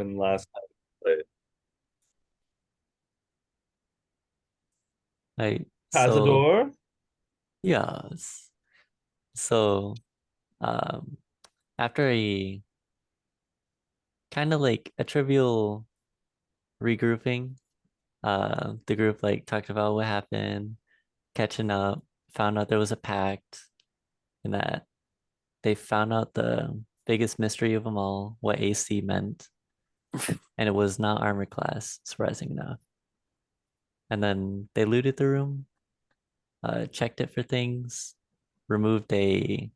happened last time. Like, so Cazador? yes. So after a kind of like a trivial regrouping, the group like talked about what happened, catching up, found out there was a pact, and that they found out the biggest mystery of them all, what AC meant, and it was not armor class, surprising enough. And then they looted the room, checked it for things, removed a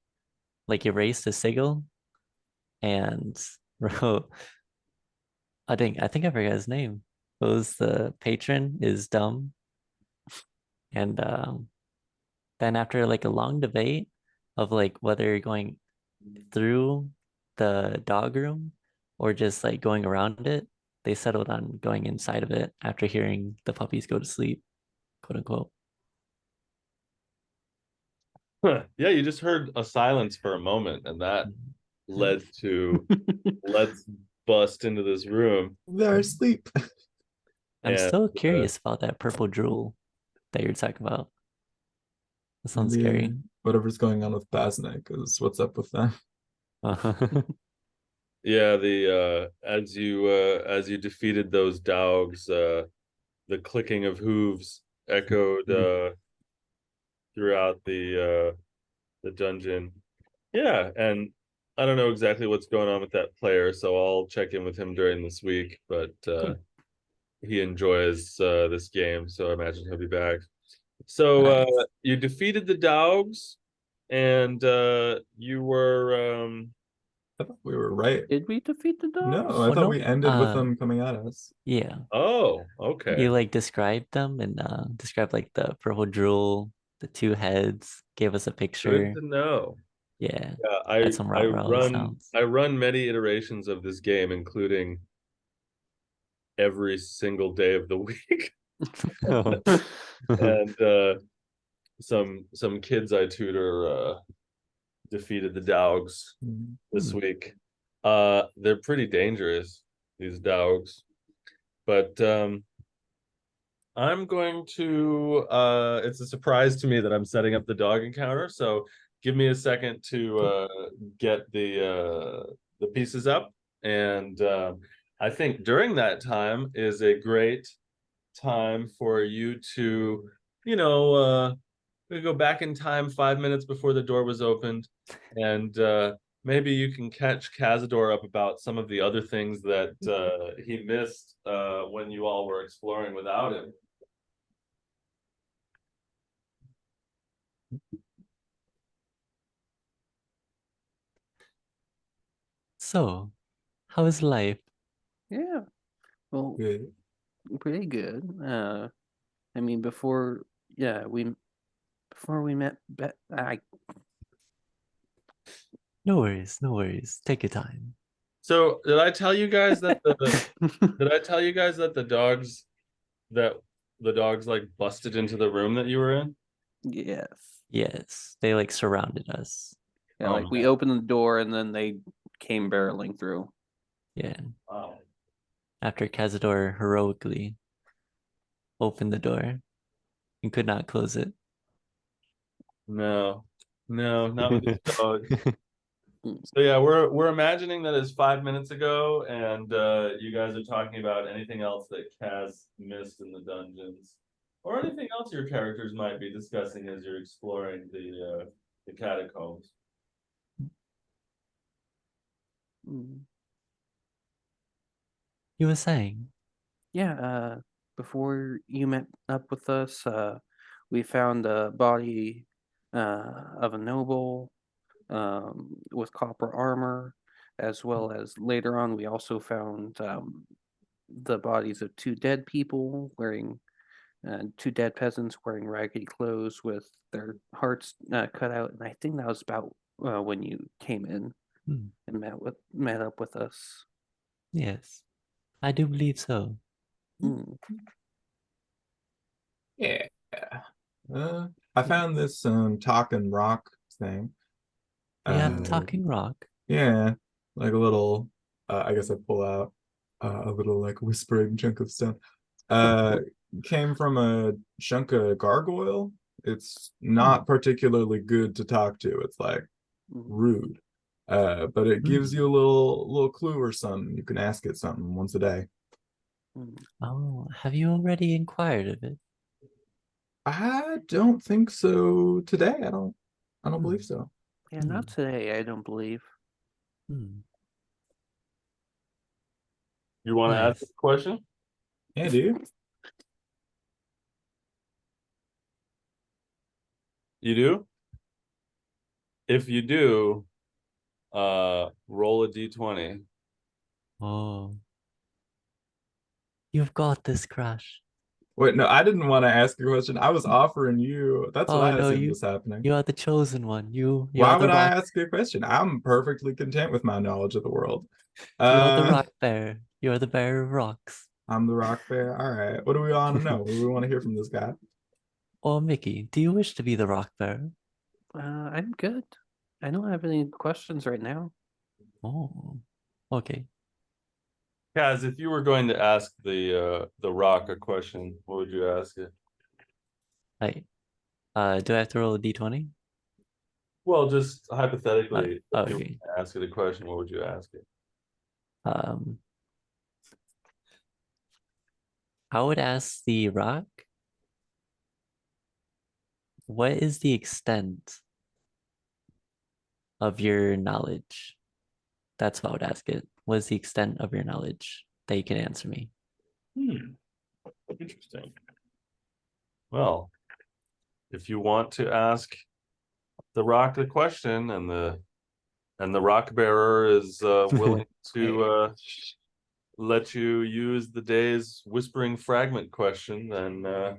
like erased a sigil, and wrote I think I forgot his name. It was the patron is dumb. And then after like a long debate of like whether you're going through the dog room or just like going around it, they settled on going inside of it after hearing the puppies go to sleep, quote unquote. Huh. Yeah, you just heard a silence for a moment, and that led to let's bust into this room. They're asleep. I'm And still curious about that purple drool that you're talking about. That sounds Maybe scary. whatever's going on with Basnik is what's up with them. yeah, the as you defeated those dogs, the clicking of hooves echoed throughout the dungeon. Yeah, and I don't know exactly what's going on with that player, so I'll check in with him during this week, but Cool. he enjoys this game, so I imagine he'll be back. So Nice. you defeated the dogs, and you were I thought we were right. Did we defeat the No, dogs? I Oh thought no. we ended with them coming at us. Yeah. oh, okay. You like described them and described like the purple drool, the two heads, gave us a Good picture. to know. Yeah. Yeah, Had some I rah-rah run sounds. I run many iterations of this game, including every single day of the week. And some kids I tutor defeated the dogs this Hmm. week. They're pretty dangerous, these dogs. But I'm going to it's a surprise to me that I'm setting up the dog encounter, so give me a second to Cool. get the pieces up, and I think during that time is a great time for you to, you know, we go back in time 5 minutes before the door was opened, and maybe you can catch Cazador up about some of the other things that he missed when you all were exploring without him. So, how is life? Yeah. Well, Good. pretty good. I mean, before we met, I No worries, no worries. Take your time. So did I tell you guys that the did I tell you guys that that the dogs like busted into the room that you were in? yes, Yes, they like surrounded us. yeah, Oh like we man. opened the door and then they came barreling through. Yeah. Wow. After Cazador heroically opened the door and could not close it. No. No, not with these dogs. Mm. So yeah, we're imagining that it's 5 minutes ago, and you guys are talking about anything else that Kaz missed in the dungeons, or anything else your characters might be discussing as you're exploring the catacombs. Mm. You were saying, Yeah, before you met up with us, we found a body of a noble with copper armor, as well as later on, we also found the bodies of two dead people wearing two dead peasants wearing raggedy clothes with their hearts cut out, and I think that was about when you came in hmm, and met up with us. yes, I do believe so. Mm. Yeah. I found this talk and rock thing. You have Uh talking rock. yeah, like a little I guess I pull out a little like whispering chunk of stone. Came from a chunk of gargoyle. It's not particularly good to talk to. It's like Mm. rude. But it gives you a little clue or something. You can ask it something once a day. Mm. Oh, have you already inquired of it? I don't think so today. I don't Hmm. believe so. Yeah, not today, I don't believe. Hmm. You want to ask Nice. a question? Yeah, dude. You do? If you do, roll a d20. Oh, you've got this, Crash. Wait, no, I didn't want to ask a question. I was offering you. That's what Oh I no, assumed was happening. you are the chosen one. You Why are the would I rock. ask a question? I'm perfectly content with my knowledge of the world. You are the Uh, rock bear. You are the bearer of rocks. I'm the rock bear. All right. What do we want to know? What do we want to hear from this guy? Or Mickey, do you wish to be the rock bearer? I'm good. I don't have any questions right now. Oh, okay. Kaz, if you were going to ask the rock a question, what would you ask it? Right. Do I have to roll a d20? Well, just hypothetically, if you were Okay. to ask it a question, what would you ask it? Um, I would ask the rock, what is the extent of your knowledge? That's what I would ask it. What is the extent of your knowledge that you can answer me? Interesting. Well, if you want to ask the rock the question, and the rock bearer is willing to let you use the day's whispering fragment question, then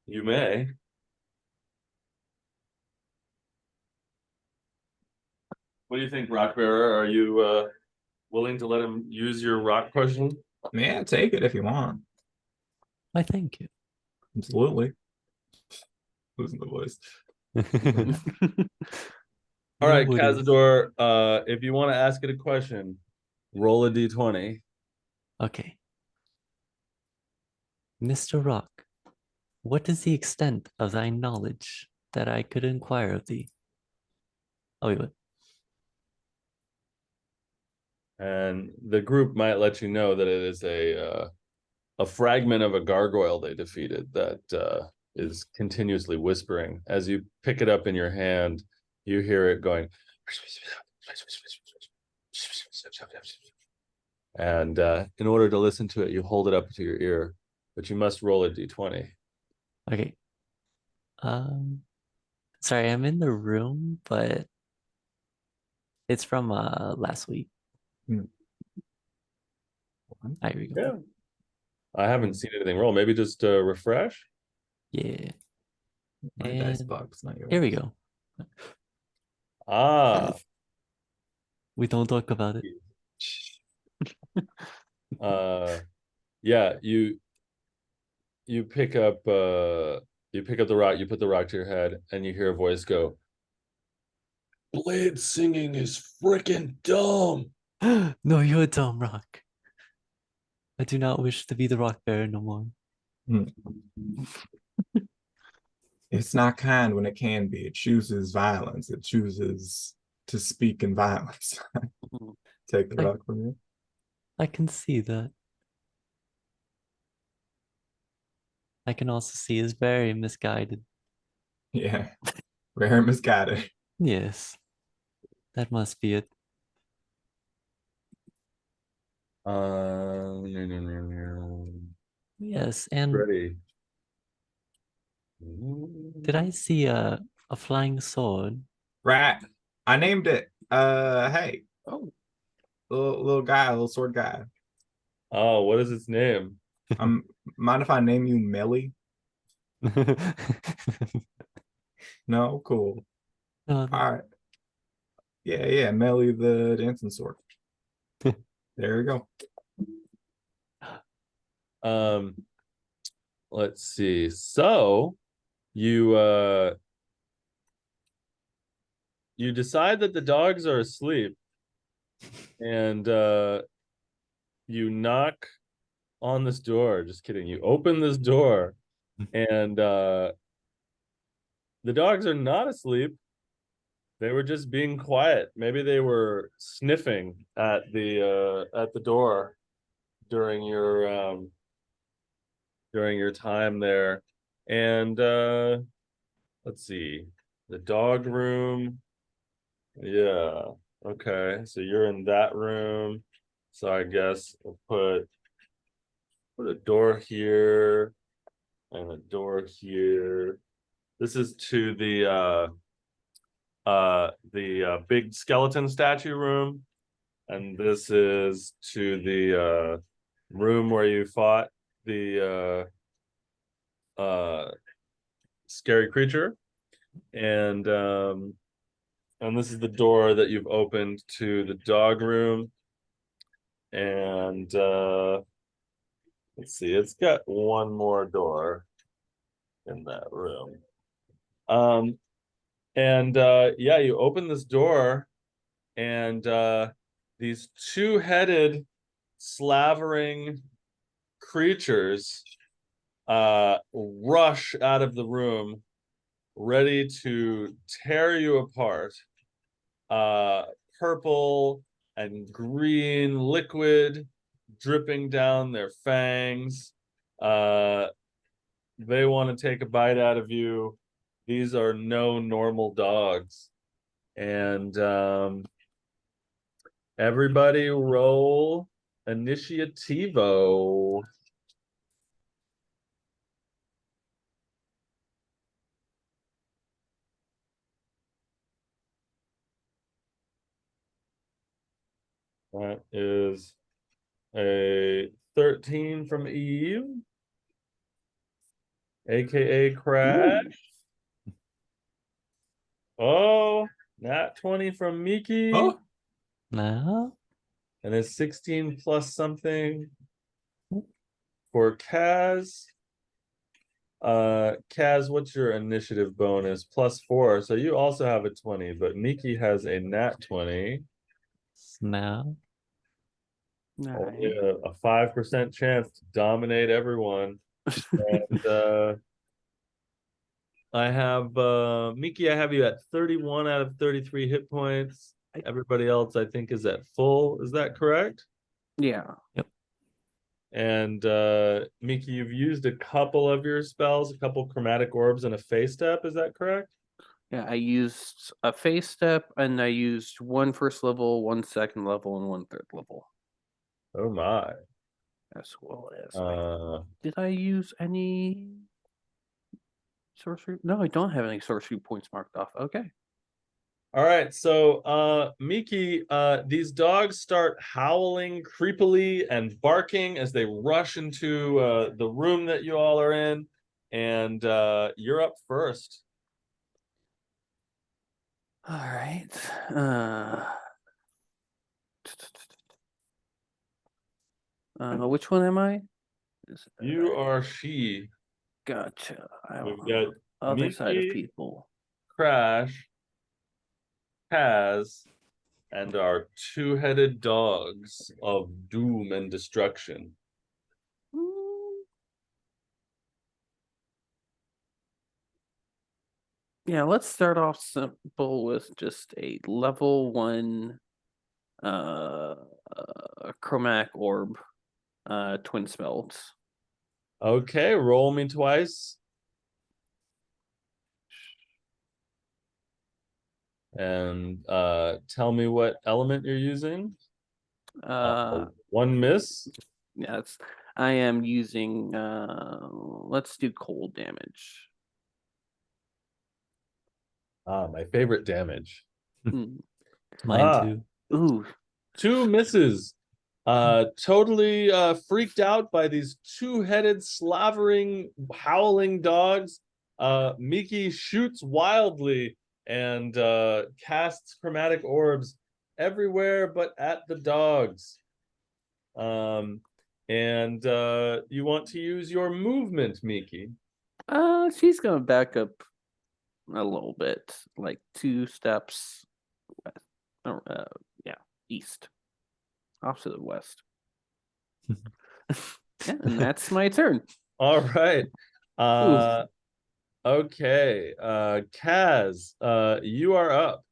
you may. What do you think, rock bearer? Are you willing to let him use your rock question? Yeah, take it if you want. I thank you. Absolutely. Losing the voice. All right, Nobody. Cazador, if you want to ask it a question, roll a d20. Okay. Mr. Rock, what is the extent of thy knowledge that I could inquire of thee? Oh, wait, what? And the group might let you know that it is a fragment of a gargoyle they defeated that is continuously whispering. As you pick it up in your hand, you hear it going. And in order to listen to it, you hold it up to your ear, but you must roll a d20. Okay. Sorry, I'm in the room, but it's from last week. Hmm. Here we go. Yeah. I haven't seen anything roll. Maybe just refresh. Yeah. My dice And box, not yours. here we go. Ah, We don't talk about it. yeah, you pick up the rock, you put the rock to your head, and you hear a voice go, "Blade singing is freaking dumb." No, you're a dumb rock. I do not wish to be the rock bearer no more. Hmm. It's not kind when it can be. It chooses violence. It chooses to speak in violence. Take the rock from you. I can see that. I can also see it's very misguided. Yeah. Very misguided. Yes, that must be it. Yes, and Ready. did I see a flying sword? Right. I named it. Hey, Oh, little guy, little sword guy. Oh, what is its name? Mind if I name you Melly? No, cool. No, All right. Yeah, Melly the dancing sword. There you go. Let's see. So you you decide that the dogs are asleep, and you knock on this door. Just kidding. You open this door, and the dogs are not asleep. They were just being quiet. Maybe they were sniffing at the door during your time there. And let's see, the dog room. Yeah. Okay. So you're in that room. So I guess we'll put a door here and a door here. This is to the big skeleton statue room, and this is to the room where you fought the scary creature, and this is the door that you've opened to the dog room. And let's see, it's got one more door in that room. And yeah, you open this door, and these two-headed slavering creatures rush out of the room, ready to tear you apart. Purple and green liquid dripping down their fangs. They want to take a bite out of you. These are no normal dogs. And everybody roll initiativo. That is a 13 from Eve, aka Crash. Ooh. Oh, nat 20 from Miki. Oh, No. And a 16 plus something for Kaz. Kaz, what's your initiative bonus? +4. So you also have a 20, but Miki has a nat 20. No. Only a 5% chance to dominate everyone. And I have Miki, I have you at 31 out of 33 hit points. Everybody else I think is at full. Is that correct? Yeah. Yep. And Miki, you've used a couple of your spells, a couple chromatic orbs and a phase step, is that correct? Yeah, I used a phase step, and I used one first level, one second level, and one third level. Oh my. As well as did I use any sorcery? No, I don't have any sorcery points marked off. Okay. All right, so Miki, these dogs start howling creepily and barking as they rush into the room that you all are in, and you're up first. All right. Which one am I? You are she. Gotcha. We've got other side of Miki, people. Crash, Kaz, and our two-headed dogs of doom and destruction. Yeah, let's start off simple with just a level 1 chromatic orb twin smelt. Okay, roll me twice. And tell me what element you're using. One miss. Yeah, I am using let's do cold damage. My favorite damage. Mine too. Ooh. 2 misses. Totally freaked out by these two-headed, slavering, howling dogs. Miki shoots wildly and casts chromatic orbs everywhere but at the dogs. And you want to use your movement, Miki. She's gonna back up a little bit, like 2 steps west. Yeah, east. Off to the west. Yeah, and that's my turn. All right. Okay. Kaz, you are up.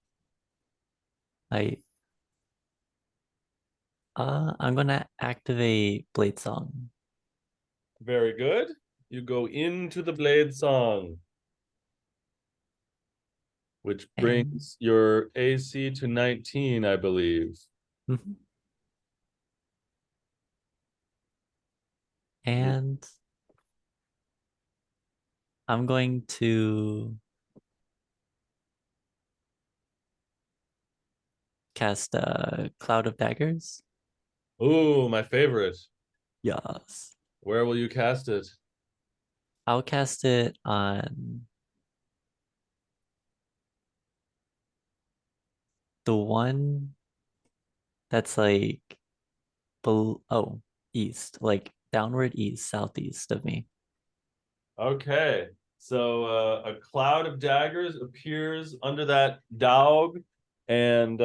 I'm gonna activate Blade Song. Very good. You go into the Blade Song, which And brings your AC to 19, I believe. Mhm. And I'm going to cast Cloud of Daggers. Ooh, my favorite. Yes. Where will you cast it? I'll cast it on the one that's like east, like downward east, southeast of me. Okay. So a cloud of daggers appears under that dog, and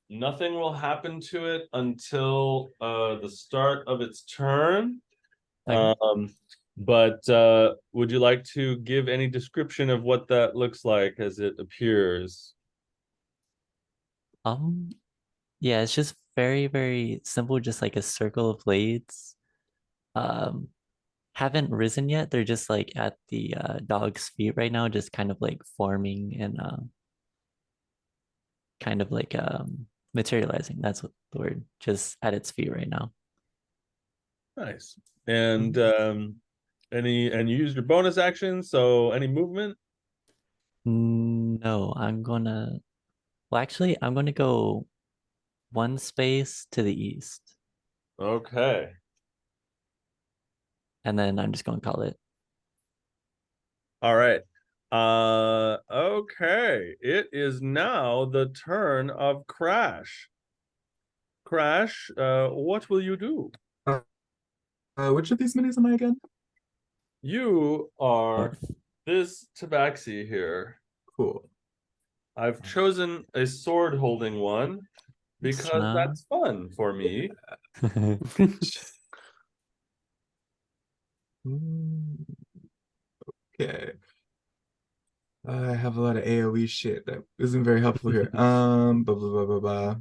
nothing will happen to it until the start of its turn. Okay. But would you like to give any description of what that looks like as it appears? Um, yeah, it's just very, very simple, just like a circle of blades. Um, haven't risen yet. They're just like at the dog's feet right now, just kind of like forming and kind of like materializing. That's what the word, just at its feet right now. Nice. And Mm-hmm. and you used your bonus action, so any movement? No, I'm gonna go one space to the east, Okay. and then I'm just gonna call it. All right. Okay. It is now the turn of Crash. Crash, what will you do? Which of these minis am I again? You are Both. this tabaxi here. Cool. I've chosen a sword holding one because Snap. that's fun for me. Okay. I have a lot of AoE shit that isn't very helpful here. Blah, blah, blah, blah, blah.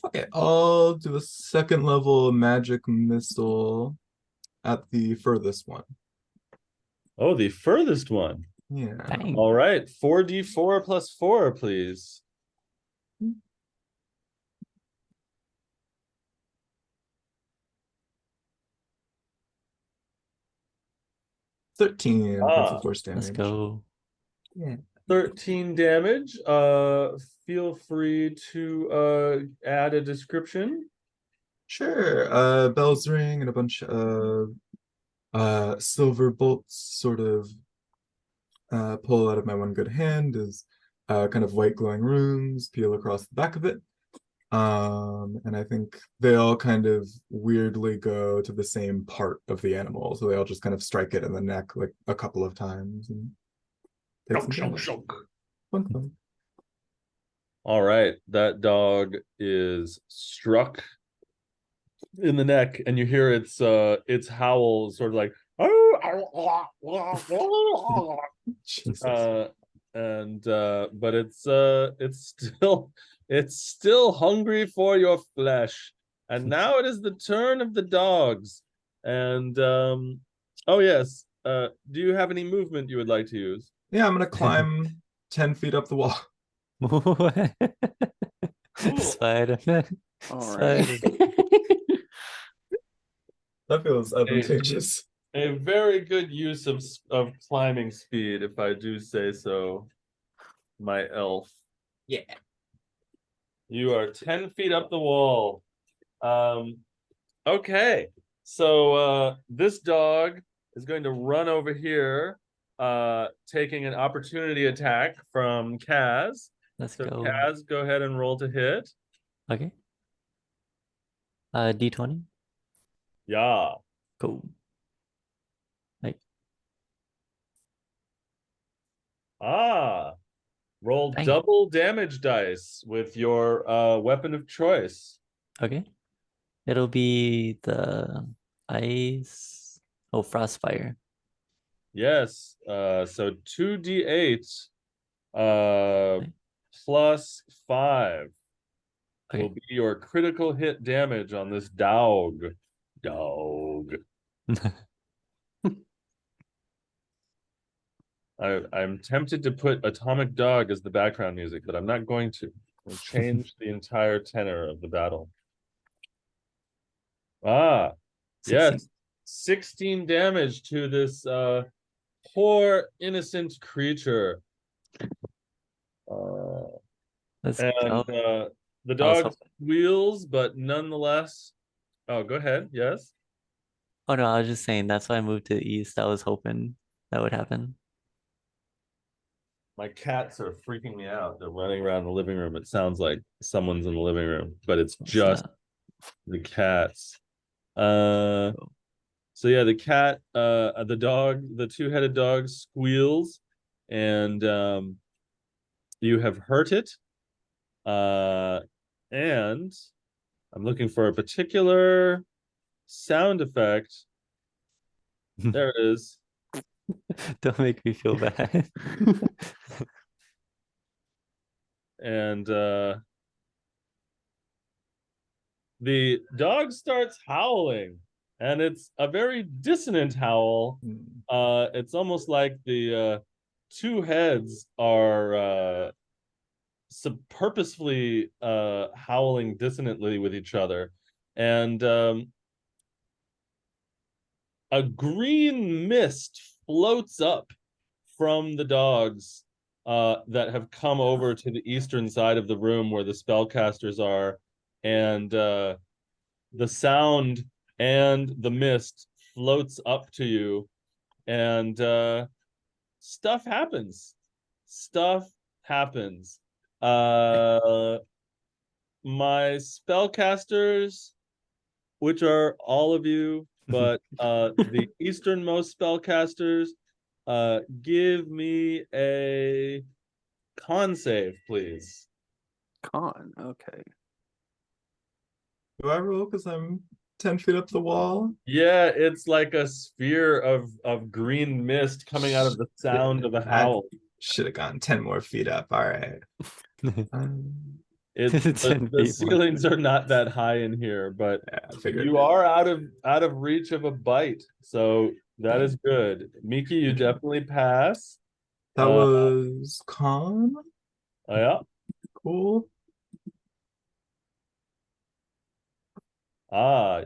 Okay, I'll do a second level magic missile at the furthest one. Oh, the furthest one. Yeah. Dang. All right. 4d4 plus 4, please. 13 points of force Let's damage. go. Yeah. 13 damage. Feel free to add a description. Sure. Bells ring and a bunch of silver bolts sort of pull out of my one good hand as kind of white glowing runes peel across the back of it. And I think they all kind of weirdly go to the same part of the animal. So they all just kind of strike it in the neck like a couple of times and take some damage. Fun, fun. All right. That dog is struck in the neck, and you hear its howl sort of like Jesus. but it's still hungry for your flesh. And now it is the turn of the dogs. And oh yes, do you have any movement you would like to use? Yeah, I'm gonna climb 10 feet up the wall. Spider-Man. All right. That feels advantageous. A very good use of climbing speed, if I do say so, my elf. Yeah. You are 10 feet up the wall. Okay. So this dog is going to run over here, taking an opportunity attack from Kaz. Let's So go. Kaz, go ahead and roll to hit. Okay. D20. Yeah. Cool. Like, Roll dang. double damage dice with your weapon of choice. Okay. It'll be the ice. Oh, Frostfire. Yes. So 2d8 Okay. plus 5 will Okay. be your critical hit damage on this dog. I'm tempted to put Atomic Dog as the background music, but I'm not going to. I'll change the entire tenor of the battle. Ah, 16. yes. 16 damage to this poor innocent creature. Let's And go. the I was dog hoping. squeals, but nonetheless. Oh, go ahead. Yes. Oh no, I was just saying that's why I moved to the east. I was hoping that would happen. My cats are freaking me out. They're running around the living room. It sounds like someone's in the living room, but it's It's just not. the cats. Uh, Oh. so yeah, the dog, the two-headed dog squeals, and you have hurt it. And I'm looking for a particular sound effect. There it is. Don't make me feel bad. And the dog starts howling, and it's a very dissonant howl. It's almost like the two heads are purposefully howling dissonantly with each other, and a green mist floats up from the dogs that have come over to the eastern side of the room where the spellcasters are, and the sound and the mist floats up to you, and stuff happens. Stuff happens. My spellcasters, which are all of you, but the easternmost spellcasters, give me a con save, please. Con. Okay. Do I roll because I'm 10 feet up the wall? Yeah, it's like a sphere of green mist coming out of the sound of a howl. Should have gone 10 more feet up. All right. It's 10 the feet more. ceilings are not that high in here, but Yeah, I figured. you are out of reach of a bite, so that is good. Miki, you definitely pass. That was con. Yeah. Cool.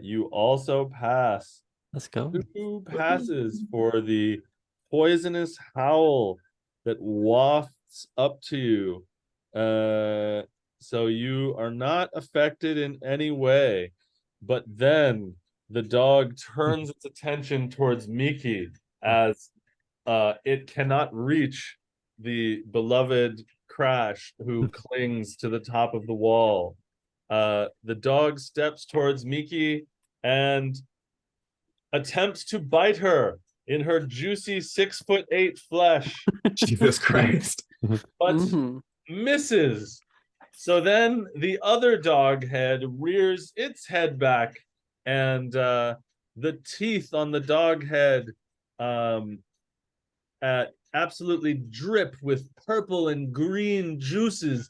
You also pass. Let's go. 2 passes for the poisonous howl that wafts up to you. So you are not affected in any way. But then the dog turns its attention towards Miki as it cannot reach the beloved Crash who clings to the top of the wall. The dog steps towards Miki and attempts to bite her in her juicy 6'8" flesh, Jesus Christ. but misses. So then the other dog head rears its head back, and the teeth on the dog head absolutely drip with purple and green juices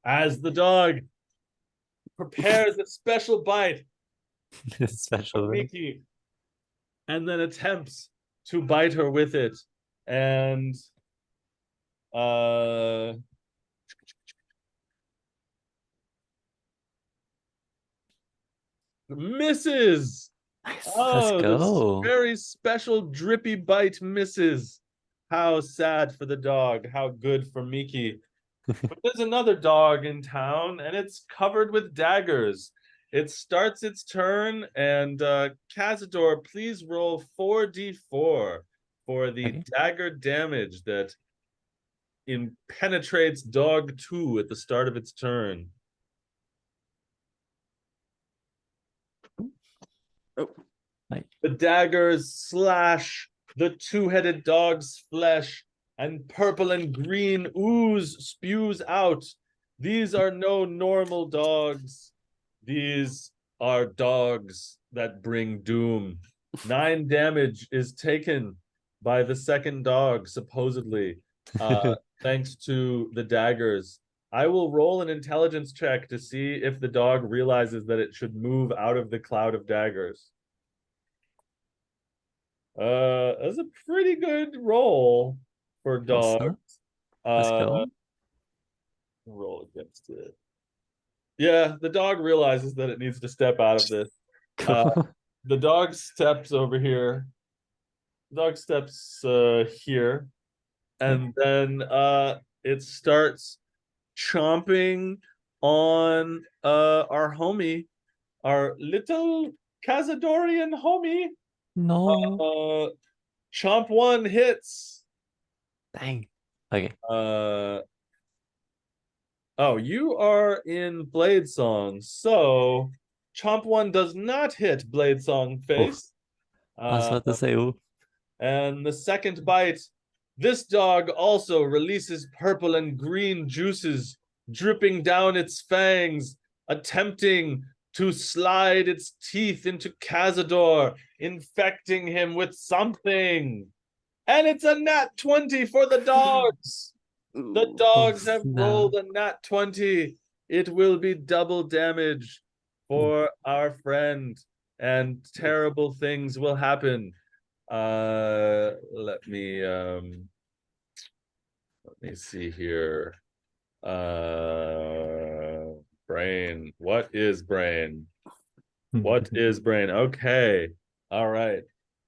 as the dog prepares a special bite Special. for Miki, and then attempts to bite her with it, and misses. Nice. Let's Oh, this go. very special drippy bite misses. How sad for the dog. How good for Miki. But there's another dog in town, and it's covered with daggers. It starts its turn, and Cazador, please roll 4d4 for the Okay. dagger damage that penetrates dog 2 at the start of its turn. Oh. Right. The daggers slash the two-headed dog's flesh, and purple and green ooze spews out. These are no normal dogs. These are dogs that bring doom. 9 damage is taken by the second dog, supposedly, thanks to the daggers. I will roll an intelligence check to see if the dog realizes that it should move out of the cloud of daggers. That's a pretty good roll for dogs. Let's go. Roll against it. Yeah, the dog realizes that it needs to step out of this. Cool. The dog steps over here. The dog steps here, and then it starts chomping on our homie, our little Cazadorian homie. No. Chomp 1 hits. Dang. Okay. Oh, you are in Blade Song, so Chomp 1 does not hit Blade Song face. I was about to say, ooh. And the second bite, this dog also releases purple and green juices dripping down its fangs, attempting to slide its teeth into Cazador, infecting him with something. And it's a nat 20 for the dogs. The Ooh. dogs have snap. rolled a nat 20. It will be double damage for our friend, and terrible things will happen. Let me see here. Brain. What is brain? What is brain? Okay. All right.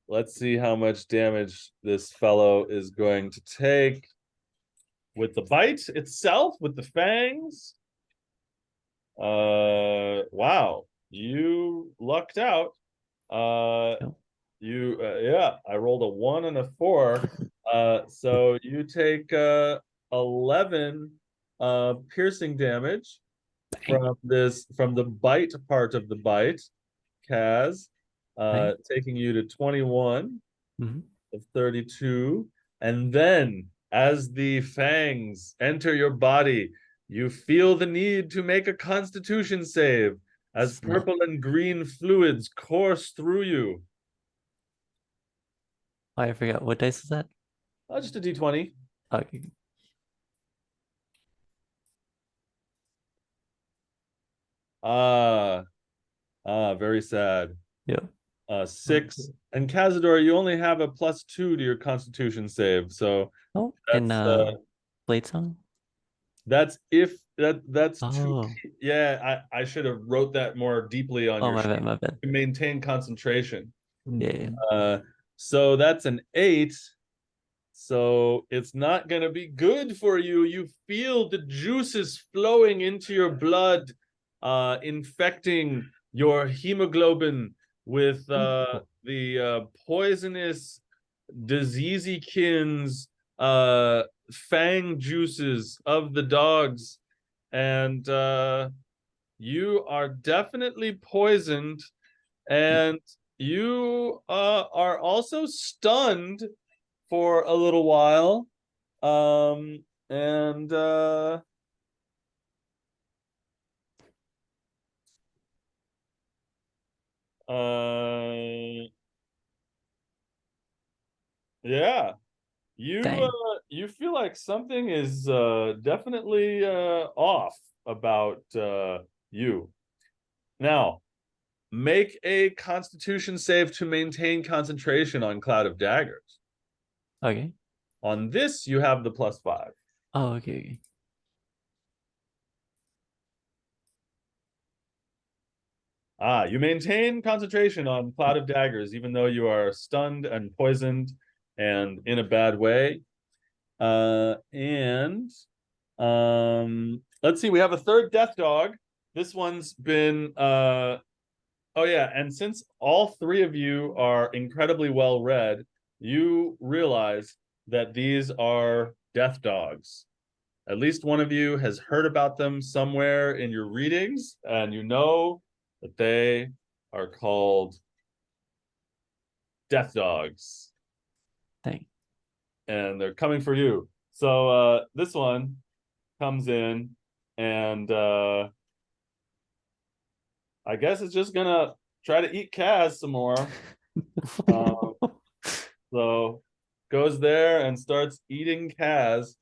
Let's see how much damage this fellow is going to take with the bite itself, with the fangs. Wow. You lucked out. Yeah, I rolled a 1 and a 4. So you take 11 piercing damage from the bite part of the bite, Kaz, taking you to 21 of 32. And then as the fangs enter your body, you feel the need to make a constitution save as purple and green fluids course through you. Oh, I forgot. What dice is that? Just a d20. Okay. Very sad. Yeah. 6. And Cazador, you only have a +2 to your constitution save, so Oh, that's and Blade Song? that's if that's 2. Oh. Yeah, I should have wrote that more deeply on your my sheet. bad, my bad. To maintain concentration. Yeah. So that's an 8. So it's not gonna be good for you. You feel the juices flowing into your blood, infecting your hemoglobin with the poisonous diseasykins fang juices of the dogs, and you are definitely poisoned, and you are also stunned for a little while. And yeah, you feel like something is definitely off about you. Now, make a constitution save to maintain concentration on Cloud of Daggers. Okay. On this, you have the +5. Oh, okay. You maintain concentration on Cloud of Daggers, even though you are stunned and poisoned and in a bad way. Let's see, we have a third death dog. This one's been oh yeah, and since all 3 of you are incredibly well read, you realize that these are death dogs. At least one of you has heard about them somewhere in your readings, and you know that they are called death dogs. Dang. And they're coming for you. So this one comes in and I guess it's just gonna try to eat Kaz some more. So goes there and starts eating Kaz.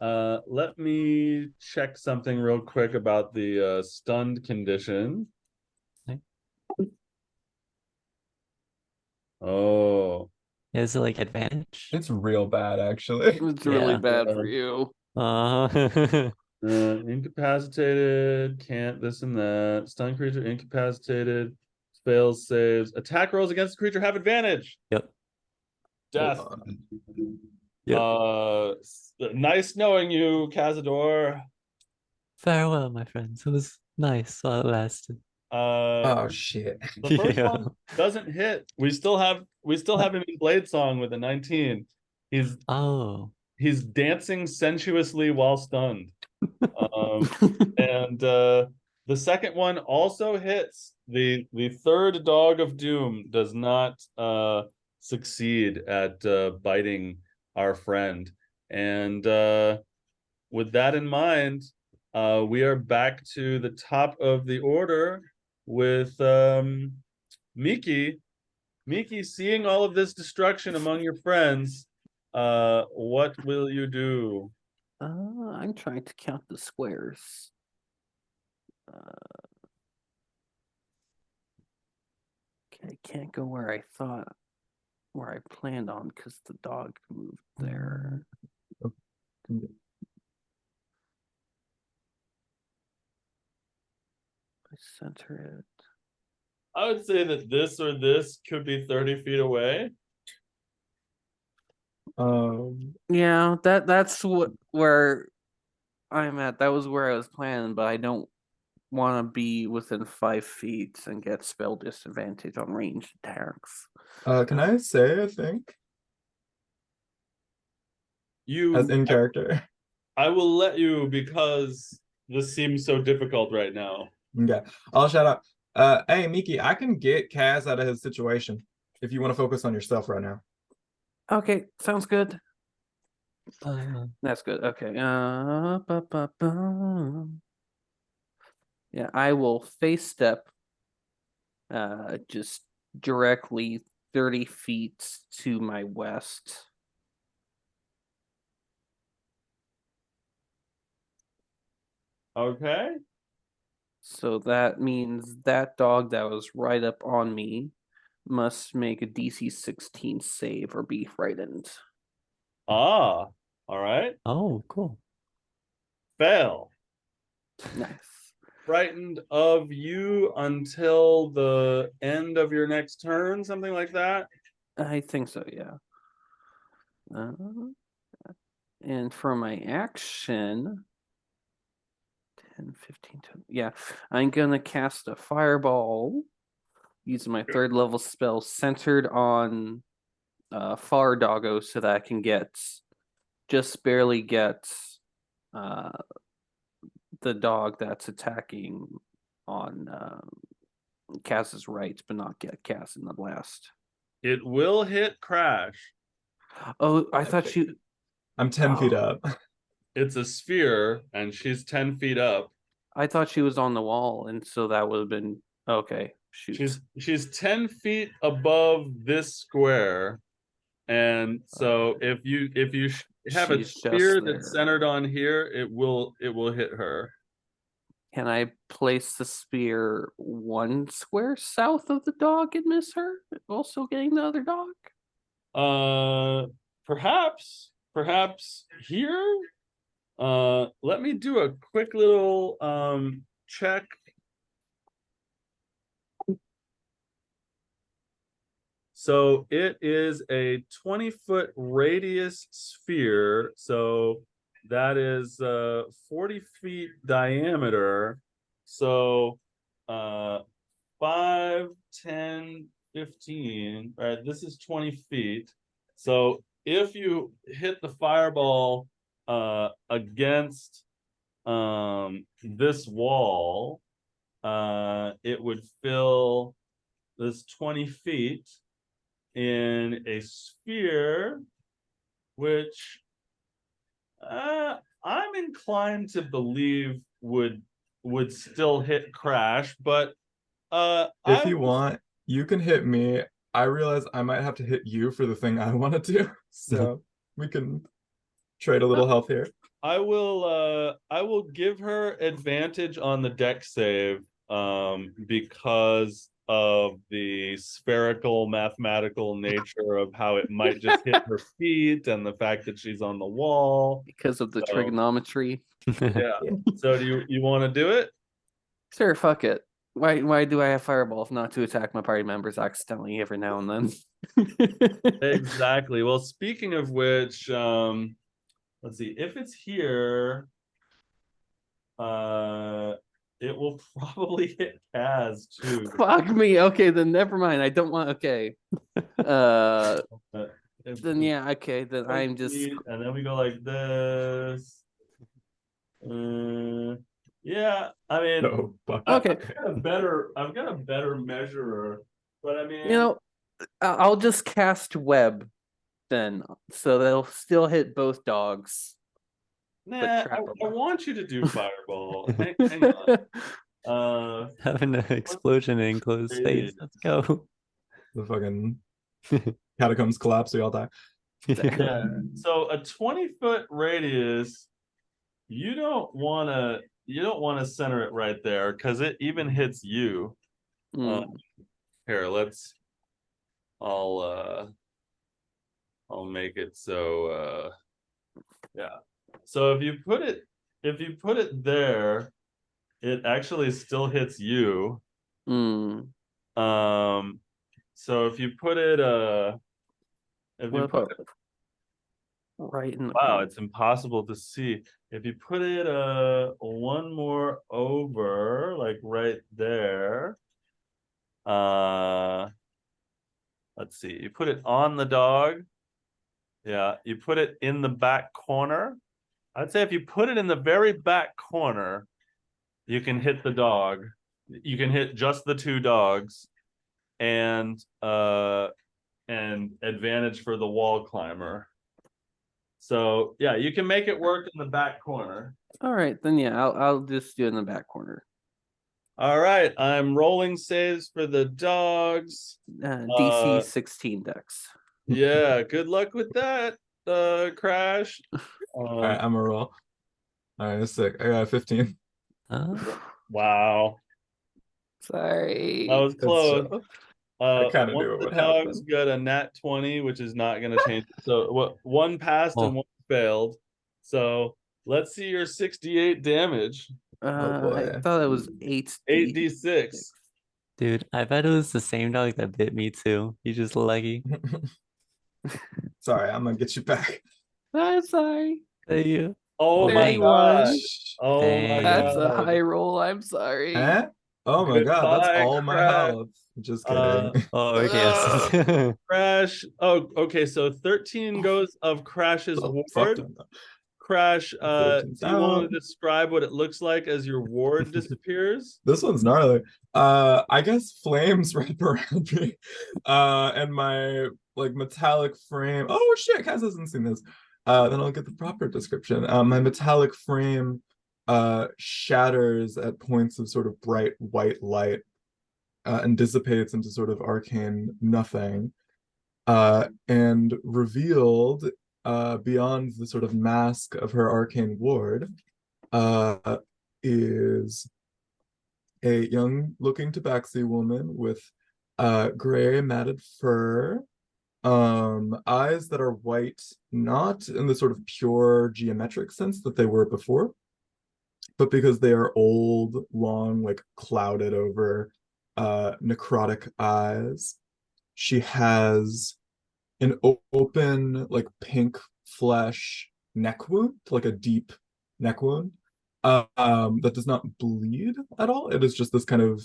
Let me check something real quick about the stunned condition. Okay. Oh, Is it like advantage? It's real bad, actually. It's really Yeah. bad for you. incapacitated, can't this and that. Stunned creature incapacitated, fails saves. Attack rolls against the creature have advantage. Yep. Death. Hold on. Yep. Nice knowing you, Cazador. Farewell, my friends. It was nice while it lasted. Oh shit. The first Yeah. one doesn't hit. We still have him in Blade Song with a 19. Oh. He's dancing sensuously while stunned. And the second one also hits. The third dog of doom does not succeed at biting our friend. And with that in mind, we are back to the top of the order with Miki. Miki, seeing all of this destruction among your friends, what will you do? I'm trying to count the squares. Okay, can't go where I planned on because the dog moved there. I center it. I would say that this or this could be 30 feet away. Yeah, that's where I'm at. That was where I was planning, but I don't want to be within 5 feet and get spell disadvantage on ranged attacks. Can I say a thing as in character? I will let you because this seems so difficult right now. Yeah, I'll shout out. Hey Miki, I can get Kaz out of his situation if you want to focus on yourself right now. Okay, sounds good. That's good. Okay. Yeah, I will face step just directly 30 feet to my west. Okay. So that means that dog that was right up on me must make a DC 16 save or be frightened. All right. Oh, cool. Fail. Nice. Frightened of you until the end of your next turn, something like that. I think so, yeah. And for my action, 10, 15, 20, yeah, I'm gonna cast a fireball using my 3rd level spell centered on Far Doggo so that I can just barely get the dog that's attacking on Kaz's right, but not get Kaz in the blast. It will hit Crash. Oh, I thought you. I'm 10 feet up. It's a sphere, and she's 10 feet up. I thought she was on the wall, and so that would have been okay. Shoot. She's 10 feet above this square, and so if you have a She's sphere just that's there. centered on here, it will hit her. Can I place the spear 1 square south of the dog and miss her? Also getting the other dog? Perhaps here. Let me do a quick little check. So it is a 20-foot radius sphere. So that is 40 feet diameter. So 5, 10, 15. All right, this is 20 feet. So if you hit the fireball against this wall, it would fill this 20 feet in a sphere, which I'm inclined to believe would still hit Crash, but If you want, you can hit me. I realize I might have to hit you for the thing I want to do, so we can trade a little health here. I will give her advantage on the deck save because of the spherical mathematical nature of how it might just hit her feet and the fact that she's on the wall. Because of the So, trigonometry. yeah. So do you want to do it? Sure, fuck it. Why do I have fireball if not to attack my party members accidentally every now and then? Exactly. Well, speaking of which, let's see. If it's here, it will probably hit Kaz too. Fuck me. Okay, then never mind. I don't want. Okay. Uh, Then yeah. Okay. Then I'm just. And then we go like this. Yeah. I mean, No, Okay. I've got a better measurer, but I mean, You know, I'll just cast web then, so they'll still hit both dogs. nah. trap I 'em. want you to do fireball. hang on. Having an explosion in enclosed space. Let's go. the fucking catacombs collapse, we all die. Yeah. So a 20-foot radius, you don't want to center it right there because it even hits you. Here, I'll make it so yeah. So if you put it there, it actually still hits you. So if you put it right in the wow, corner. it's impossible to see. If you put it one more over, like right there, let's see, you put it on the dog. Yeah, you put it in the back corner. I'd say if you put it in the very back corner, you can hit the dog. You can hit just the two dogs, and advantage for the wall climber. So yeah, you can make it work in the back corner. All right, then yeah, I'll just do it in the back corner. All right, I'm rolling saves for the dogs. DC 16 dex. Yeah, good luck with that, Crash. All right, I'm a roll. All right, sick. I got a 15. Wow, Sorry. that was close. I kind of One knew of it the would dogs happen. got a nat 20, which is not going to change. So what? One passed and one failed. So let's see your 68 damage. Oh boy. I thought it was 8d6. Dude, I bet it was the same dog that bit me too. He's just lucky. Sorry, I'm gonna get you back. I'm sorry. Thank you. Oh my 31. gosh. Oh my That's a god. high roll. I'm sorry. Eh? Oh my god, that's Goodbye, all my Crash. health. Just kidding. Oh, okay. Yes. Crash. Oh, okay. So 13 goes of Crash's So fucked ward. him, though. Crash, do 13's you want out. to describe what it looks like as your ward disappears? This one's gnarly. I guess flames wrap around me. And my like metallic frame. Oh shit, Kaz hasn't seen this. Then I'll get the proper description. My metallic frame shatters at points of sort of bright white light and dissipates into sort of arcane nothing. And revealed beyond the sort of mask of her arcane ward is a young looking tabaxi woman with gray matted fur, eyes that are white, not in the sort of pure geometric sense that they were before, but because they are old, long, like clouded over necrotic eyes. She has an open, like pink flesh neck wound, like a deep neck wound, that does not bleed at all. It is just this kind of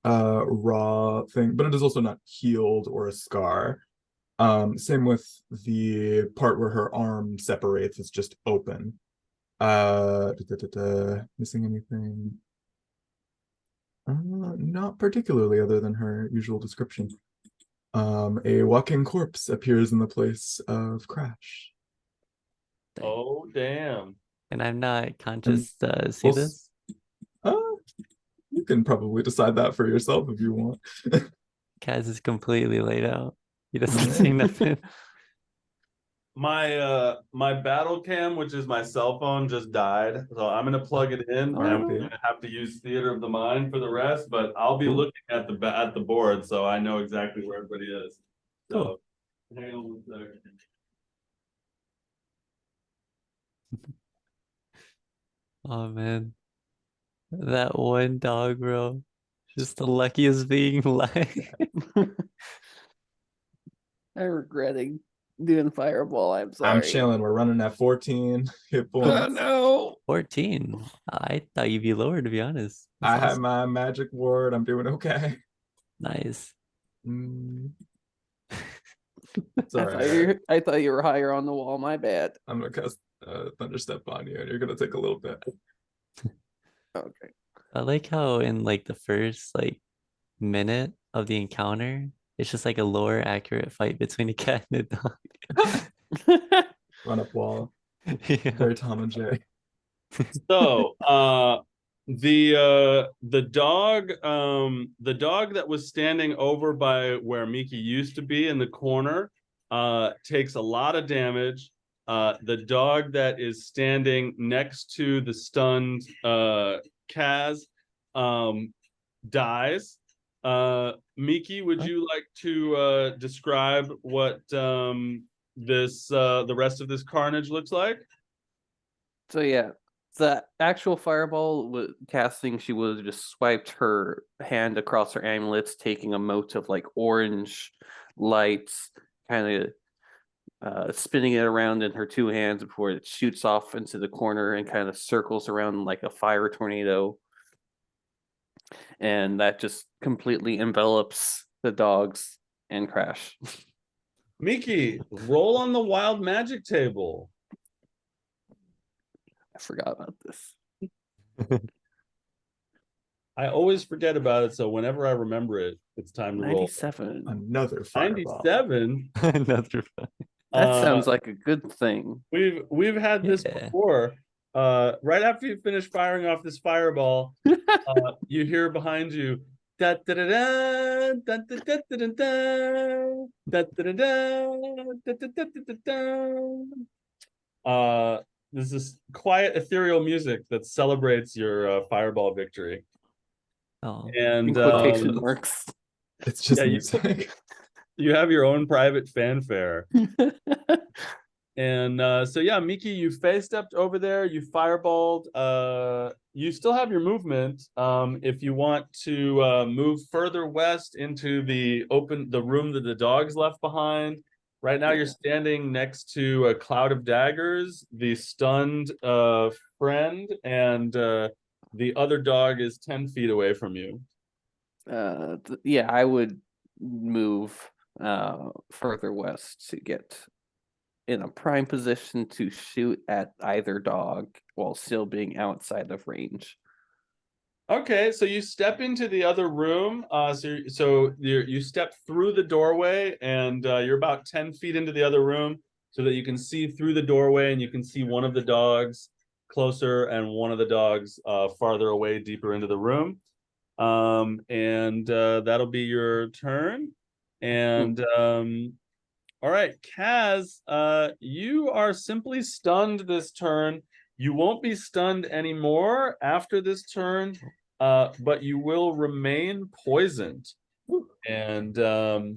raw thing, but it is also not healed or a scar. Same with the part where her arm separates, it's just open. Missing anything? Not particularly, other than her usual description. A walking corpse appears in the place of Crash. Oh, damn. And I'm not conscious to see this? You can probably decide that for yourself if you want. Kaz is completely laid out. He doesn't see nothing. My battle cam, which is my cell phone, just died. So I'm gonna plug it in and R.I.P. we're gonna have to use theater of the mind for the rest, but I'll be Cool. looking at the board so I know exactly where everybody is. So hang on 1 second. Oh man. That one dog, bro. Just the luckiest being alive. I'm regretting doing Fireball. I'm I'm sorry. chilling. We're running at 14 hit Oh points. no. 14. I thought you'd be lower, to be honest. I That's have awesome. my magic ward. I'm doing okay. Nice. It's all right. I thought you were higher on the wall. My bad. I'm gonna cast Thunderstep on you, and you're gonna take a little bit. Okay. I like how in like the first like minute of the encounter, it's just like a lower accurate fight between a cat and a dog. Run up wall. Yeah. Very Tom and Jerry. So the dog that was standing over by where Miki used to be in the corner takes a lot of damage. The dog that is standing next to the stunned Kaz dies. Miki, would you like to describe what the rest of this carnage looks like? So yeah, the actual fireball casting, she would have just swiped her hand across her amulets, taking a mote of like orange lights, kind of spinning it around in her two hands before it shoots off into the corner and kind of circles around like a fire tornado. And that just completely envelops the dogs and Crash. Miki, roll on the wild magic table. I forgot about this. I always forget about it, so whenever I remember it, it's time to roll. 97. Another fireball. 97. Another fun. That sounds like a good thing. We've had this Yeah. before. Right after you finish firing off this fireball, you hear behind you da da da da da da da da da da da da da da da. This is quiet ethereal music that celebrates your fireball victory. Oh, And In quotation marks. It's just Yeah, music. you have your own private fanfare. And so yeah, Miki, you face stepped over there, you fireballed. You still have your movement. If you want to move further west into the room that the dogs left behind. Right now, you're standing next to a cloud of daggers, the stunned friend, and the other dog is 10 feet away from you. Yeah, I would move further west to get in a prime position to shoot at either dog while still being outside of range. Okay, so you step into the other room. So you step through the doorway, and you're about 10 feet into the other room, so that you can see through the doorway, and you can see one of the dogs closer and one of the dogs farther away, deeper into the room. And that'll be your turn. And all right, Kaz, you are simply stunned this turn. You won't be stunned anymore after this turn, but you will remain poisoned. And so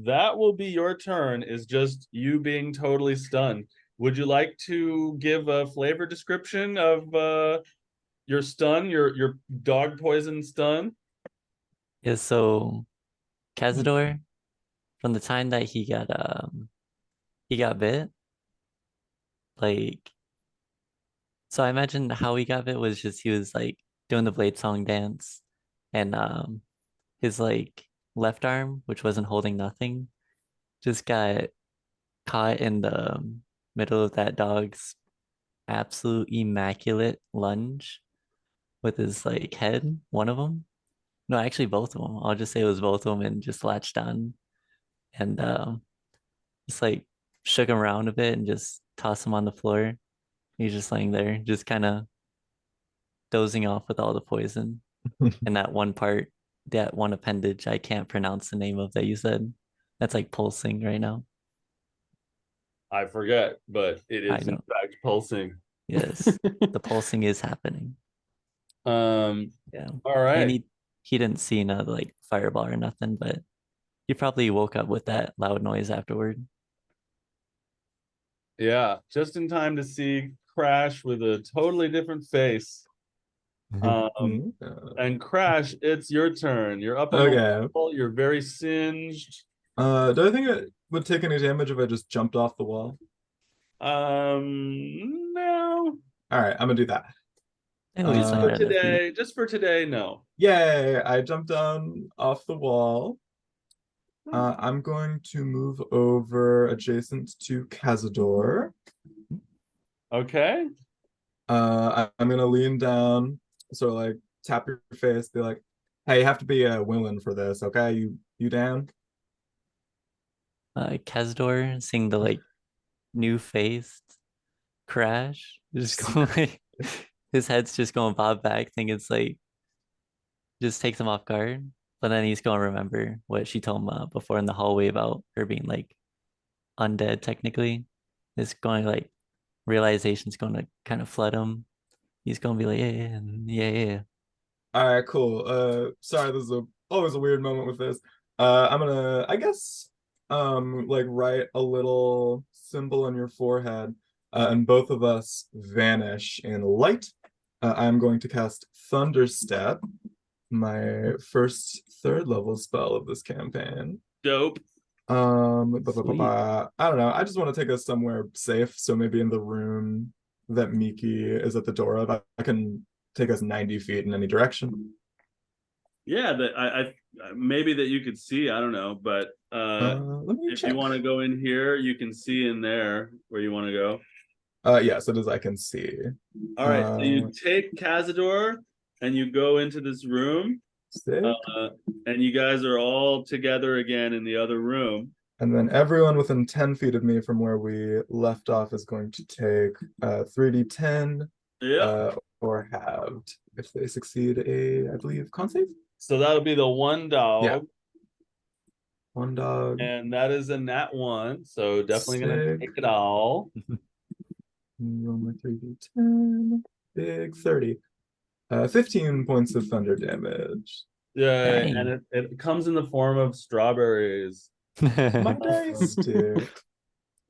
that will be your turn, is just you being totally stunned. Would you like to give a flavor description of your stun, your dog poison stun? yeah. So Cazador, from the time that he got bit, like, so I imagine how he got bit was just he was like doing the Blade Song dance, and his like left arm, which wasn't holding nothing, just got caught in the middle of that dog's absolute immaculate lunge with his like head, one of them. No, actually both of them. I'll just say it was both of them, and just latched on and just like shook him around a bit and just tossed him on the floor. He's just laying there, just kind of dozing off with all the poison. And that one part, that one appendage, I can't pronounce the name of that you said. That's like pulsing right now. I forget, but it I is in know. fact pulsing. Yes, the pulsing is happening. Yeah. All And right. he didn't see no like fireball or nothing, but he probably woke up with that loud noise afterward. Yeah, just in time to see Crash with a totally different face. And Crash, it's your turn. You're up on the Okay. wall. You're very singed. Do I think it would take any damage if I just jumped off the wall? No. All right, I'm gonna do that. I would just For land on their feet. today, just for today, no. Yay! I jumped down off the wall. I'm going to move over adjacent to Cazador. Okay. I'm gonna lean down, sort of like tap your face, be like, "Hey, you have to be willing for this, okay? You down?" Kazdor seeing the like new face Crash, just going like his head's just going bob back, thinking it's like just takes him off guard. But then he's gonna remember what she told him before in the hallway about her being like undead technically. It's going like realization's gonna kind of flood him. He's gonna be like, yeah, yeah, yeah. All right, cool. Sorry, this is always a weird moment with this. I'm gonna, I guess, like write a little symbol on your forehead, and both of us vanish in light. I'm going to cast Thunderstep, my first third level spell of this campaign. Dope. Sweet. I don't know. I just want to take us somewhere safe. So maybe in the room that Miki is at the door of, I can take us 90 feet in any direction. Yeah, that I maybe that you could see, I don't know, but Let me if check. you want to go in here, you can see in there where you want to go. Yes, it is. I can see. All right, so you take Cazador and you go into this room, Sick. and you guys are all together again in the other room. And then everyone within 10 feet of me from where we left off is going to take 3d10 Yeah. or halved if they succeed I believe, con save. So that'll be the one dog. Yeah. One dog. And that is a nat 1, so definitely gonna Sick. take it all. Roll my 3d10. Big 30. 15 points of thunder damage. Yeah, Dang. and it comes in the form of strawberries. My dice stick.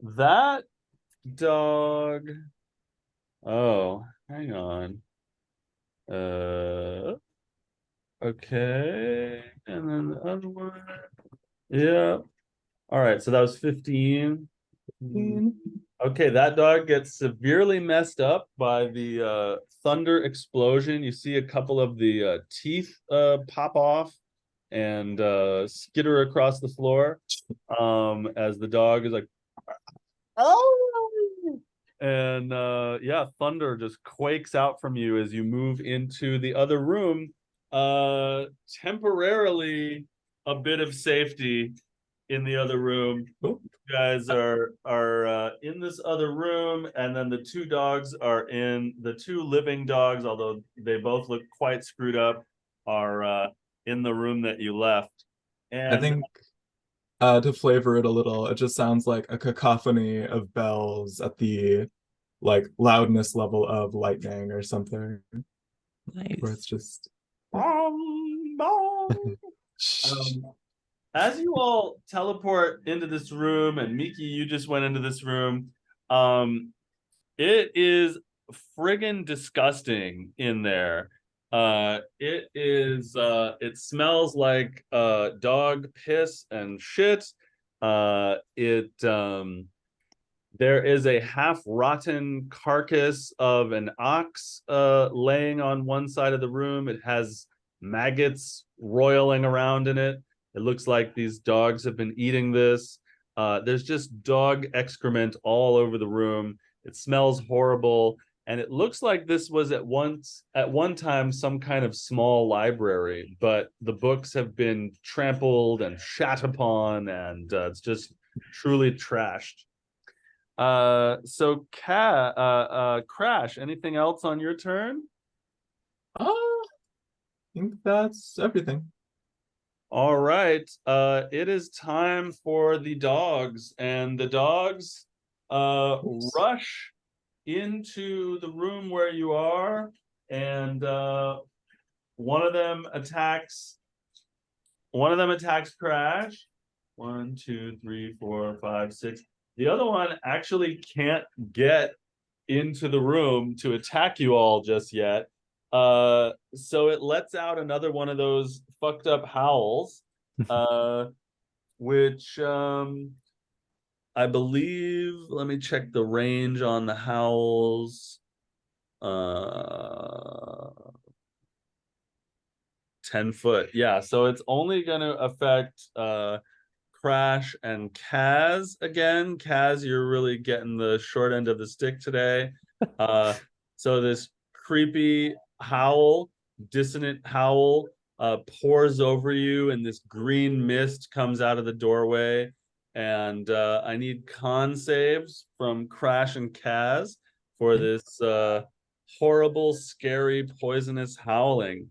That dog. Oh, hang on. Okay, and then the other one. Yeah. All right, so that was 15. Okay, that dog gets severely messed up by the thunder explosion. You see a couple of the teeth pop off and skitter across the floor as the dog is like, oh, and yeah, thunder just quakes out from you as you move into the other room. Temporarily a bit of safety in the other room. Oh. You guys are in this other room, and then the two dogs are in the two living dogs, although they both look quite screwed up, are in the room that you left. And I think to flavor it a little, it just sounds like a cacophony of bells at the like loudness level of lightning or something. Nice. Where it's just as you all teleport into this room, and Miki, you just went into this room, it is friggin' disgusting in there. It smells like dog piss and shit. There is a half-rotten carcass of an ox laying on one side of the room. It has maggots roiling around in it. It looks like these dogs have been eating this. There's just dog excrement all over the room. It smells horrible. And it looks like this was at one time some kind of small library, but the books have been trampled and shat upon, and it's just truly trashed. So Crash, anything else on your turn? I think that's everything. All right. It is time for the dogs, and the dogs Oops. rush into the room where you are, and one of them attacks Crash. 1, 2, 3, 4, 5, 6. The other one actually can't get into the room to attack you all just yet. So it lets out another one of those fucked up howls, which I believe, let me check the range on the howls. 10 foot. Yeah, so it's only going to affect Crash and Kaz again. Kaz, you're really getting the short end of the stick today. So this creepy howl, dissonant howl, pours over you, and this green mist comes out of the doorway. And I need con saves from Crash and Kaz for this horrible, scary, poisonous howling.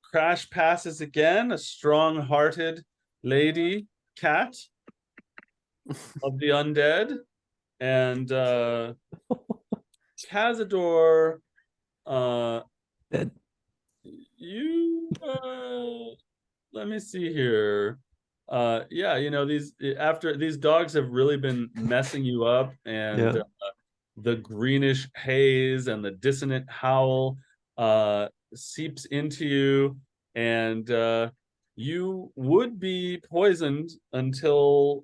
Crash passes again, a strong-hearted lady cat of the undead, and Cazador, Dead. you let me see here. Yeah, you know, these dogs have really been messing you up, and Yeah. the greenish haze and the dissonant howl seeps into you, and you would be poisoned until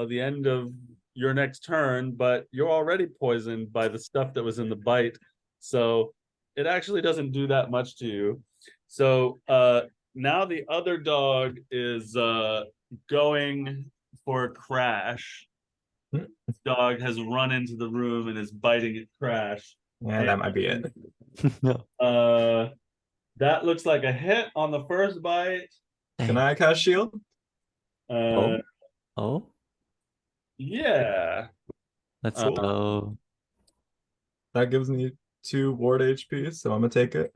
the end of your next turn, but you're already poisoned by the stuff that was in the bite, so it actually doesn't do that much to you. So now the other dog is going for Crash. Dog has run into the room and is biting at Crash. Yeah, that might be it. No. That looks like a hit on the first bite. Can I cast shield? Uh, Oh, yeah. let's Oh. go. That gives me 2 ward HP, so I'm gonna take it.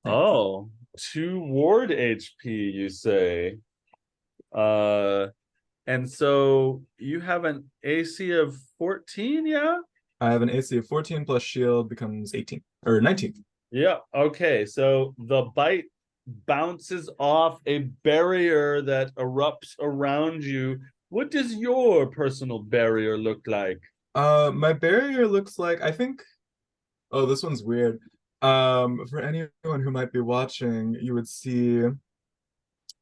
Oh, 2 ward HP, you say. And so you have an AC of 14, yeah? I have an AC of 14 plus shield becomes 18 or 19. Yeah. Okay. So the bite bounces off a barrier that erupts around you. What does your personal barrier look like? My barrier looks like, I think, oh, this one's weird. For anyone who might be watching, you would see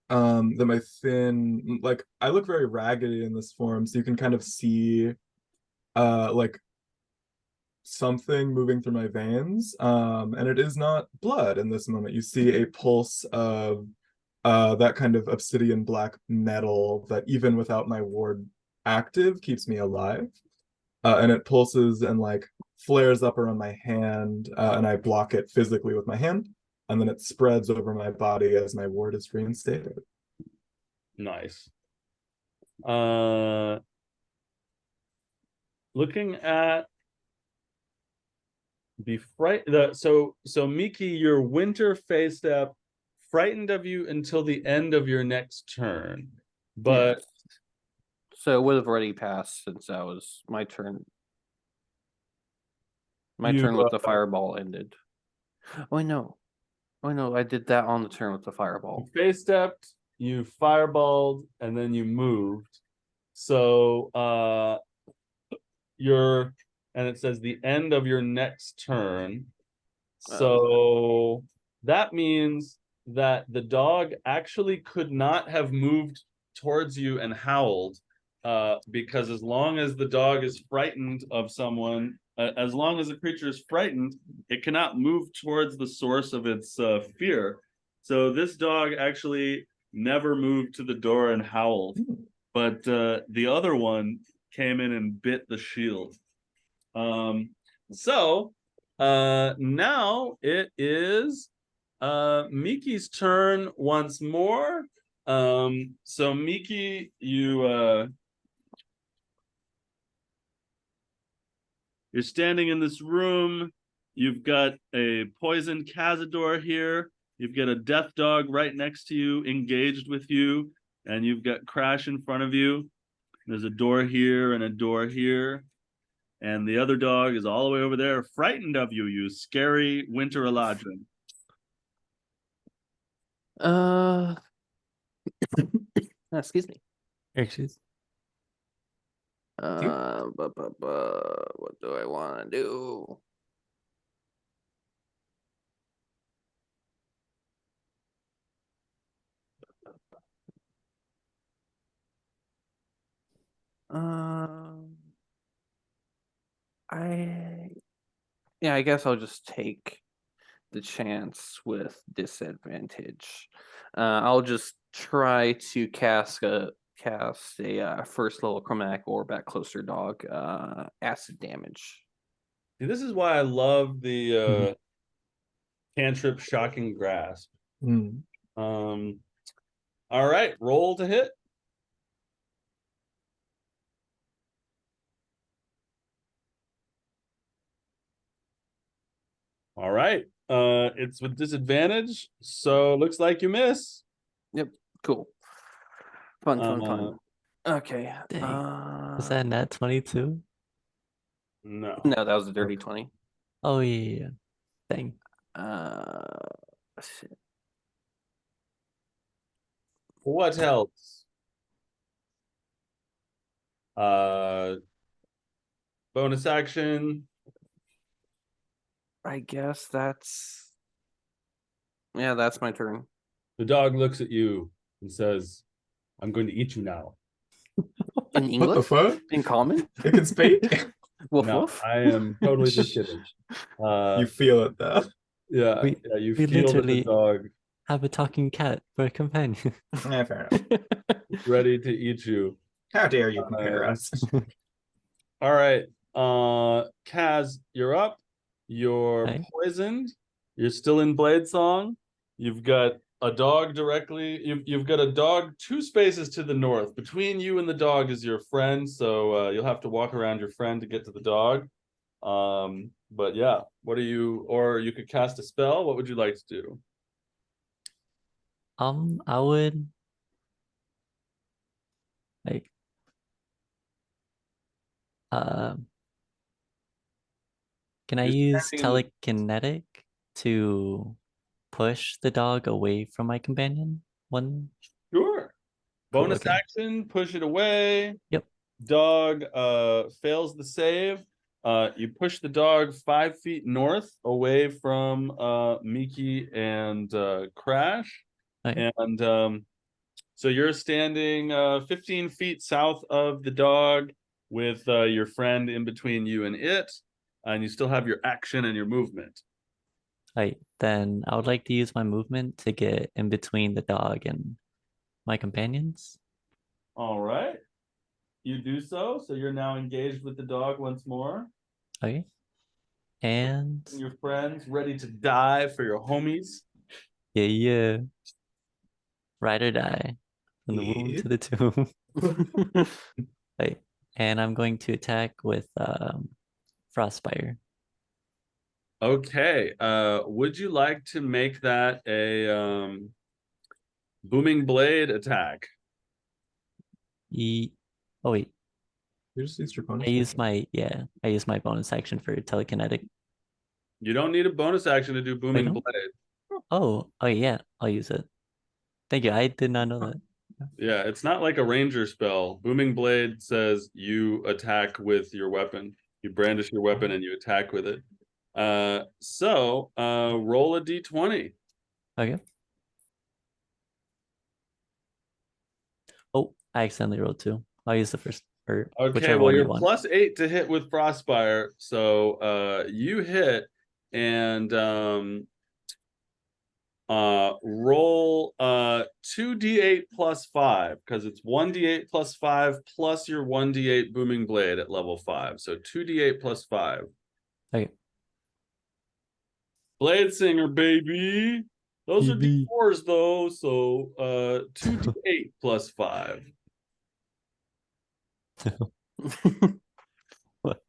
that my thin, like, I look very raggedy in this form, so you can kind of see like something moving through my veins. And it is not blood in this moment. You see a pulse of that kind of obsidian black metal that even without my ward active keeps me alive. And it pulses and like flares up around my hand, and I block it physically with my hand, and then it spreads over my body as my ward is reinstated. Nice. Looking at the so Miki, your winter phase step frightened of you until the end of your next turn, but So it would have already passed since that was my turn. My turn with the fireball ended. Oh, I know. Oh, no, I did that on the turn with the fireball. you phase stepped, you fireballed, and then you moved. So and it says the end of your next turn. So that means that the dog actually could not have moved towards you and howled, because as long as the dog is frightened of someone, as long as a creature is frightened, it cannot move towards the source of its fear. So this dog actually never moved to the door and howled, but the other one came in and bit the shield. So now it is Miki's turn once more. So Miki, you're standing in this room. You've got a poisoned Cazador here. You've got a death dog right next to you, engaged with you, and you've got Crash in front of you. There's a door here and a door here. And the other dog is all the way over there, frightened of you, you scary winter Eladrin. Excuse me. Excuse. What do I want to do? I guess I'll just take the chance with disadvantage. I'll just try to cast a first level chromatic orb at closer dog, acid damage. See, this is why I love the cantrip Shocking Grasp. Mm. All right, roll to hit. All right, it's with disadvantage, so looks like you miss. Yep, cool. Fun. Okay. Dang. Was that nat 22? No. No, that was a dirty 20. Oh yeah. Dang. Shit. What else? Bonus action. I guess that's my turn. The dog looks at you and says, "I'm going to eat you now." In English? What the fuck? In common? It can speak? Woof No, woof. I am totally just kidding. You feel it though. Yeah, We- you we feel that the literally- dog Have a talking cat for a companion. Yeah, fair enough. is ready to eat you. How dare you compare us? All right, Kaz, you're up. You're Hey. poisoned. You're still in Blade Song. You've got a dog directly. You've got a dog 2 spaces to the north. Between you and the dog is your friend, so you'll have to walk around your friend to get to the dog. But yeah, what are you? Or you could cast a spell. What would you like to do? I would like can I You're use standing telekinetic to push the dog away from my companion? One. Sure. Cool, Bonus okay. action, push it away. Yep. Dog fails the save. You push the dog 5 feet north away from Miki and Crash. Okay. And so you're standing 15 feet south of the dog with your friend in between you and it, and you still have your action and your movement. Right. Then I would like to use my movement to get in between the dog and my companions. All right. You do so. So you're now engaged with the dog once more. Okay. And Your friends ready to die for your homies. yeah. Ride or die. From the womb Yeah. to the tomb. Right. And I'm going to attack with Frostfire. Okay. Would you like to make that a booming blade attack? Oh wait. You just used your bonus. I use my bonus action for telekinetic. You don't need a bonus action to do booming no? blade. Oh yeah, I'll use it. Thank you. I did not know that. Yeah, it's not like a ranger spell. Booming blade says you attack with your weapon. You brandish your weapon and you attack with it. So roll a d20. Okay. Oh, I accidentally rolled 2. I'll use the first or Okay, whichever well, one you you're want. +8 to hit with Frostfire. So you hit and roll 2d8 plus 5, because it's 1d8 plus 5 plus your 1d8 booming blade at level 5. So 2d8 plus 5. Okay. Blade Singer, baby. Those are BB. d4s though, so 2d8 plus 5. What?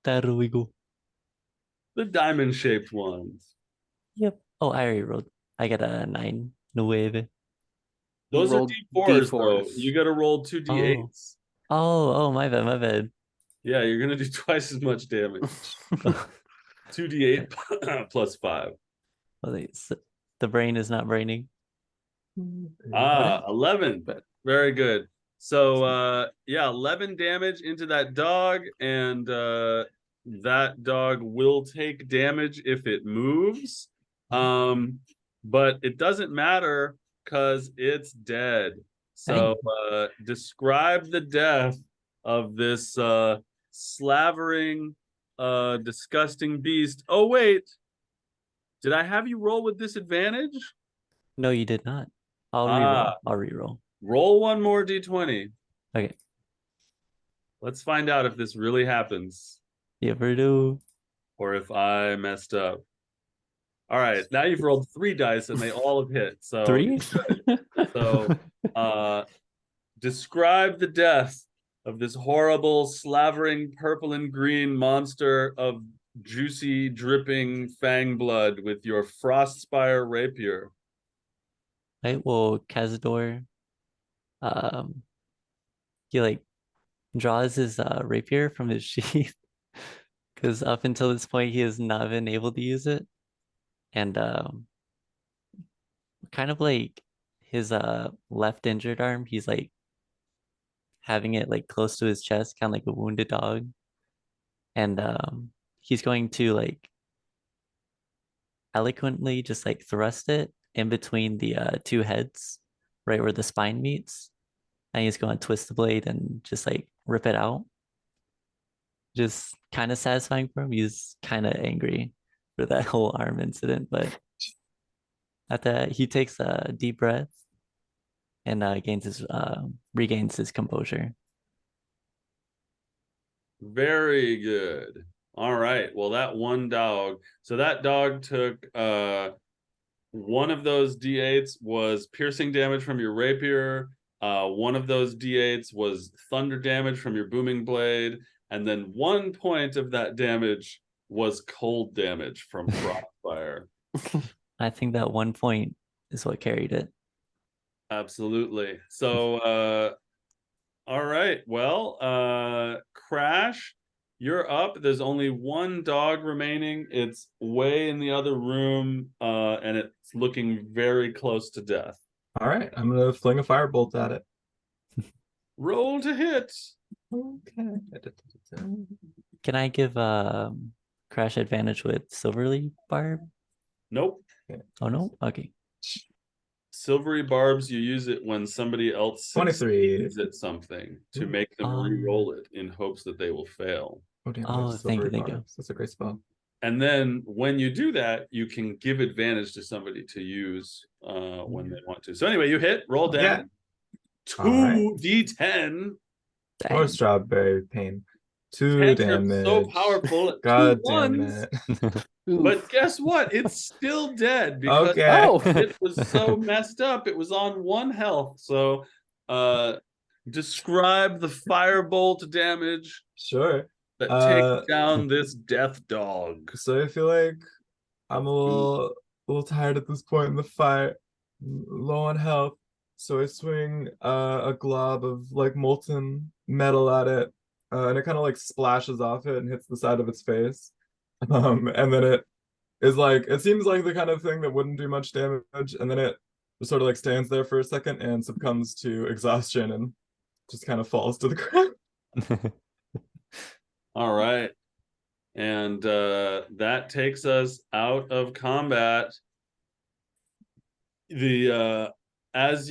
There we go. The diamond-shaped ones. Yep. Oh, I already rolled. I got a 9. Nueve. You Those are rolled D4s, though. D4s. You got to roll 2 D8s. Oh, my bad, my bad. Yeah, you're gonna do twice as much damage. 2 D8 plus 5. Well, the brain is not braining. Ah, 11. But Very good. So yeah, 11 damage into that dog, and that dog will take damage if it moves. But it doesn't matter because it's dead. So describe the death of this slavering, disgusting beast. Oh, wait. Did I have you roll with disadvantage? No, you did not. I'll Ah. reroll. I'll reroll. Roll one more D20. Okay. Let's find out if this really happens You ever do? or if I messed up. All right, now you've rolled 3 dice and they all have hit. So 3? So describe the death of this horrible, slavering purple and green monster of juicy, dripping fang blood with your Frostspire rapier. Right, well, Cazador, he like draws his rapier from his sheath because up until this point he has not been able to use it, and kind of like his left injured arm, he's like having it like close to his chest, kind of like a wounded dog, and he's going to like eloquently just like thrust it in between the 2 heads, right where the spine meets, and he's going to twist the blade and just like rip it out. Just kind of satisfying for him. He's kind of angry for that whole arm incident, but at that he takes a deep breath and regains his composure. Very good. All right. Well, that one dog. So that dog took one of those D8s was piercing damage from your rapier. One of those D8s was thunder damage from your booming blade. And then 1 point of that damage was cold damage from Frostfire. I think that 1 point is what carried it. Absolutely. So all right. Well, Crash, you're up. There's only 1 dog remaining. It's way in the other room, and it's looking very close to death. All right, I'm gonna fling a firebolt at it. Roll to hit. Okay. Can I give Crash advantage with Silverly Barb? Nope. Oh no? Okay. Silvery barbs, you use it when somebody else 23. succeeds at something to Ooh. make them re-roll it in hopes that they will fail. Oh, damn, Oh, there's thank you, silvery thank you. barbs. That's a great spell. And then when you do that, you can give advantage to somebody to use when they want to. So anyway, you hit, roll down. Yeah. 2d10. More strawberry pain. 2 Cantrip damage. so powerful. God 2 damn ones. it. But guess what? It's still dead because Okay. Oh. it was so messed up. It was on 1 health. So describe the firebolt damage Sure. that takes down this death dog. So I feel like I'm a little tired at this point in the fight, low on health. So I swing a glob of like molten metal at it, and it kind of like splashes off it and hits the side of its face. And then it is like, it seems like the kind of thing that wouldn't do much damage, and then it just sort of like stands there for a second and succumbs to exhaustion and just kind of falls to the ground. All right. And that takes us out of combat. The as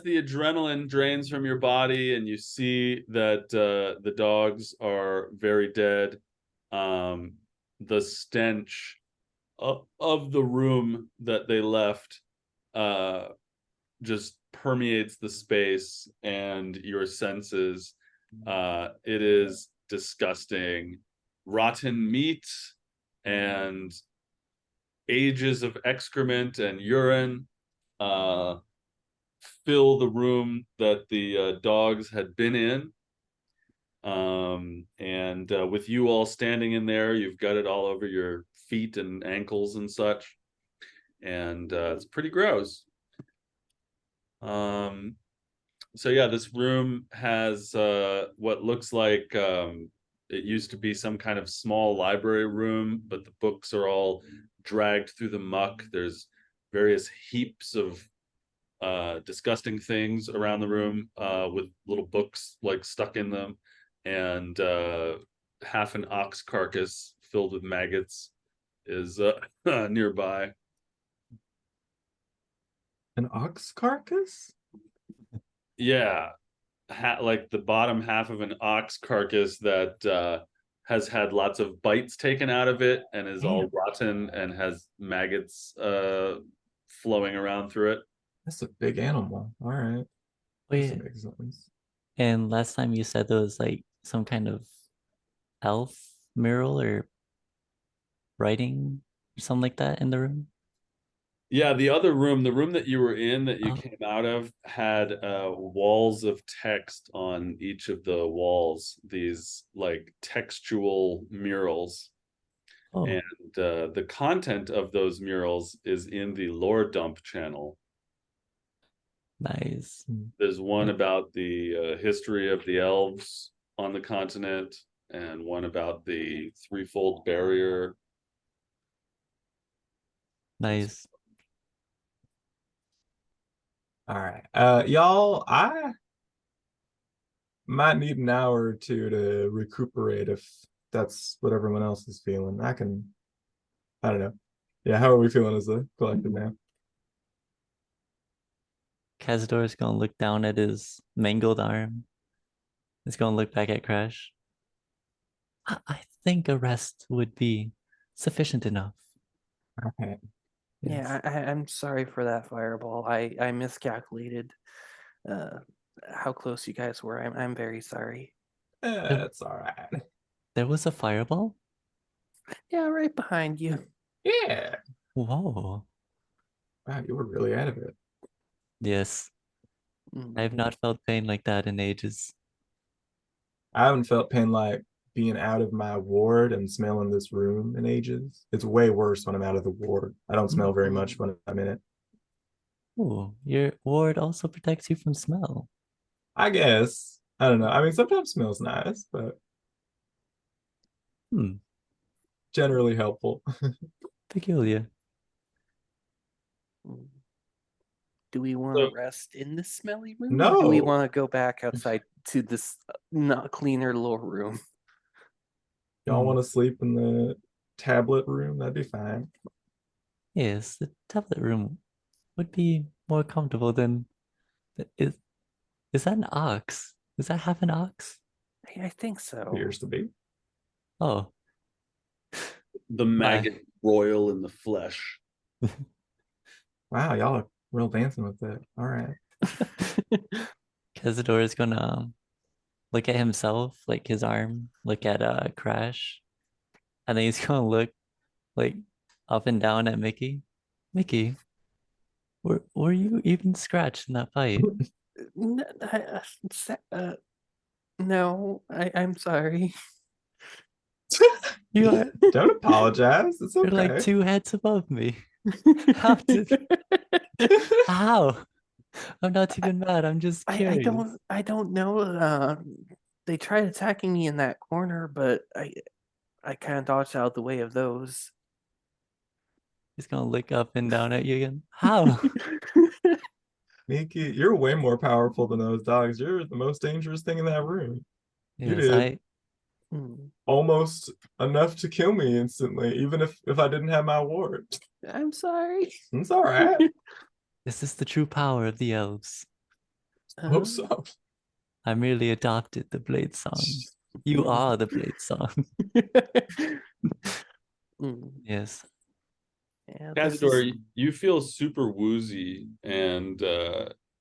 the adrenaline drains from your body and you see that the dogs are very dead, the stench of the room that they left just permeates the space and your senses. It is disgusting. Rotten meat and ages of excrement and urine fill the room that the dogs had been in. And with you all standing in there, you've got it all over your feet and ankles and such, and it's pretty gross. So yeah, this room has what looks like it used to be some kind of small library room, but the books are all dragged through the muck. There's various heaps of disgusting things around the room with little books like stuck in them, and half an ox carcass filled with maggots is nearby. An ox carcass? Yeah, like the bottom half of an ox carcass that has had lots of bites taken out of it and is all rotten and has maggots flowing around through it. That's a big animal. All right. Wait, That makes sense. and last time you said there was like some kind of elf mural or writing or something like that in the room. Yeah, the other room, the room that you were in that you Oh. came out of, had walls of text on each of the walls, these like textual murals. Oh, And the content of those murals is in the lore dump channel. nice. There's one about the history of the elves on the continent, and one about the threefold barrier. Nice. All right. Y'all, I might need an hour or two to recuperate if that's what everyone else is feeling. I don't know. Yeah, how are we feeling as a collective now? Cazador is gonna look down at his mangled arm. He's gonna look back at Crash. I think a rest would be sufficient enough. Okay. Yeah, I'm sorry for that fireball. I miscalculated how close you guys were. I'm very sorry. It's all right. There was a fireball? Yeah, right behind you. Yeah. Whoa. Wow, you were really out of it. Yes, I have Mm. not felt pain like that in ages. I haven't felt pain like being out of my ward and smelling this room in ages. It's way worse when I'm out of the ward. I don't smell very much when I'm in it. Oh, your ward also protects you from smell. I guess. I don't know. I mean, sometimes smells nice, but Hmm, generally helpful. peculiar. Mm. Do we want to So- rest in the smelly room? Or do we No. want to go back outside to this not cleaner lore room? Y'all Hmm. want to sleep in the tablet room? That'd be fine. Yes, the tablet room would be more comfortable than is that an ox? Is that half an ox? I think so. Appears to be. Oh, The maggot royal in the flesh. Wow, y'all are real dancing with it. All right. Cazador is gonna look at himself, like his arm, look at Crash, and then he's gonna look like up and down at Mickey. Mickey, were you even scratched in that fight? N- no, I'm sorry. You are Don't apologize. It's you're like okay. 2 heads above me. How did how? I'm not even mad. I'm just curious. I don't know. They tried attacking me in that corner, but I kind of dodged out of the way of those. He's gonna look up and down at you again. How? Nikki, you're way more powerful than those dogs. You're the most dangerous thing in that room. You Yes, did Hmm. almost enough to kill me instantly, even if I didn't have my ward. I'm sorry. It's all right. this is the true power of the elves. Hope so. I merely adopted the blade song. You are the blade song. Mm, Yes. yeah, this Cazador, is... you feel super woozy, and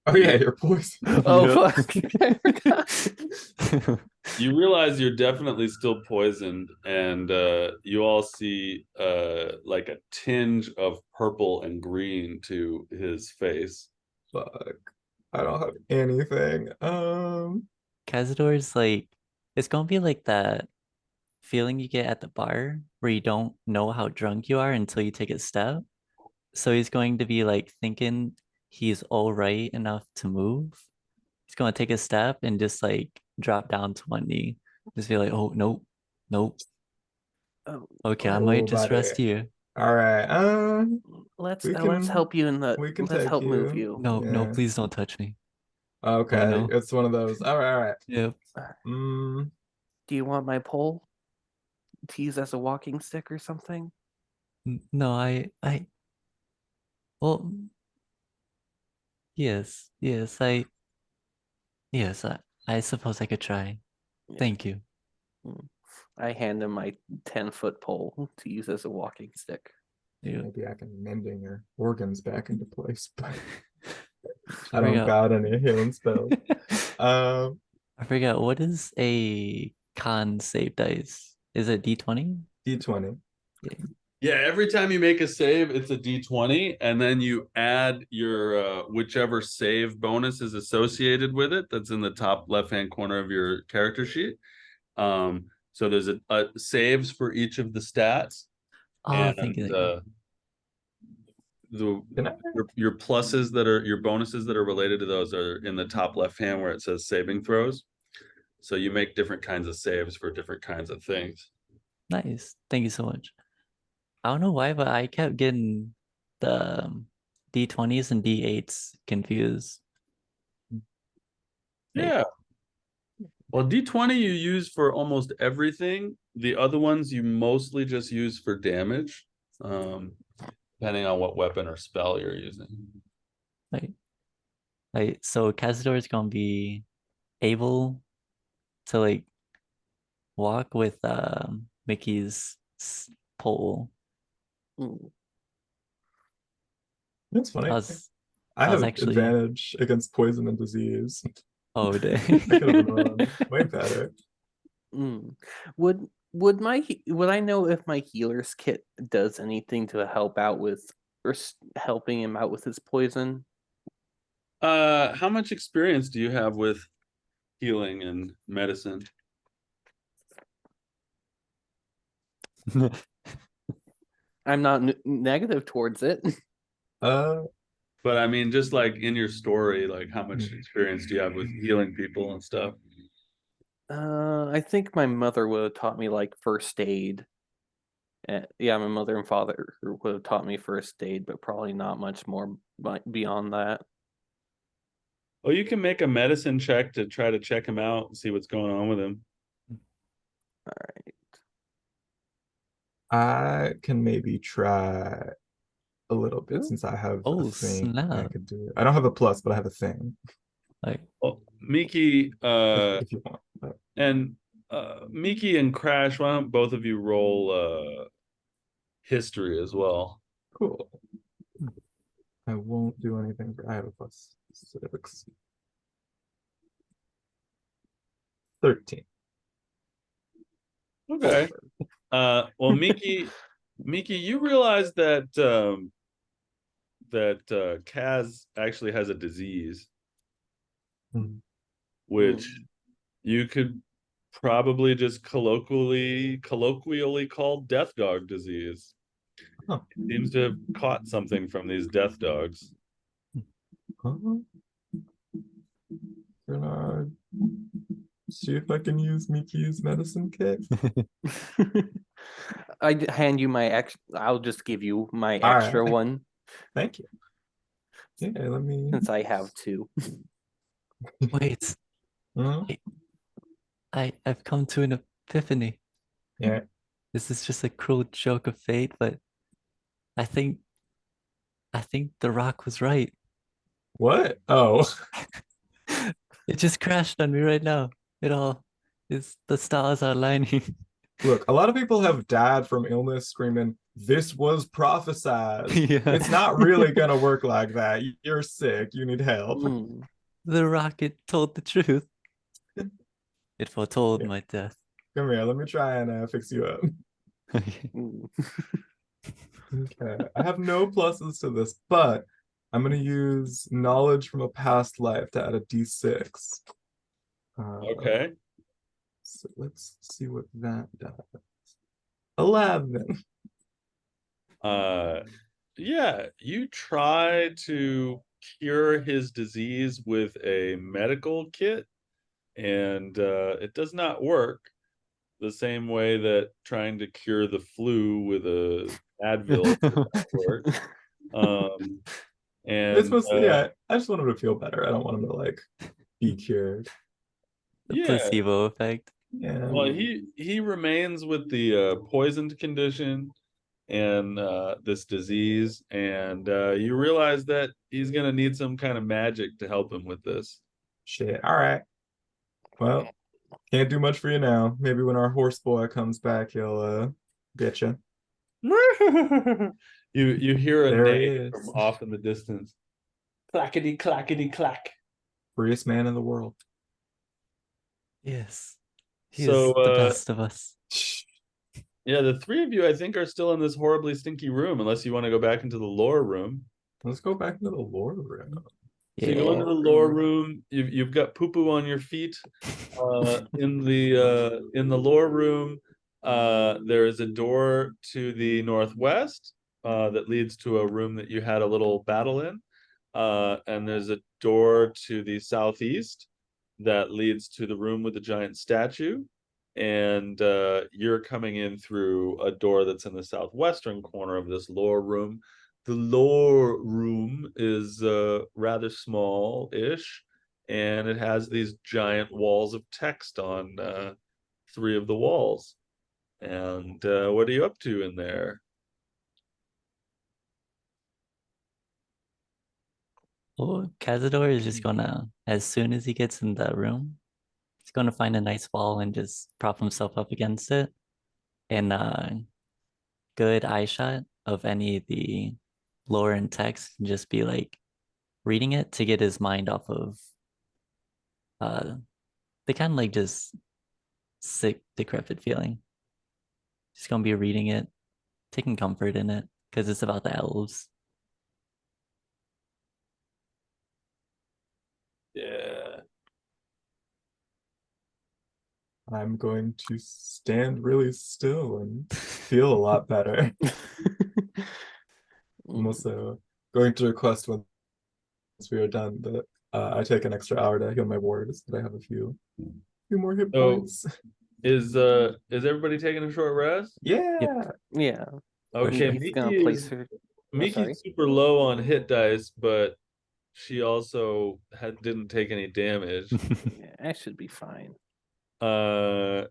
Oh yeah, you're poisoned. Oh, Yep. fuck. I forgot. you realize you're definitely still poisoned, and you all see like a tinge of purple and green to his face. Fuck. I don't have anything. Cazador is like It's gonna be like that feeling you get at the bar where you don't know how drunk you are until you take a step. So he's going to be like thinking he's all right enough to move. He's gonna take a step and just like drop down to one knee. Just be like, oh nope, nope. Oh, Okay, I Oh, might just buddy. rest here. All right. let's We let's can help you in the we can let's take help move you. you. No, no, Yeah. please don't touch me. Okay, no. it's one of those. All right, all right. Yep. Mm, Do you want my pole to use as a walking stick or something? No, well, yes, yes, I suppose I could try. Yeah. Thank you. I hand him my 10-foot pole to use as a walking stick. Yep. maybe I can mending your organs back into place, but I I don't forgot. got any healing spells. Um, I forgot, what is a con save dice? Is it D20? D20. Yeah, every time you make a save, it's a D20, and then you add your whichever save bonus is associated with it. That's in the top left-hand corner of your character sheet. So there's a saves for each of the stats, Oh, thank you. the Can I? your pluses that are your bonuses that are related to those are in the top left hand where it says saving throws. So you make different kinds of saves for different kinds of things. Nice. Thank you so much. I don't know why, but I kept getting the D20s and D8s confused. Yeah. Well, D20 you use for almost everything. The other ones you mostly just use for damage, depending on what weapon or spell you're using. So Cazador is gonna be able to like walk with Mickey's pole. Mm. That's funny. I was I I was have actually advantage against poison and disease. oh dang. I could have been wrong. Way better. Mm. Would would I know if my healer's kit does anything to help out with helping him out with his poison? How much experience do you have with healing and medicine? I'm not negative towards it. But I mean, just like in your story, like how much experience do you have with healing people and stuff? I think my mother would have taught me like first aid. Yeah, my mother and father would have taught me first aid, but probably not much more beyond that. Oh, you can make a medicine check to try to check him out and see what's going on with him. All right. I can maybe try a little bit Ooh. since I have Oh, a thing I snap. could do. I don't have a plus, but I have a thing. Like Well, Miki, If you want. But and Miki and Crash, why don't both of you roll history as well? cool. I won't do anything for I have a plus 6. 13. Okay. Well, Miki, you realize that Kaz actually has a disease, Mhm. which you could probably just colloquially call death dog disease. Huh. It seems to have caught something from these death dogs. Can I see if I can use Miki's medicine kit? Hand you my I'll just give you my All extra right. one Thank you. Yeah, let me. since I have two. wait, Mhm. I've come to an epiphany. Yeah. This is just a cruel joke of fate, but I think the rock was right. What? Oh. It just crashed on me right now. It all is the stars are aligning. Look, a lot of people have died from illness screaming, "This was prophesied." Yeah. It's not really gonna work like that. You're sick. You need help. Mm. The rocket told the truth. It foretold Yeah. my death. Come here. Let me try and fix you up. Mm. Okay. I have no pluses to this, but I'm gonna use knowledge from a past life to add a d6. Okay. So let's see what that does. 11. Yeah, you try to cure his disease with a medical kit, and it does not work the same way that trying to cure the flu with a Advil does not work. It's And mostly, yeah, I just want him to feel better. I don't want him to like be cured. The yeah, placebo effect. Yeah. well, he remains with the poisoned condition and this disease, and you realize that he's gonna need some kind of magic to help him with this. Shit. All right. Well, can't do much for you now. Maybe when our horse boy comes back, he'll get you. You hear a There he neigh is. from off in the distance. Clackety clackety clack. Freest man in the world. Yes. He So is the best of us. yeah, the three of you I think are still in this horribly stinky room, unless you want to go back into the lore room. Let's go back into the lore room. So you go into the lore room. You've got poo poo on your feet. In the lore room, there is a door to the northwest that leads to a room that you had a little battle in, and there's a door to the southeast that leads to the room with the giant statue, and you're coming in through a door that's in the southwestern corner of this lore room. The lore room is rather small-ish, and it has these giant walls of text on three of the walls. And what are you up to in there? Well, Cazador is just gonna, as soon as he gets in the room, he's gonna find a nice wall and just prop himself up against it. And good eye shot of any of the lore and text, and just be like reading it to get his mind off of the kind of like just sick, decrepit feeling. Just gonna be reading it, taking comfort in it, because it's about the elves. Yeah. I'm going to stand really still and feel a lot better. I'm also going to request once we are done that I take an extra hour to heal my wards, but I have a few more hit points. Is everybody taking a short rest? Yeah. Yep. Yeah. Okay, He's gonna place her. sorry. Miki's super low on hit dice, but she also didn't take any damage. Yeah, I should be fine. Are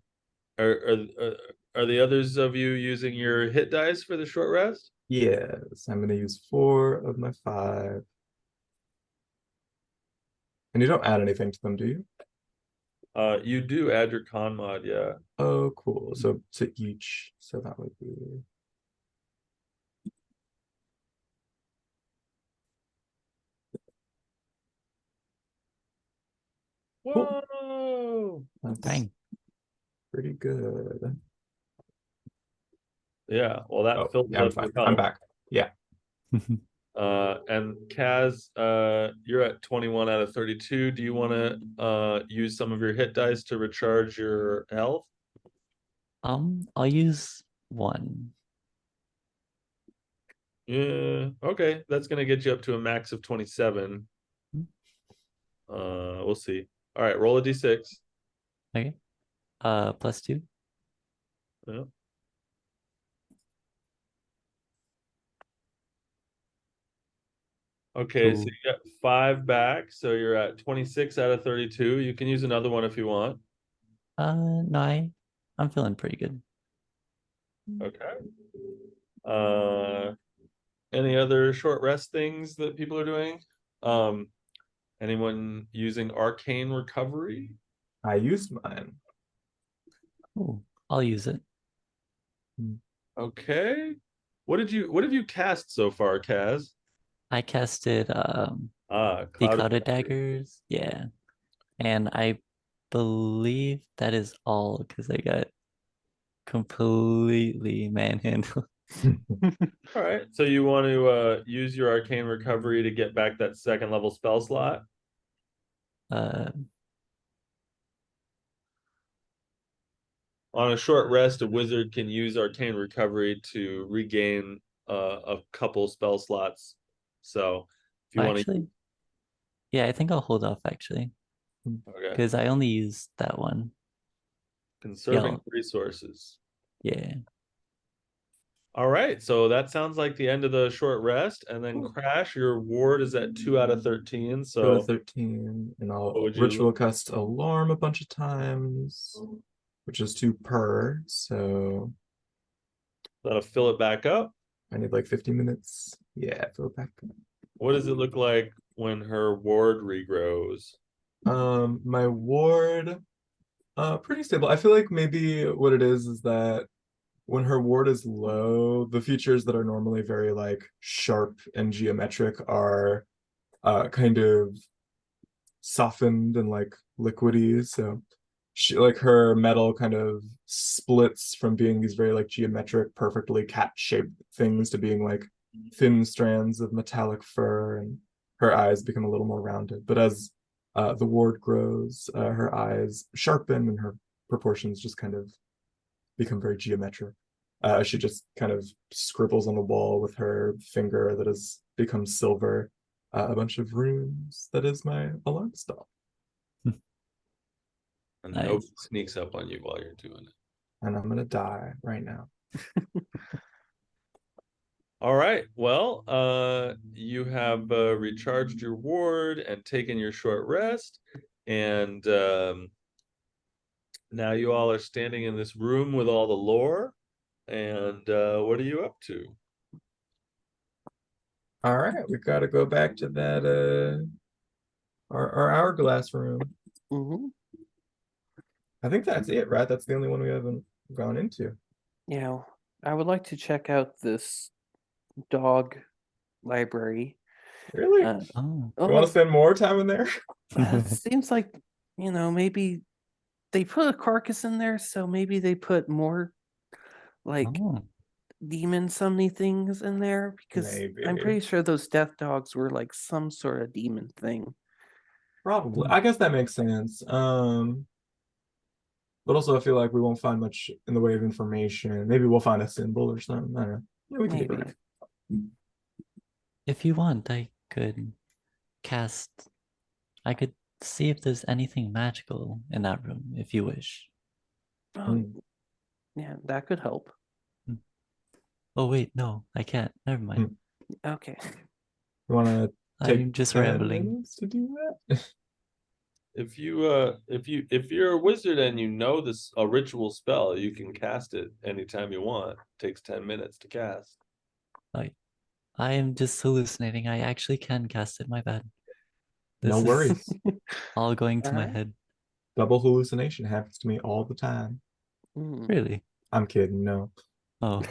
the others of you using your hit dice for the short rest? Yes, I'm going to use 4 of my 5. And you don't add anything to them, do you? You do add your con mod, yeah. Oh, cool. So to each. So that would be. Whoa! That's Dang. pretty good. Yeah, well that Oh, fills yeah, I'm up fine. your I'm health. back. Yeah. And Kaz, you're at 21 out of 32. Do you want to use some of your hit dice to recharge your health? I'll use 1. Yeah, okay. That's gonna get you up to a max of 27. We'll see. All right, roll a d6. Okay. +2. Yeah. Okay, so Cool. you got 5 back, so you're at 26 out of 32. You can use another one if you want. No, I'm feeling pretty good. Okay. Any other short rest things that people are doing? Anyone using arcane recovery? I used mine. Oh, I'll use it. Okay. What have you cast so far, Kaz? I casted the Cloud Clouded Daggers. Yeah. And I believe that is all because I got completely manhandled. All right. So you want to use your arcane recovery to get back that second level spell slot? Uh On a short rest, a wizard can use arcane recovery to regain a couple spell slots. So if you want to, Actually, yeah, I think I'll hold off actually, okay, because I only used that one. conserving Yeah. resources. Yeah. All right, so that sounds like the end of the short rest, and then Crash, your ward is at 2 out of 13. Go to So 13, and I'll what would you ritual look- cast alarm a bunch of times, which is 2 per. So that'll fill it back up. I need like 50 minutes. Yeah, fill it back up. What does it look like when her ward regrows? My ward, pretty stable. I feel like maybe what it is that when her ward is low, the features that are normally very like sharp and geometric are kind of softened and like liquidy. So she like her metal kind of splits from being these very like geometric, perfectly cat-shaped things to being like thin strands of metallic fur, and her eyes become a little more rounded. But as the ward grows, her eyes sharpen and her proportions just kind of become very geometric. She just kind of scribbles on the wall with her finger that has become silver a bunch of runes. That is my alarm stop. And Nice. nobody sneaks up on you while you're doing it. And I'm gonna die right now. All right. Well, you have recharged your ward and taken your short rest, and now you all are standing in this room with all the lore. And what are you up to? All right, we gotta go back to that our hourglass room. Mm-hmm. I think that's it, right? That's the only one we haven't gone into. Yeah, I would like to check out this dog library. Really? Oh. You want to spend more time in there? It seems like, maybe they put a carcass in there, so maybe they put more like Oh. demon summoning things in there, because I'm Maybe. pretty sure those death dogs were like some sort of demon thing. Probably. I guess that makes sense. But also I feel like we won't find much in the way of information. Maybe we'll find a symbol or something. I don't know. Yeah, we can take a Maybe. look. If you want, I could cast. I could see if there's anything magical in that room, if you wish. Oh, yeah, that could help. Oh wait, no, I can't. Never mind. Okay. You want to take I'm just 10 rambling. minutes to do that? If you're a wizard and you know this a ritual spell, you can cast it anytime you want. It takes 10 minutes to cast. I am just hallucinating. I actually can cast it. My bad. No This is worries. all going to my Alright. head. Double hallucination happens to me all the time. Mm. Really? I'm kidding. No. Oh.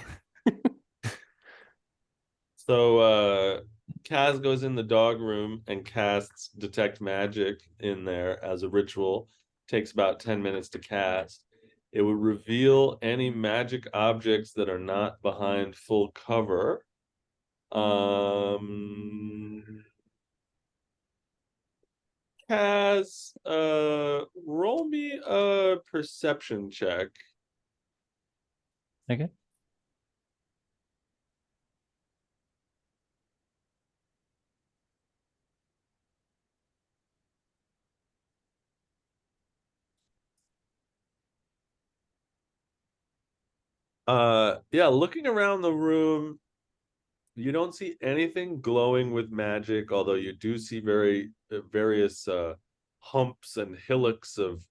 So Kaz goes in the dog room and casts detect magic in there as a ritual. Takes about 10 minutes to cast. It would reveal any magic objects that are not behind full cover. Kaz, roll me a perception check. Okay. Yeah, looking around the room, you don't see anything glowing with magic, although you do see various humps and hillocks of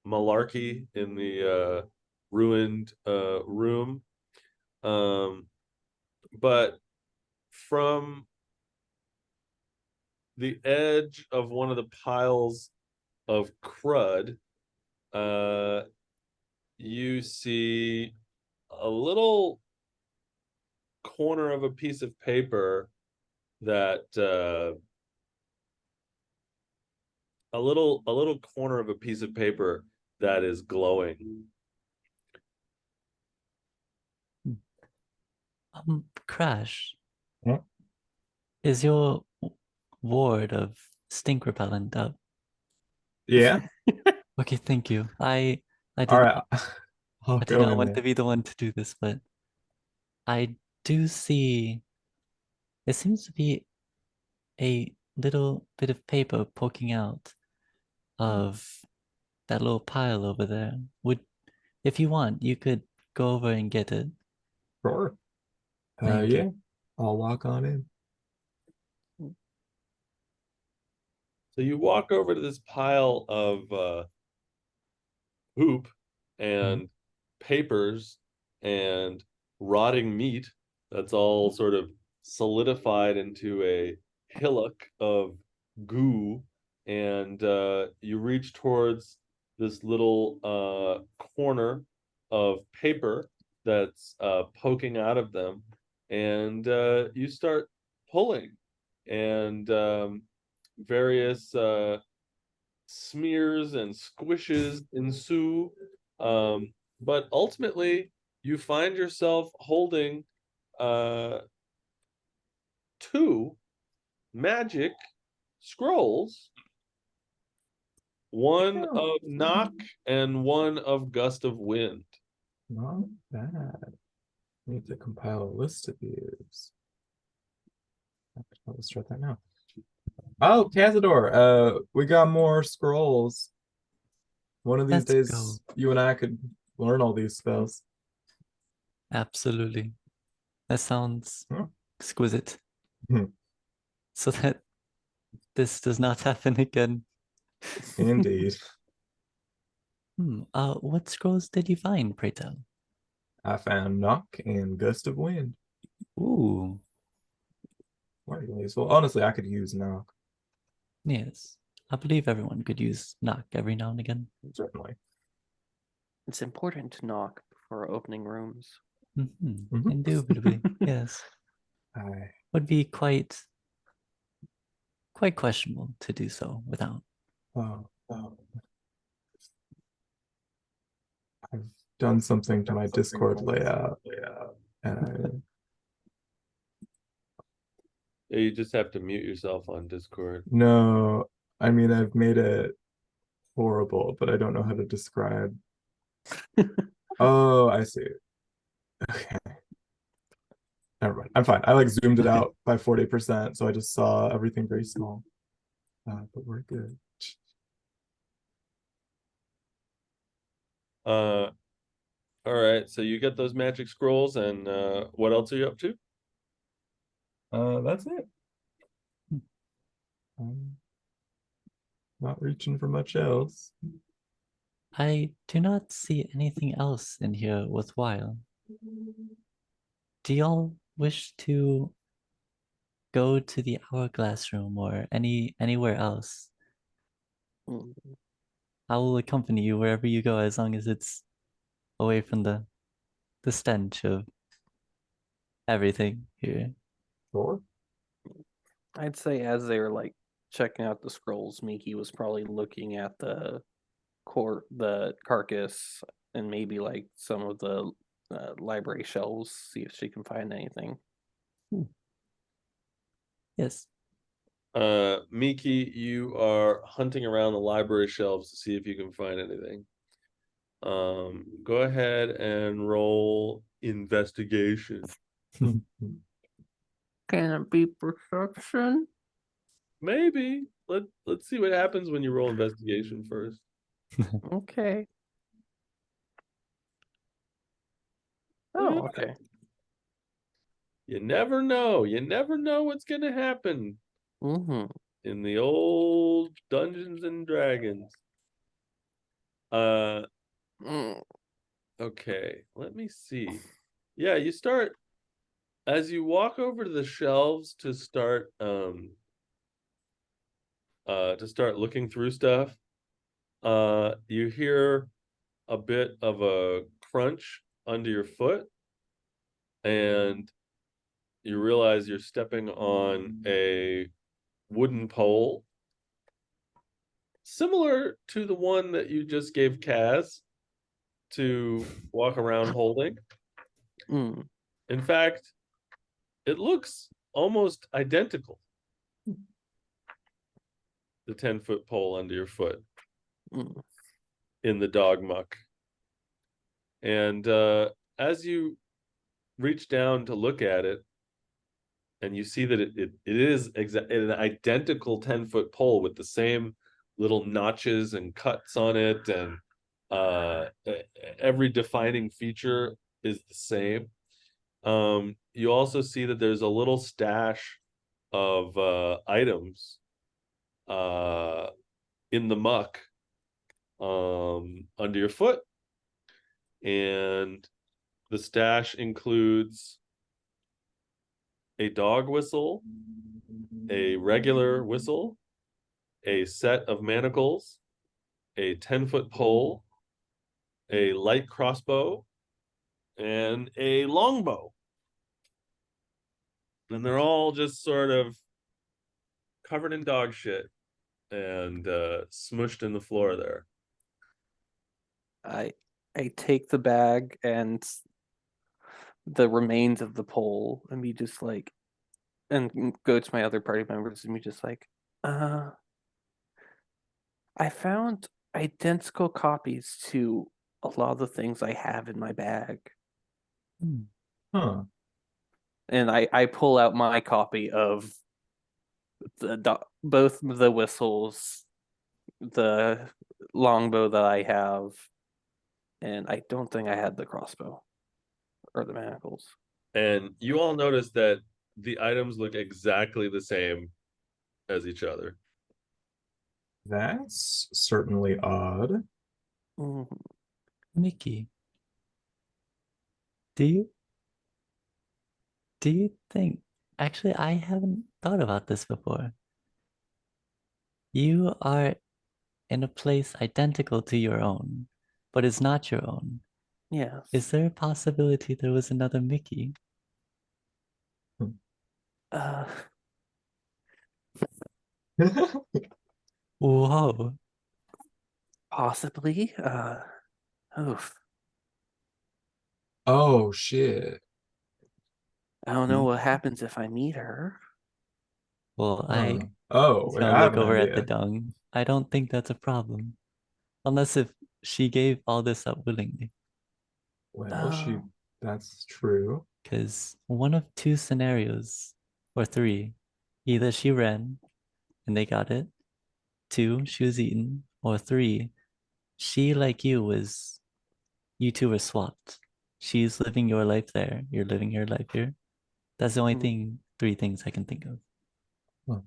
malarkey in the ruined room. But from the edge of one of the piles of crud, you see a little corner of a piece of paper that a little corner of a piece of paper that is glowing. Crash. Yeah. Is your ward of stink repellent up? Yeah. Okay, thank you. I All did right. I'll I do go not in want to there. be the one to do this, but I do see it seems to be a little bit of paper poking out of that little pile over there. If you want, you could go over and get it. Sure. Thank you. Yeah. I'll walk on in. So you walk over to this pile of poop and papers and rotting meat that's all sort of solidified into a hillock of goo, and you reach towards this little corner of paper that's poking out of them, and you start pulling, and various smears and squishes ensue. But ultimately, you find yourself holding uh, two magic scrolls, one of knock and one of gust of wind. Not bad. Need to compile a list of these. Let's start that now. Oh, Cazador, we got more scrolls. One of these Let's days, go. you and I could learn all these spells. Absolutely. That sounds Hmm. exquisite. Hmm. So that this does not happen again. Indeed. What scrolls did you find, pray tell? I found knock and gust of wind. Ooh, Quite useful. Honestly, I could use knock. yes. I believe everyone could use knock every now and again. Certainly. It's important to knock before opening rooms. Mhm. Indubitably, yes. I Would be quite questionable to do so without. oh, I've done something to my Discord layout. And Yeah, you just have to mute yourself on Discord. no, I mean I've made it horrible, but I don't know how to describe. Oh, I see. Okay. Never mind. I'm fine. I like zoomed it out by 40%, so I just saw everything very small. But we're good. All right, so you get those magic scrolls, and what else are you up to? That's it. Not reaching for much else. I do not see anything else in here worthwhile. Do y'all wish to go to the hourglass room or anywhere else? Mm. I will accompany you wherever you go as long as it's away from the stench of everything here. Sure. I'd say as they were like checking out the scrolls, Miki was probably looking at the carcass, and maybe like some of the library shelves, see if she can find anything. Yes. Miki, you are hunting around the library shelves to see if you can find anything. Go ahead and roll investigation. Can it be perception? Maybe. Let's see what happens when you roll investigation first. Okay. Oh, okay. You never know. You never know what's gonna happen Mm-hmm. in the old Dungeons and Dragons. Uh, Mm. okay, let me see. Yeah, you start as you walk over to the shelves to start looking through stuff. You hear a bit of a crunch under your foot, and you realize you're stepping on a wooden pole similar to the one that you just gave Kaz to walk around holding. Mm. In fact, it looks almost identical. The 10-foot pole under your foot Mm. in the dog muck. And as you reach down to look at it, and you see that it is an identical 10-foot pole with the same little notches and cuts on it, and every defining feature is the same. You also see that there's a little stash of items in the muck under your foot, and the stash includes a dog whistle, a regular whistle, a set of manacles, a 10-foot pole, a light crossbow, and a longbow. And they're all just sort of covered in dog shit and smushed in the floor there. I take the bag and the remains of the pole and be just like, and go to my other party members and be just like, I found identical copies to a lot of the things I have in my bag. Huh. And I pull out my copy of both the whistles, the longbow that I have, and I don't think I had the crossbow or the manacles. And you all notice that the items look exactly the same as each other. That's certainly odd. Mhm. Mickey, do you think, actually, I haven't thought about this before. You are in a place identical to your own, but it's not your own. Yes. Is there a possibility there was another Mickey? Uh, Whoa. possibly. Oof. Oh shit. I don't know what happens if I meet her. Well, Huh. I Oh, was wait, gonna I have look an over at the idea. dung. I don't think that's a problem. Unless if she gave all this up willingly. Well, Oh. that's true. Because one of two scenarios, or three, either she ran and they got it, two, she was eaten, or three, she, like you two were swapped. She's living your life there, you're living your life here. That's the only three things I can think of. Huh.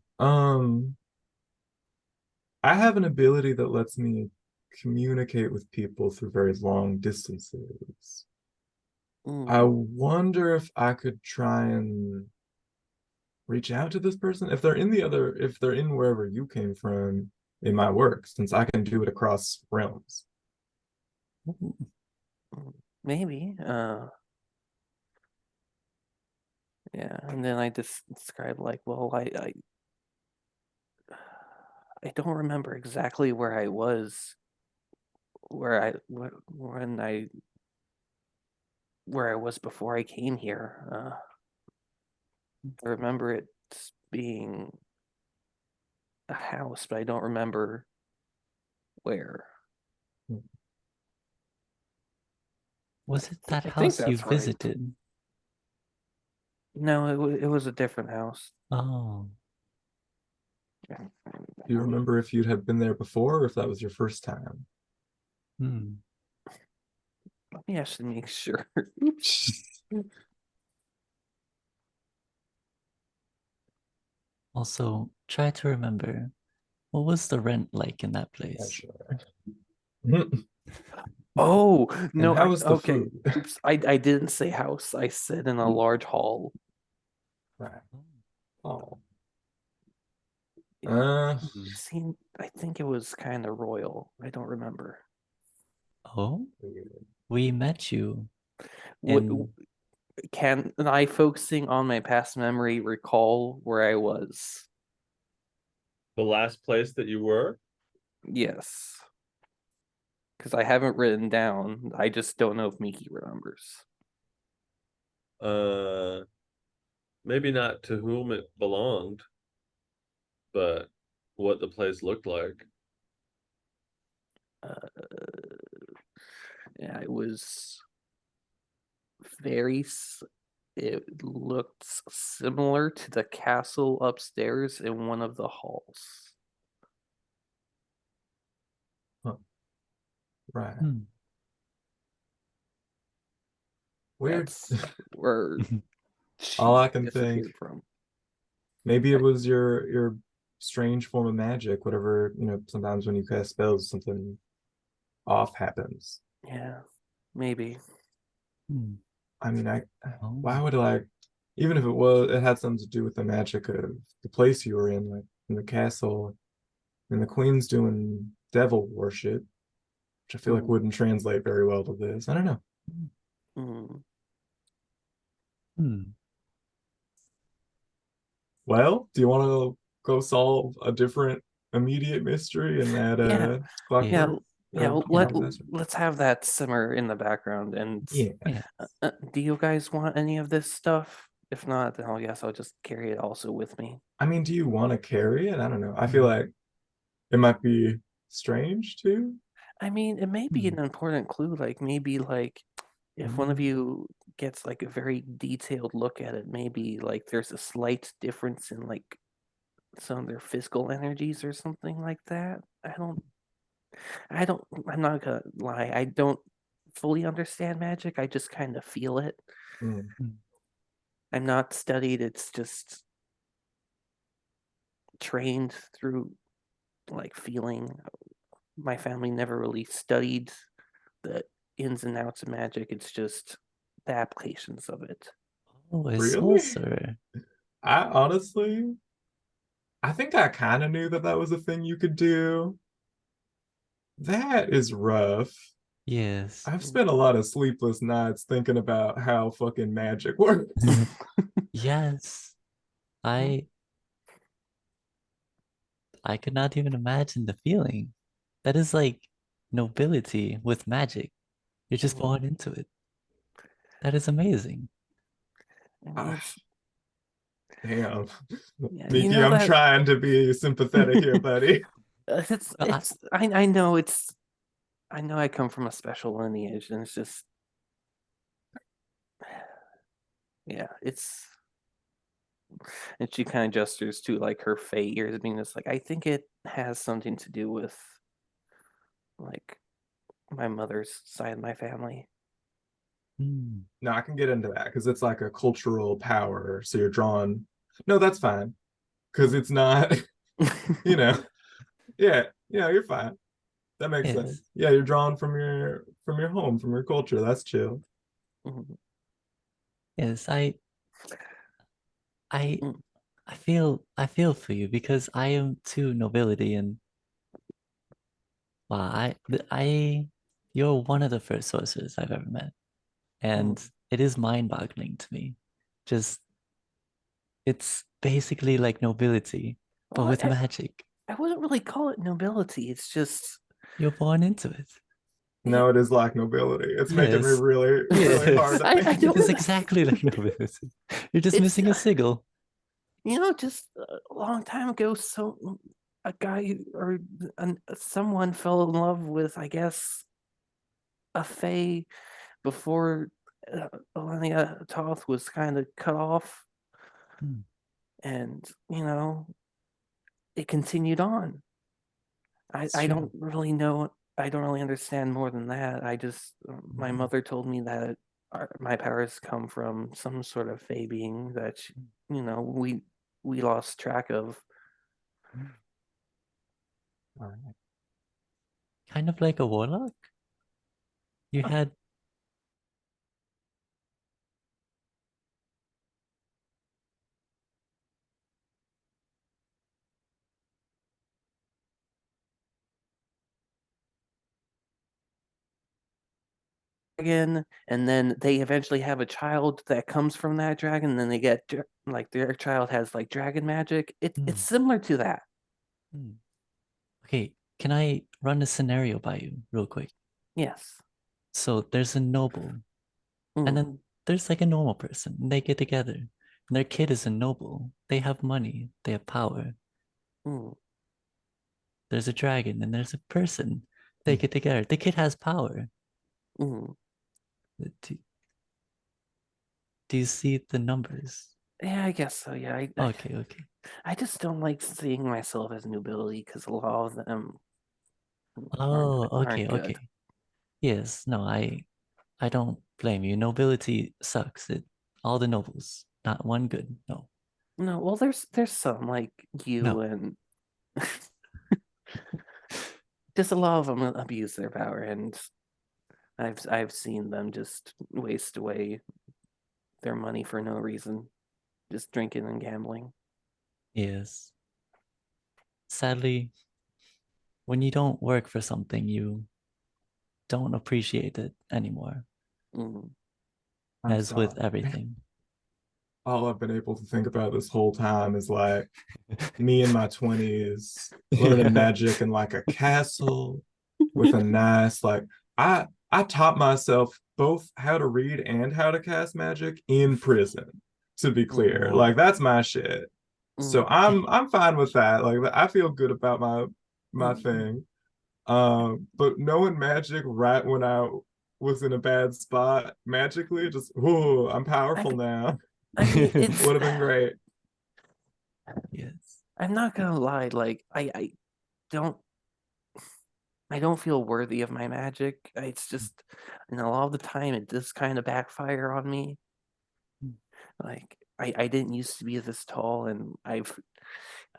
I have an ability that lets me communicate with people through very long distances. I wonder if I could try and reach out to this person. If they're in wherever you came from, it might work since I can do it across realms. Maybe. Yeah, and then I just describe like, well, I don't remember exactly where I was, when where I was before I came here. I remember it being a house, but I don't remember where. Was it that I think house you that's right. visited? No, it was a different house. Oh, Do you remember if you had been there before or if that was your first time? Let me actually make sure. Also, try to remember, what was the rent like in that Yeah, place? sure. Oh And no! how was the Okay. food? Oops, I didn't say house. I said in a large hall. Right. Oh. It Uh, seemed. I think it was kind of royal. I don't remember. Oh, we met you What in can I, focusing on my past memory, recall where I was? The last place that you were? Yes, because I haven't written down. I just don't know if Miki remembers. Maybe not to whom it belonged, but what the place looked like. Yeah, it was it looked similar to the castle upstairs in one of the halls. Right. Weird. That's where she All I can disappeared think, from. maybe it was your strange form of magic, whatever, sometimes when you cast spells, something off happens. Yeah, maybe. I mean, why Oh. would even if it had something to do with the magic of the place you were in, like in the castle, and the queen's doing devil worship, which I feel like wouldn't translate very well to this. I don't know. Well, do you want to go solve a different immediate mystery in that Yeah. clockwork? Let's have that simmer in the background. And Yeah. do you guys want any of this stuff? If not, then I guess I'll just carry it also with me. I mean, do you want to carry it? I don't know. I feel like it might be strange too. I mean, it may be an important clue. Like maybe like if one of you gets like a very detailed look at it, maybe like there's a slight difference in like some of their physical energies or something like that. I'm not gonna lie. I don't fully understand magic. I just kind of feel it. I'm not studied. It's just trained through like feeling. My family never really studied the ins and outs of magic. It's just the applications of it. Oh, a Really? sorcerer. I honestly, I think I kind of knew that was a thing you could do. That is rough. Yes. I've spent a lot of sleepless nights thinking about how fucking magic works. Yes. I could not even imagine the feeling. That is like nobility with magic. You're just born into it. That is amazing. Damn. Yeah, Miki, I'm trying to be sympathetic here, buddy. I know I know I come from a special lineage, and it's just yeah, and she kind of gestures to like her fey ears, being just like, I think it has something to do with like my mother's side of my family. No, I can get into that because it's like a cultural power. So you're drawn. No, that's fine. Because it's not, yeah, you're fine. That makes sense. Yeah, you're drawn from your home, from your culture. That's chill. Yes, I feel for you because I am too nobility, and wow, you're one of the first sorcerers I've ever met. And it is mind-boggling to me. Just it's basically like nobility, but with magic. I wouldn't really call it nobility. It's just you're born into it. No, it is like nobility. It's making me really, really hard. It is exactly like nobility. You're just missing a sigil. Just a long time ago, so a guy or someone fell in love with, I guess, a fae before Elenia Toth was kind of cut off, and it continued on. I don't really know. I don't really understand more than that. I just my mother told me that my powers come from some sort of fae being that we lost track of. All right. Kind of like a warlock. You had dragon, and then they eventually have a child that comes from that dragon, and then they get like their child has like dragon magic. It's similar to that. Okay, can I run a scenario by you real quick? Yes. So there's a noble, and then there's like a normal person, and they get together, and their kid is a noble. They have money, they have power. There's a dragon, and there's a person. They get together. The kid has power. Do you see the numbers? Yeah, I guess so. Yeah, Okay, okay. I just don't like seeing myself as nobility because a lot of them Oh, okay, aren't good. okay. Yes, no, I don't blame you. Nobility sucks. All the nobles, not one good. No, No, well, there's some like you no. and just a lot of them abuse their power, and I've seen them just waste away their money for no reason, just drinking and gambling. Yes. Sadly, when you don't work for something, you don't appreciate it anymore, Mm. I'm as with sorry. everything. All I've been able to think about this whole time is like me in my 20s learning magic in like a castle with a nice like I taught myself both how to read and how to cast magic in prison, to be clear. Whoa. Like that's my shit. So Mm. I'm fine with that. Like I feel good about my thing. But knowing magic right when I was in a bad spot magically, just whoa, I'm powerful I, now. I mean, it's. Would have been great. Yes. I'm not gonna lie. Like don't. I don't feel worthy of my magic. It's just, a lot of the time it does kind of backfire on me. Like I didn't used to be this tall, and I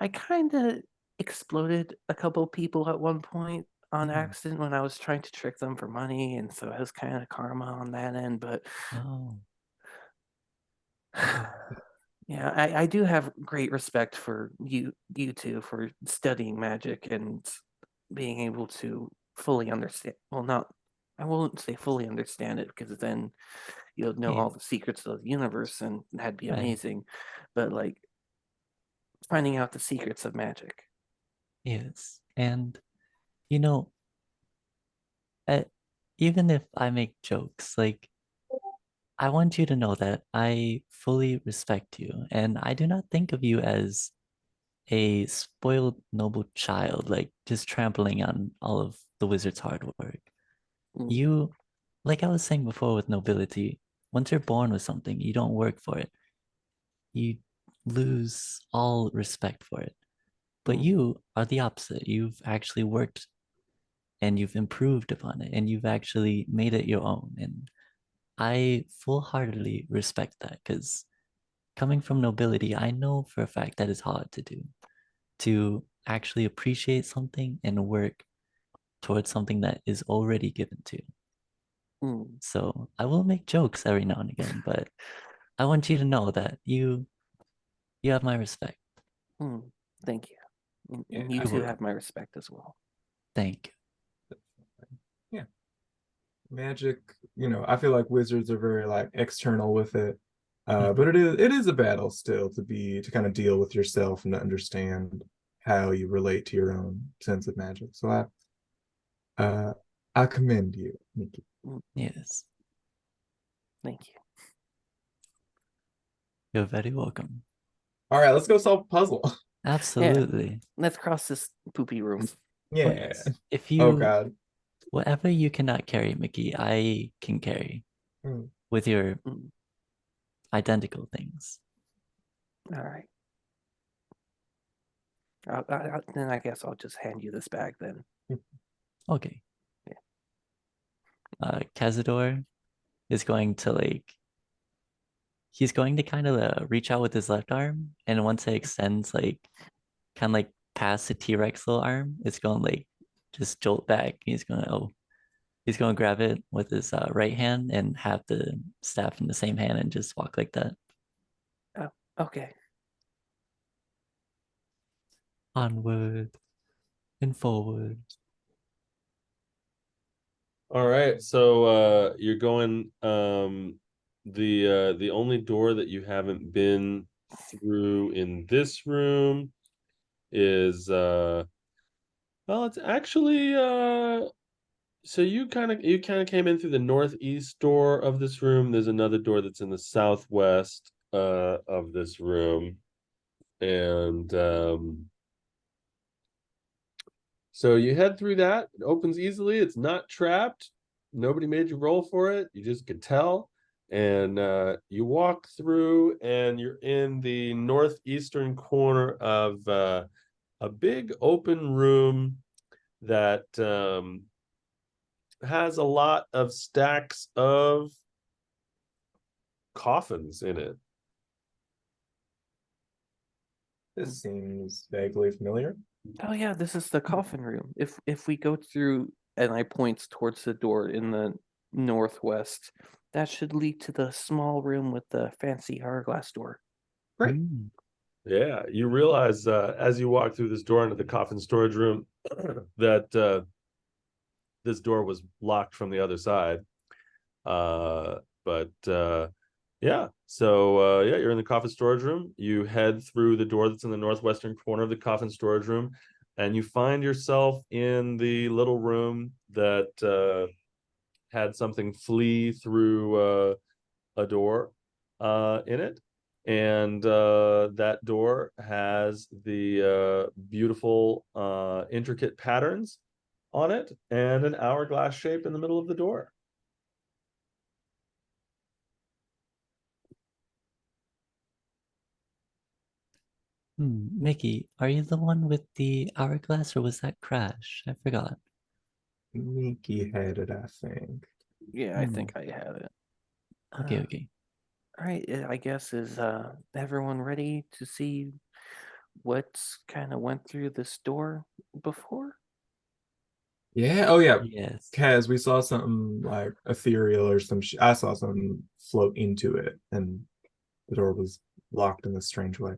kind of exploded a couple people at one point on accident when I was trying to trick them for money, and so it was kind of karma on that end. But Oh, yeah, I do have great respect for you two for studying magic and being able to fully understand. Well, not I won't say fully understand it because then you'll know yeah, all the secrets of the universe and that'd be right. amazing. But like finding out the secrets of magic. Yes. And, you know, uh, even if I make jokes, like, I want you to know that I fully respect you, and I do not think of you as a spoiled noble child, like just trampling on all of the wizard's hard work. Mm, You, like I was saying before with nobility, once you're born with something, you don't work for it. You lose all respect for it. But mm, you are the opposite. You've actually worked and you've improved upon it and you've actually made it your own. And I full-heartedly respect that because coming from nobility, I know for a fact that it's hard to do, to actually appreciate something and work towards something that is already given to you. mm, So I will make jokes every now and again, but I want you to know that you have my respect. mm. Thank you. Yeah, And you I You're two feel welcome. have my respect as well. Thank yeah. Magic, I feel like wizards are very like external with it. you. But it is a battle still to kind of deal with yourself and to understand how you relate to your own sense of magic. So uh I commend you, Nikki. Mm, Yes, thank you. you're very welcome. All right, let's go solve a puzzle. Yeah, Absolutely. let's cross this poopy room. Oh Yeah. yes. If Oh you God. whatever you cannot carry, Mickey, I can carry Mm. with your Mm, identical things. all right. Then I guess I'll just hand you this bag then. Okay. Yeah. Cazador is going to he's going to kind of reach out with his left arm, and once it extends kind of like past the T-Rex little arm, it's going to just jolt back. He's going to grab it with his right hand and have the staff in the same hand and just walk like that. Oh, okay. Onward and forward. All right, so you're going the only door that you haven't been through in this room is well, it's actually so you kind of came in through the northeast door of this room. There's another door that's in the southwest of this room. And so you head through that. It opens easily. It's not trapped. Nobody made you roll for it. You just could tell. And you walk through, and you're in the northeastern corner of a big open room that has a lot of stacks of coffins in it. This seems vaguely familiar. Oh yeah, this is the coffin room. If we go through, and I points towards the door in the northwest, that should lead to the small room with the fancy hourglass door. Great. Mm. Yeah, you realize as you walk through this door into the coffin storage room that this door was locked from the other side. But yeah, so yeah, you're in the coffin storage room. You head through the door that's in the northwestern corner of the coffin storage room, and you find yourself in the little room that had something flee through a door in it. And that door has the beautiful intricate patterns on it and an hourglass shape in the middle of the door. Mickey, are you the one with the hourglass or was that Crash? I forgot. Sneaky headed, I think. Yeah, I think I have it. Okay, okay. All right, I guess is everyone ready to see what's kind of went through this door before? Yeah. Oh yeah. Yes. Kaz, we saw something like ethereal or I saw something float into it, and the door was locked in this strange way.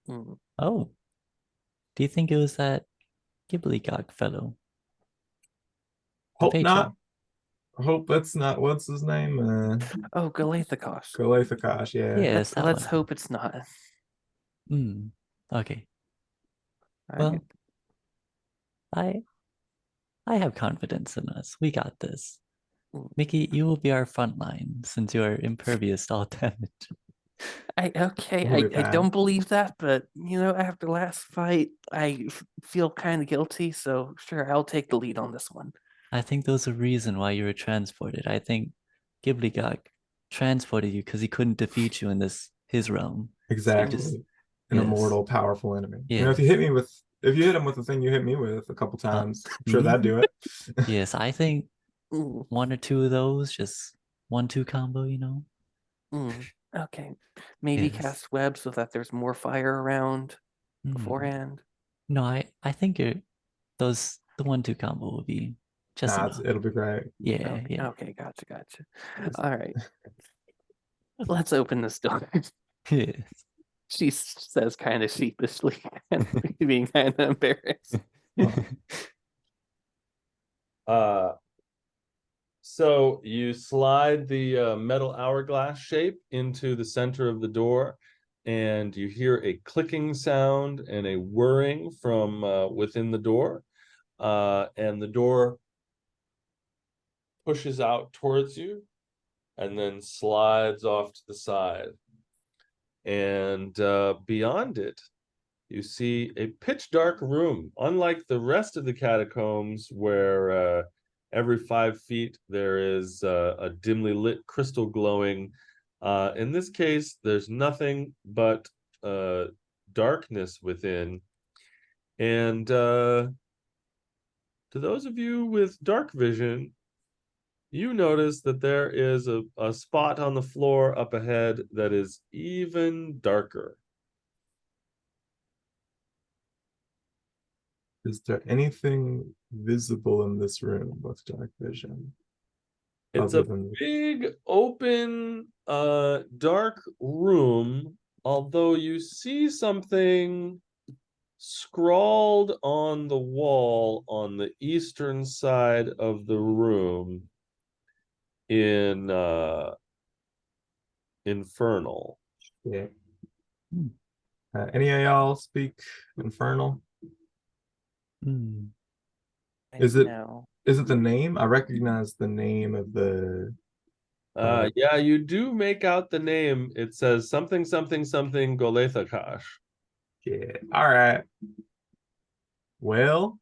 Hmm. Oh, do you think it was that Ghibli fellow? The Hope not. patron? Hope that's not what's his name. Oh, Galathakos. Galathakash. Yeah. Yes, that Let's one. hope it's not. Okay. All Well, right. I have confidence in us. We got this. Mm. Mickey, you will be our front line since you are impervious to all damage. Okay, We'll be I fine. don't believe that, but after last fight, I feel kind of guilty, so sure, I'll take the lead on this one. I think there was a reason why you were transported. I think Ghibli transported you because he couldn't defeat you in his realm. Exactly. just- An yes. immortal, powerful enemy. Yes. If you hit him with the thing you hit me with a couple times, I'm sure that'd do it. Yes, I think Mm, one or two of those, just 1-2 combo, okay, maybe Yes. cast web so that there's more fire around beforehand. No, I think the 1-2 combo will be just enough. It'll be great. Yeah, Okay, yeah. okay, gotcha. All right, let's open this door. Yes. She says kind of sheepishly and being kind of embarrassed. So you slide the metal hourglass shape into the center of the door, and you hear a clicking sound and a whirring from within the door. And the door pushes out towards you and then slides off to the side. And beyond it, you see a pitch dark room, unlike the rest of the catacombs where every 5 feet there is a dimly lit crystal glowing. In this case, there's nothing but darkness within. And to those of you with dark vision, you notice that there is a spot on the floor up ahead that is even darker. Is there anything visible in this room with dark vision? It's Other a than big open dark room, although you see something scrawled on the wall on the eastern side of the room in infernal. yeah. Hmm. Any of y'all speak Infernal? Hmm. Is it No. is it the name? I recognize the name of the Yeah, you do make out the name. It says something something something Golethakash. yeah. All right. Well,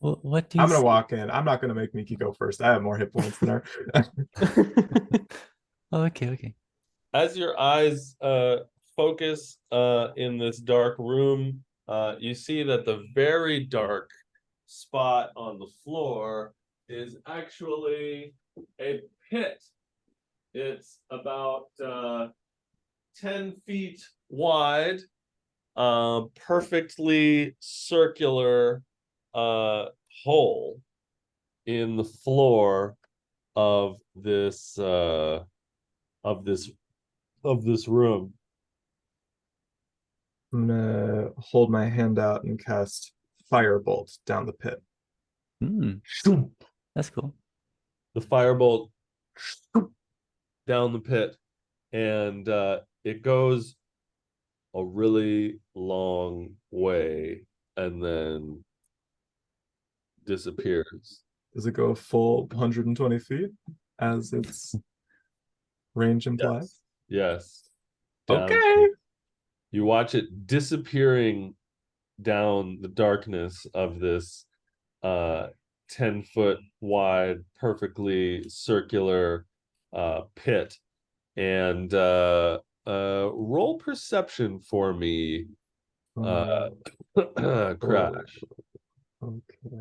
What do you I'm gonna see? walk in. I'm not gonna make Miki go first. I have more hit points than her. Oh, okay. As your eyes focus in this dark room, you see that the very dark spot on the floor is actually a pit. It's about 10 feet wide, perfectly circular hole in the floor of this of this of this room. I'm gonna hold my hand out and cast Firebolt down the pit. That's cool. The firebolt down the pit, and it goes a really long way and then disappears. Does it go full 120 feet as its range implies? Yes. Okay. You watch it disappearing down the darkness of this 10-foot wide, perfectly circular pit. And roll perception for me, Crash. Okay.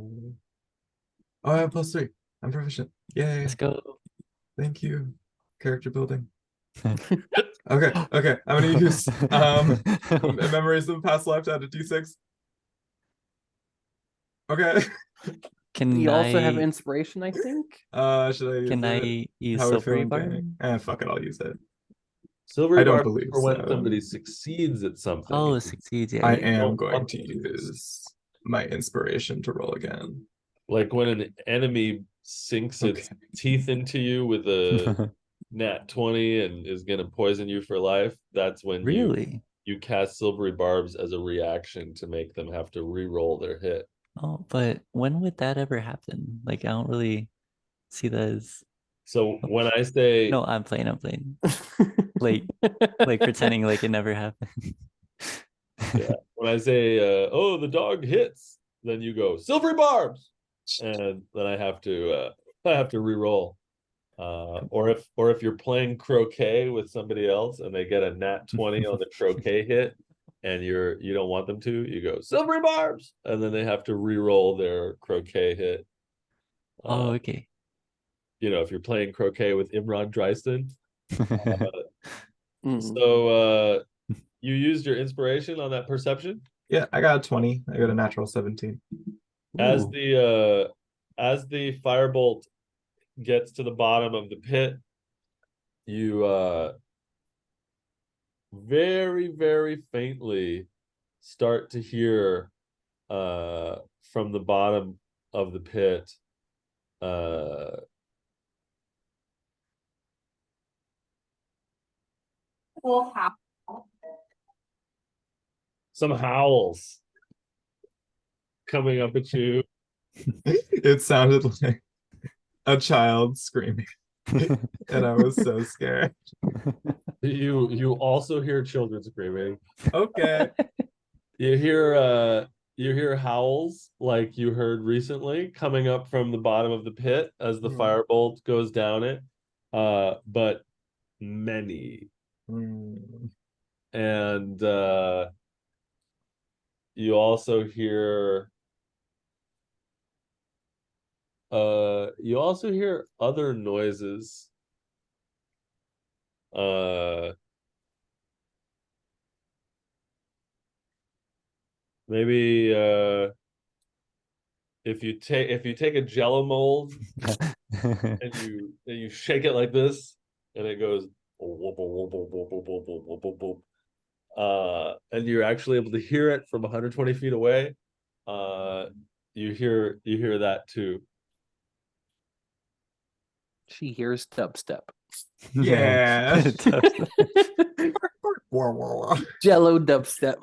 Oh, I have +3. I'm proficient. Yay. Let's go. Thank you. Character building. Okay. I'm gonna use memories of past life to add a D6. Okay. Can You also have I inspiration, I think. Should I use can it? I use How we silvery feeling, bar? gang? Fuck it, I'll use it. Silvery I don't bar believe for when so. somebody succeeds at something. Oh, it succeeds. Yeah, I yeah. am don't going want to to use my inspiration to roll again. Like when an enemy sinks its Okay. teeth into you with a nat 20 and is going to poison you for life, that's when Really? you cast silvery barbs as a reaction to make them have to re-roll their hit. Oh, but when would that ever happen? Like, I don't really see that as. So when I say No, I'm playing. Like, like pretending like it never happened. yeah, when I say oh, the dog hits, then you go silvery barbs, and then I have to re-roll. Or if you're playing croquet with somebody else and they get a nat 20 on the croquet hit and you don't want them to, you go silvery barbs, and then they have to re-roll their croquet hit. Oh, okay. You know, if you're playing croquet with Imran Dryston. Mm. So you used your inspiration on that perception? Yeah, I got a 20. I got a natural 17. As Ooh. the firebolt gets to the bottom of the pit, you very, very faintly start to hear from the bottom of the pit some howls coming up at you. It sounded like a child screaming. And I was so scared. You also hear children screaming. Okay. You hear howls like you heard recently coming up from the bottom of the pit as the firebolt goes down it. But many. And you also hear other noises. Maybe if you take a jello mold and you shake it like this and it goes and you're actually able to hear it from 120 feet away. You hear that too. She hears dubstep. Yeah. Jello dubstep.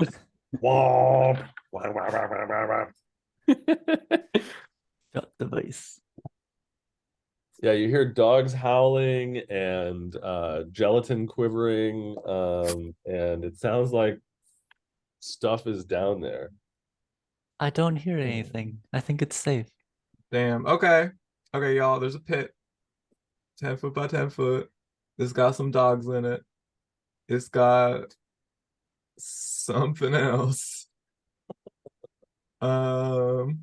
Drop the voice. Yeah, you hear dogs howling and gelatin quivering, and it sounds like stuff is down there. I don't hear anything. I think it's safe. Damn. Okay. Okay, y'all. There's a pit. 10 foot by 10 foot. It's got some dogs in it. It's got something else. Um.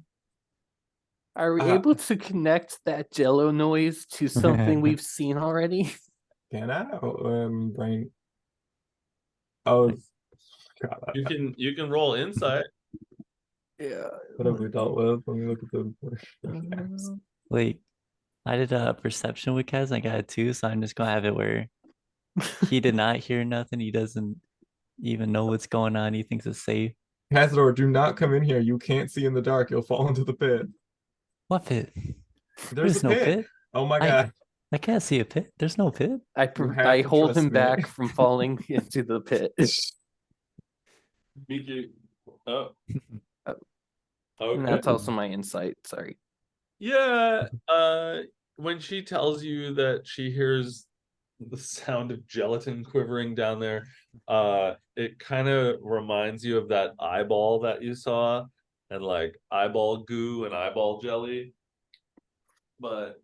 Are we Uh, able to connect that Jello noise to something we've seen already? can I? Brain. Oh, God. You can roll insight. Yeah. What have we dealt with? Let me look at the. Wait, I did a perception with Kaz and I got a 2, so I'm just gonna have it where he did not hear nothing. He doesn't even know what's going on. He thinks it's safe. Cazador, do not come in here. You can't see in the dark. You'll fall into the pit. What pit? There's a no pit. pit. Oh my I God. I can't see a pit. There's no pit. I have to hold trust him me. back from falling into the pit. Mickey. Oh. And Okay. that's also my insight. Sorry. Yeah. When she tells you that she hears the sound of gelatin quivering down there, it kind of reminds you of that eyeball that you saw, and like eyeball goo and eyeball jelly. But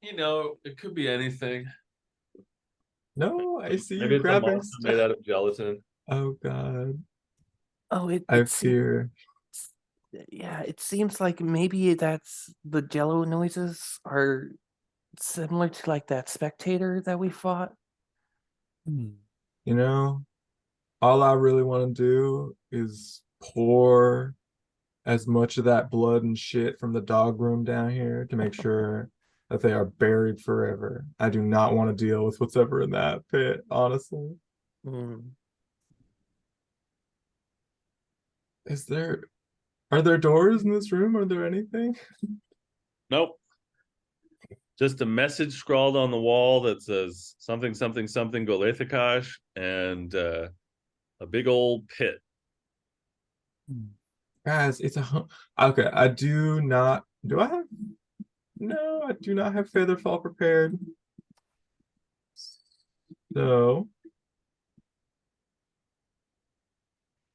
you know, it could be anything. No, I see Maybe you it's a grabbing monster made stuff. out of gelatin. Oh God. Oh, I fear. yeah, it seems like maybe that's the Jello noises are similar to like that spectator that we fought. Hmm. You know, all I really want to do is pour as much of that blood and shit from the dog room down here to make sure that they are buried forever. I do not want to deal with what's ever in that pit, honestly. Mm. Are there doors in this room? Are there anything? Nope. Just a message scrawled on the wall that says something something something Golethikash, and a big old pit. Guys, okay. I do not. Do I have? No, I do not have Featherfall prepared. So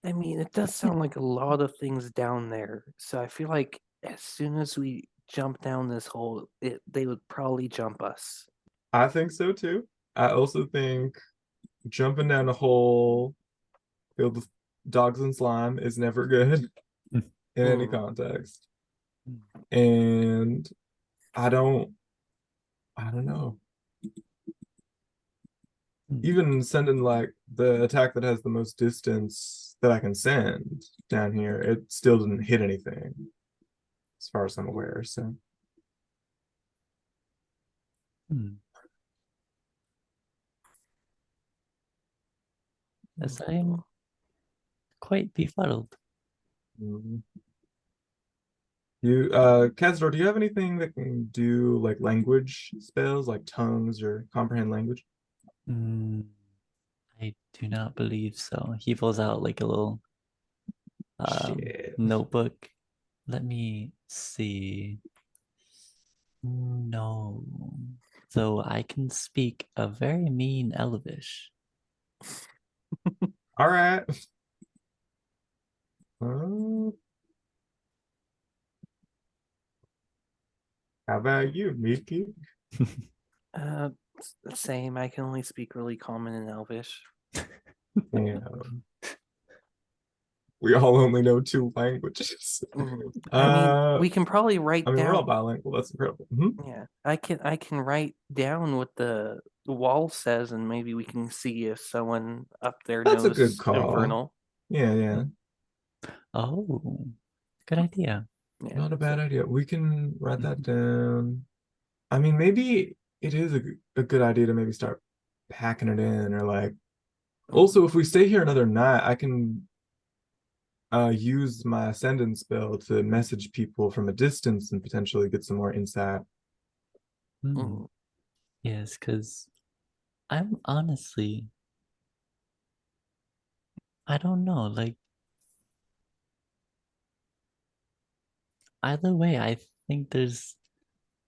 I mean, it does sound like a lot of things down there. So I feel like as soon as we jump down this hole, they would probably jump us. I think so too. I also think jumping down a hole filled with dogs and slime is never good in any context. And I don't know. Even sending like the attack that has the most distance that I can send down here, it still didn't hit anything, as far as I'm aware. So Yes, I'm quite befuddled. you Kazdor, do you have anything that can do like language spells, like tongues or comprehend language? I do not believe so. He pulls out like a little Shit. notebook. Let me see. No. So I can speak a very mean Elvish. All right. How about you, Mickey? Same. I can only speak really common and Elvish. Yeah. We all only know 2 languages. I mean, we can probably write we're all down. bilingual. That's incredible. Yeah, I can write down what the wall says, and maybe we can see if someone up there That's a knows good call. Infernal. Yeah. Oh, good idea. Yeah, Not a bad idea. We can write that down. I mean, maybe it is a good idea to maybe start packing it in, or like. Also, if we stay here another night, I can use my ascendant spell to message people from a distance and potentially get some more insight. Yes, because I'm honestly, I don't know, like either way, I think there's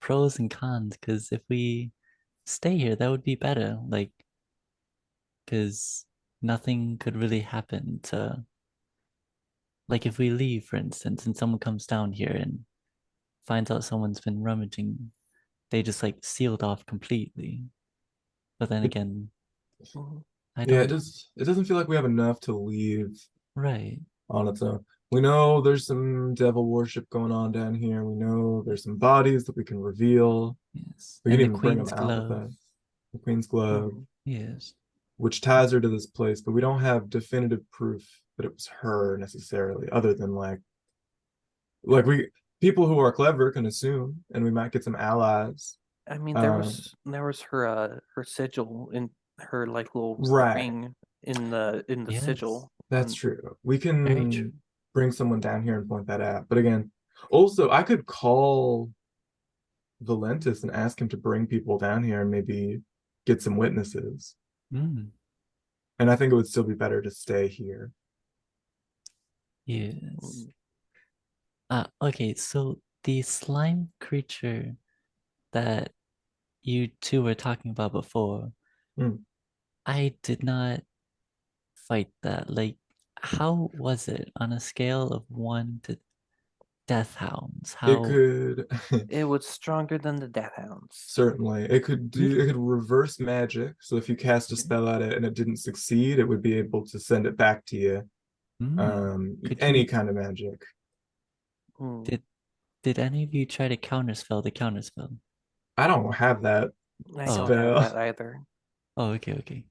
pros and cons, because if we stay here, that would be better, like, because nothing could really happen to like if we leave, for instance, and someone comes down here and finds out someone's been rummaging, they just like sealed off completely. But then again, Mhm. I Yeah, don't. it doesn't feel like we have enough to leave Right. on its own. We know there's some devil worship going on down here. We know there's some bodies that we can reveal. Yes. We can And the even bring them Queen's out with glove. us. The Queen's glove, Mhm. Yes. which ties her to this place, but we don't have definitive proof that it was her necessarily, other than like we people who are clever can assume, and we might get some allies. I mean, Um, there was her sigil in her like little right, ring in the Yes. sigil. that's On, true. We Very true. can bring someone down here and point that out. But again, also I could call Valentis and ask him to bring people down here and maybe get some witnesses. Mm. And I think it would still be better to stay here. Yes. Okay, so the slime creature that you two were talking about before, Mm. I did not fight that. Like, how was it on a scale of 1 to death hounds? It How could it was stronger than the Death Hounds. certainly it could reverse magic. So if you cast a spell at it and it didn't succeed, it would be able to send it back to you. could Any you kind of magic. Hmm. did did any of you try to counterspell the counterspell? I don't have that I Oh, don't okay. have spell. that either. Oh, okay, okay.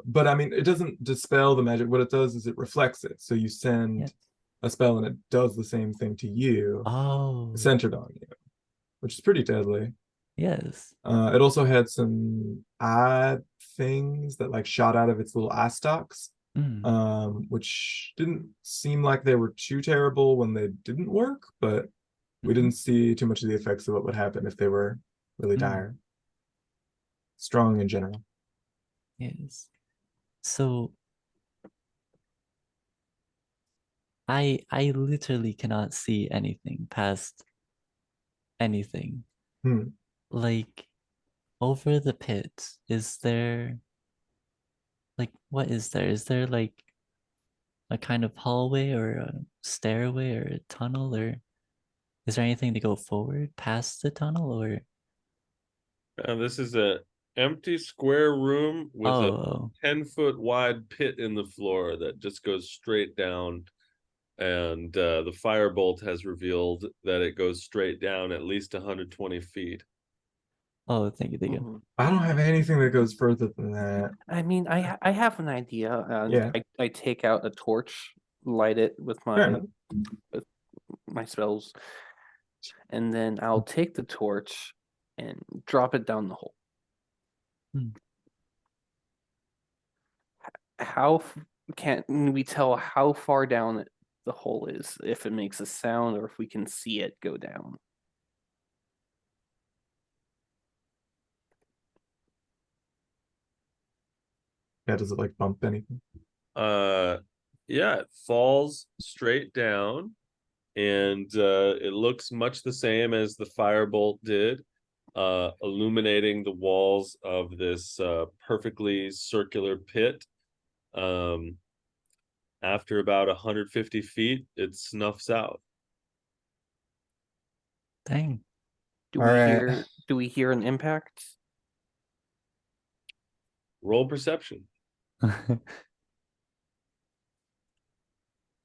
But I mean, it doesn't dispel the magic. What it does is it reflects it. So you Yeah. send a spell and it does the same thing to you, Oh, centered on you, which is pretty deadly. yes. It also had some odd things that like shot out of its little eye stalks, Mm, which didn't seem like they were too terrible when they didn't work, but we mhm, didn't see too much of the effects of what would happen if they were really mm, dire. Strong in general. yes. So I literally cannot see anything past anything. Hmm. Like over the pit, is there like what is there? Is there like a kind of hallway or a stairway or a tunnel, or is there anything to go forward past the tunnel or This is a empty square room with a oh 10-foot wide pit in the floor that just goes straight down. And the firebolt has revealed that it goes straight down at least 120 feet. oh thank you, thank you. Mhm. I don't have anything that goes further than that. I mean, I have an idea. Yeah, I take out a torch, light it fair enough. with my spells, and then I'll take the torch and drop it down the hole. Hmm. Can we tell how far down the hole is, if it makes a sound or if we can see it go down? Yeah, does it like bump anything? Yeah, it falls straight down, and it looks much the same as the firebolt did, illuminating the walls of this perfectly circular pit. Um, After about 150 feet, it snuffs out. Dang. Do All we right. hear an impact? Roll perception.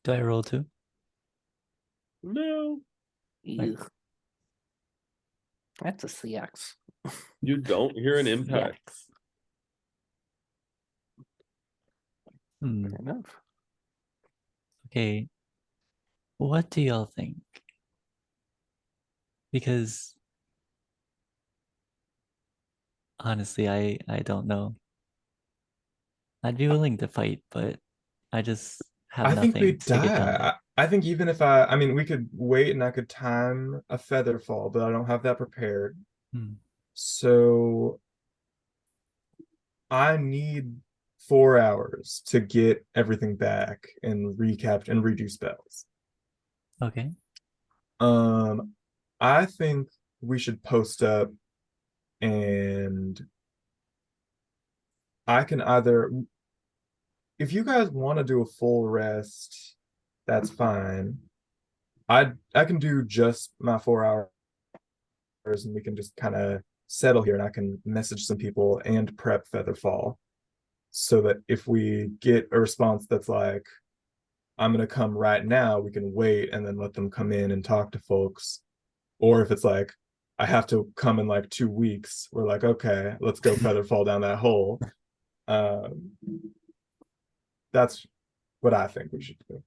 Do I roll too? No, Right. Ugh. That's a CX. you don't hear an impact. CX. Hmm. Fair enough. Okay. What do y'all think? Because honestly, I don't know. I'd be willing to fight, but I just have I think nothing we'd to get done. die. I think even if I mean, we could wait and I could time a feather fall, but I don't have that prepared. Hmm. So I need 4 hours to get everything back and recap and redo spells. Okay. Um, I think we should post up and I can either, if you guys want to do a full rest, that's fine. I can do just my 4 hours, and we can just kind of settle here, and I can message some people and prep Featherfall, so that if we get a response that's like, I'm gonna come right now, we can wait and then let them come in and talk to folks. Or if it's like, I have to come in like 2 weeks, we're like, okay, let's go Featherfall down that hole. That's what I think we should do.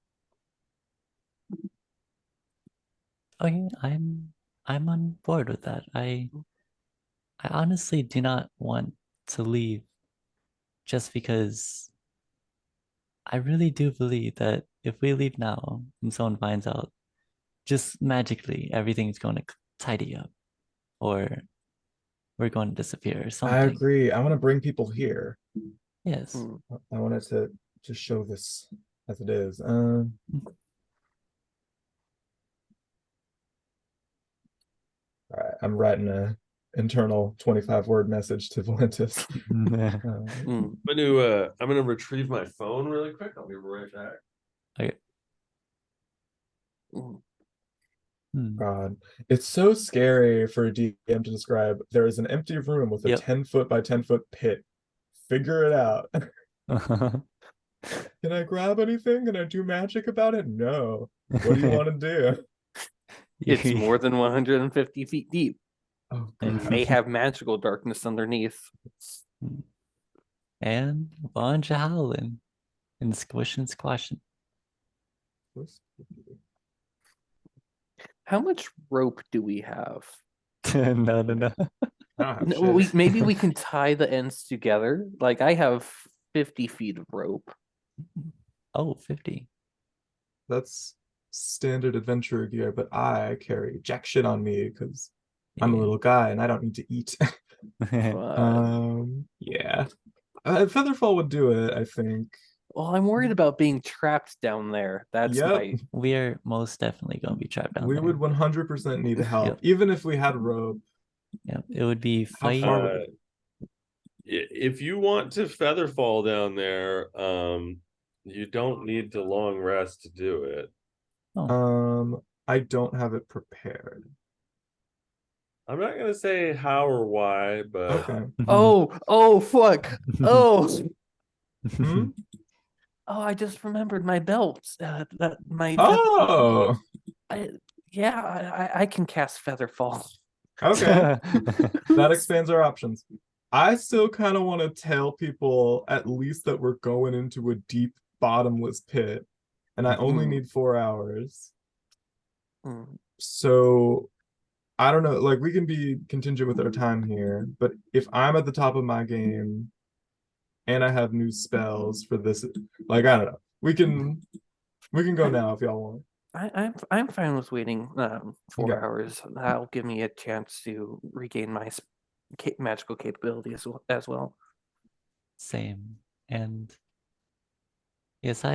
Okay, I'm on board with that. I honestly do not want to leave just because I really do believe that if we leave now and someone finds out, just magically everything's going to tidy up or we're going to disappear or I something. agree. I want to bring people here. Yes. I wanted to just show this as it is. All right, I'm writing a internal 25-word message to Valentis. I'm gonna retrieve my phone really quick. I'll be right back. Okay. God, it's so scary for a DM to describe. There is an empty room with a 10-foot by 10-foot pit. Figure it out. Can I grab anything? Can I do magic about it? No. What do you want to do? It's more than 150 feet deep Oh, and may have magical darkness underneath. And a bunch of howling and squishing, squashing. How much rope do we have? No. Maybe we can tie the ends together. Like I have 50 feet of rope. Oh, 50. That's standard adventure gear, but I carry jack shit on me because I'm a little guy and I don't need to eat. Yeah. Featherfall would do it, I think. Well, I'm worried about being trapped down there. That's We are most definitely going to be trapped down there. We would 100% need help, even if we had rope. Yeah, it would be fight. How far would it... If you want to Featherfall down there, you don't need to long rest to do it. I don't have it prepared. I'm not gonna say how or why, but okay. Oh fuck. Oh. Hmm? Oh, I just remembered my belt. I can cast Featherfall. Okay. That expands our options. I still kind of want to tell people at least that we're going into a deep bottomless pit, and I only need 4 hours. So I don't know, like we can be contingent with our time here, but if I'm at the top of my game and I have new spells for this, like I don't know, we can go now if y'all want. I'm fine with waiting 4 hours. That'll give me a chance to regain my magical capability as well. Same. And yes,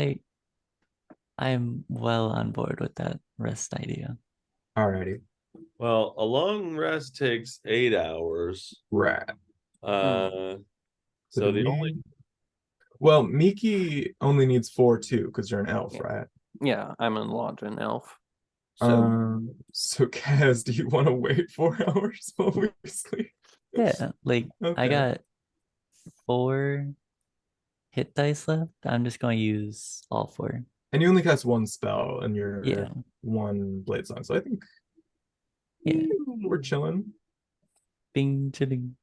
I'm well on board with that rest idea. Alrighty. Well, a long rest takes 8 hours. Right. So the only... Well, Miki only needs 4 too, because you're an elf, right? Yeah, I'm an Eladrin elf. So Kaz, do you want to wait 4 hours while we sleep? Yeah, like I got 4 hit dice left. I'm just going to use all 4. And you only cast 1 spell and you're 1 blade song, so I think we're chilling. Bing chilling.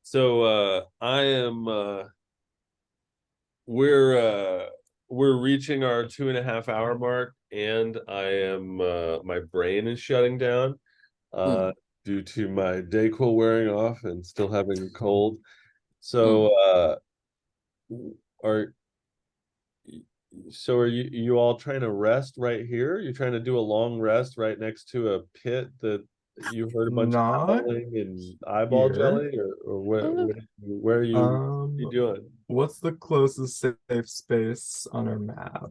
So I am we're reaching our 2.5 hour mark, and I am my brain is shutting down due to my Dayquil wearing off and still having a cold. So are you all trying to rest right here? You're trying to do a long rest right next to a pit that you heard a bunch of howling and eyeball jelly, or where are you doing? What's the closest safe space on our map?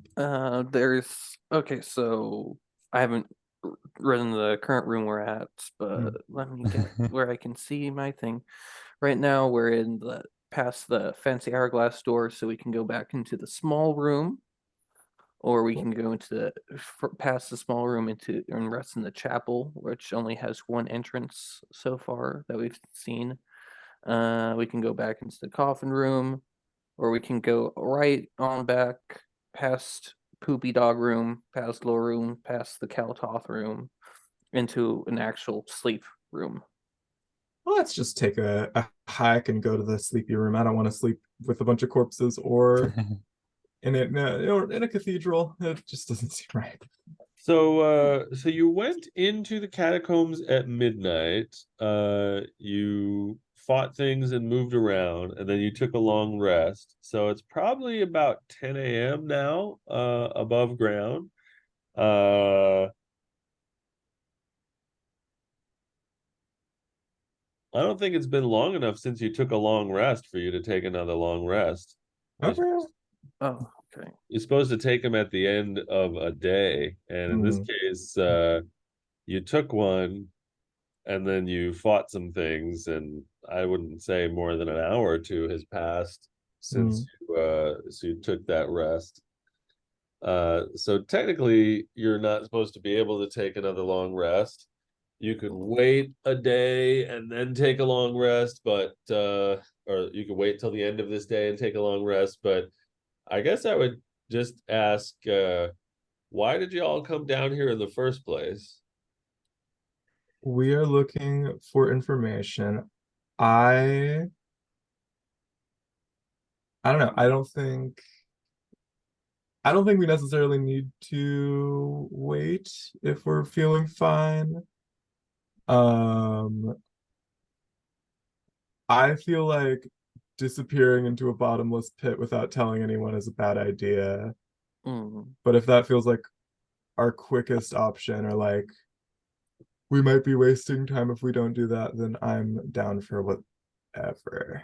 So I haven't than the current room we're at, but let me get where I can see my thing. Right now, we're in the past the fancy hourglass door, so we can go back into the small room, or we can go into the past the small room into and rest in the chapel, which only has one entrance so far that we've seen. We can go back into the coffin room, or we can go right on back past Poopy Dog room, past Low room, past the Toth room, into an actual sleep room. Well, let's just take a hike and go to the sleepy room. I don't want to sleep with a bunch of corpses or in a cathedral. It just doesn't seem right. So so you went into the catacombs at midnight. You fought things and moved around, and then you took a long rest. So it's probably about 10 a.m. now, above ground. I don't think it's been long enough since you took a long rest for you to take another long rest. Okay. Oh, okay. You're supposed to take them at the end of a day, and in this case, you took one, and then you fought some things, and I wouldn't say more than an hour or two has passed since you took that rest. So technically, you're not supposed to be able to take another long rest. You could wait a day and then take a long rest, but or you could wait till the end of this day and take a long rest. But I guess I would just ask, why did you all come down here in the first place? We are looking for information. I don't know. I don't think we necessarily need to wait if we're feeling fine. I feel like disappearing into a bottomless pit without telling anyone is a bad idea. But if that feels like our quickest option, or like we might be wasting time if we don't do that, then I'm down for whatever.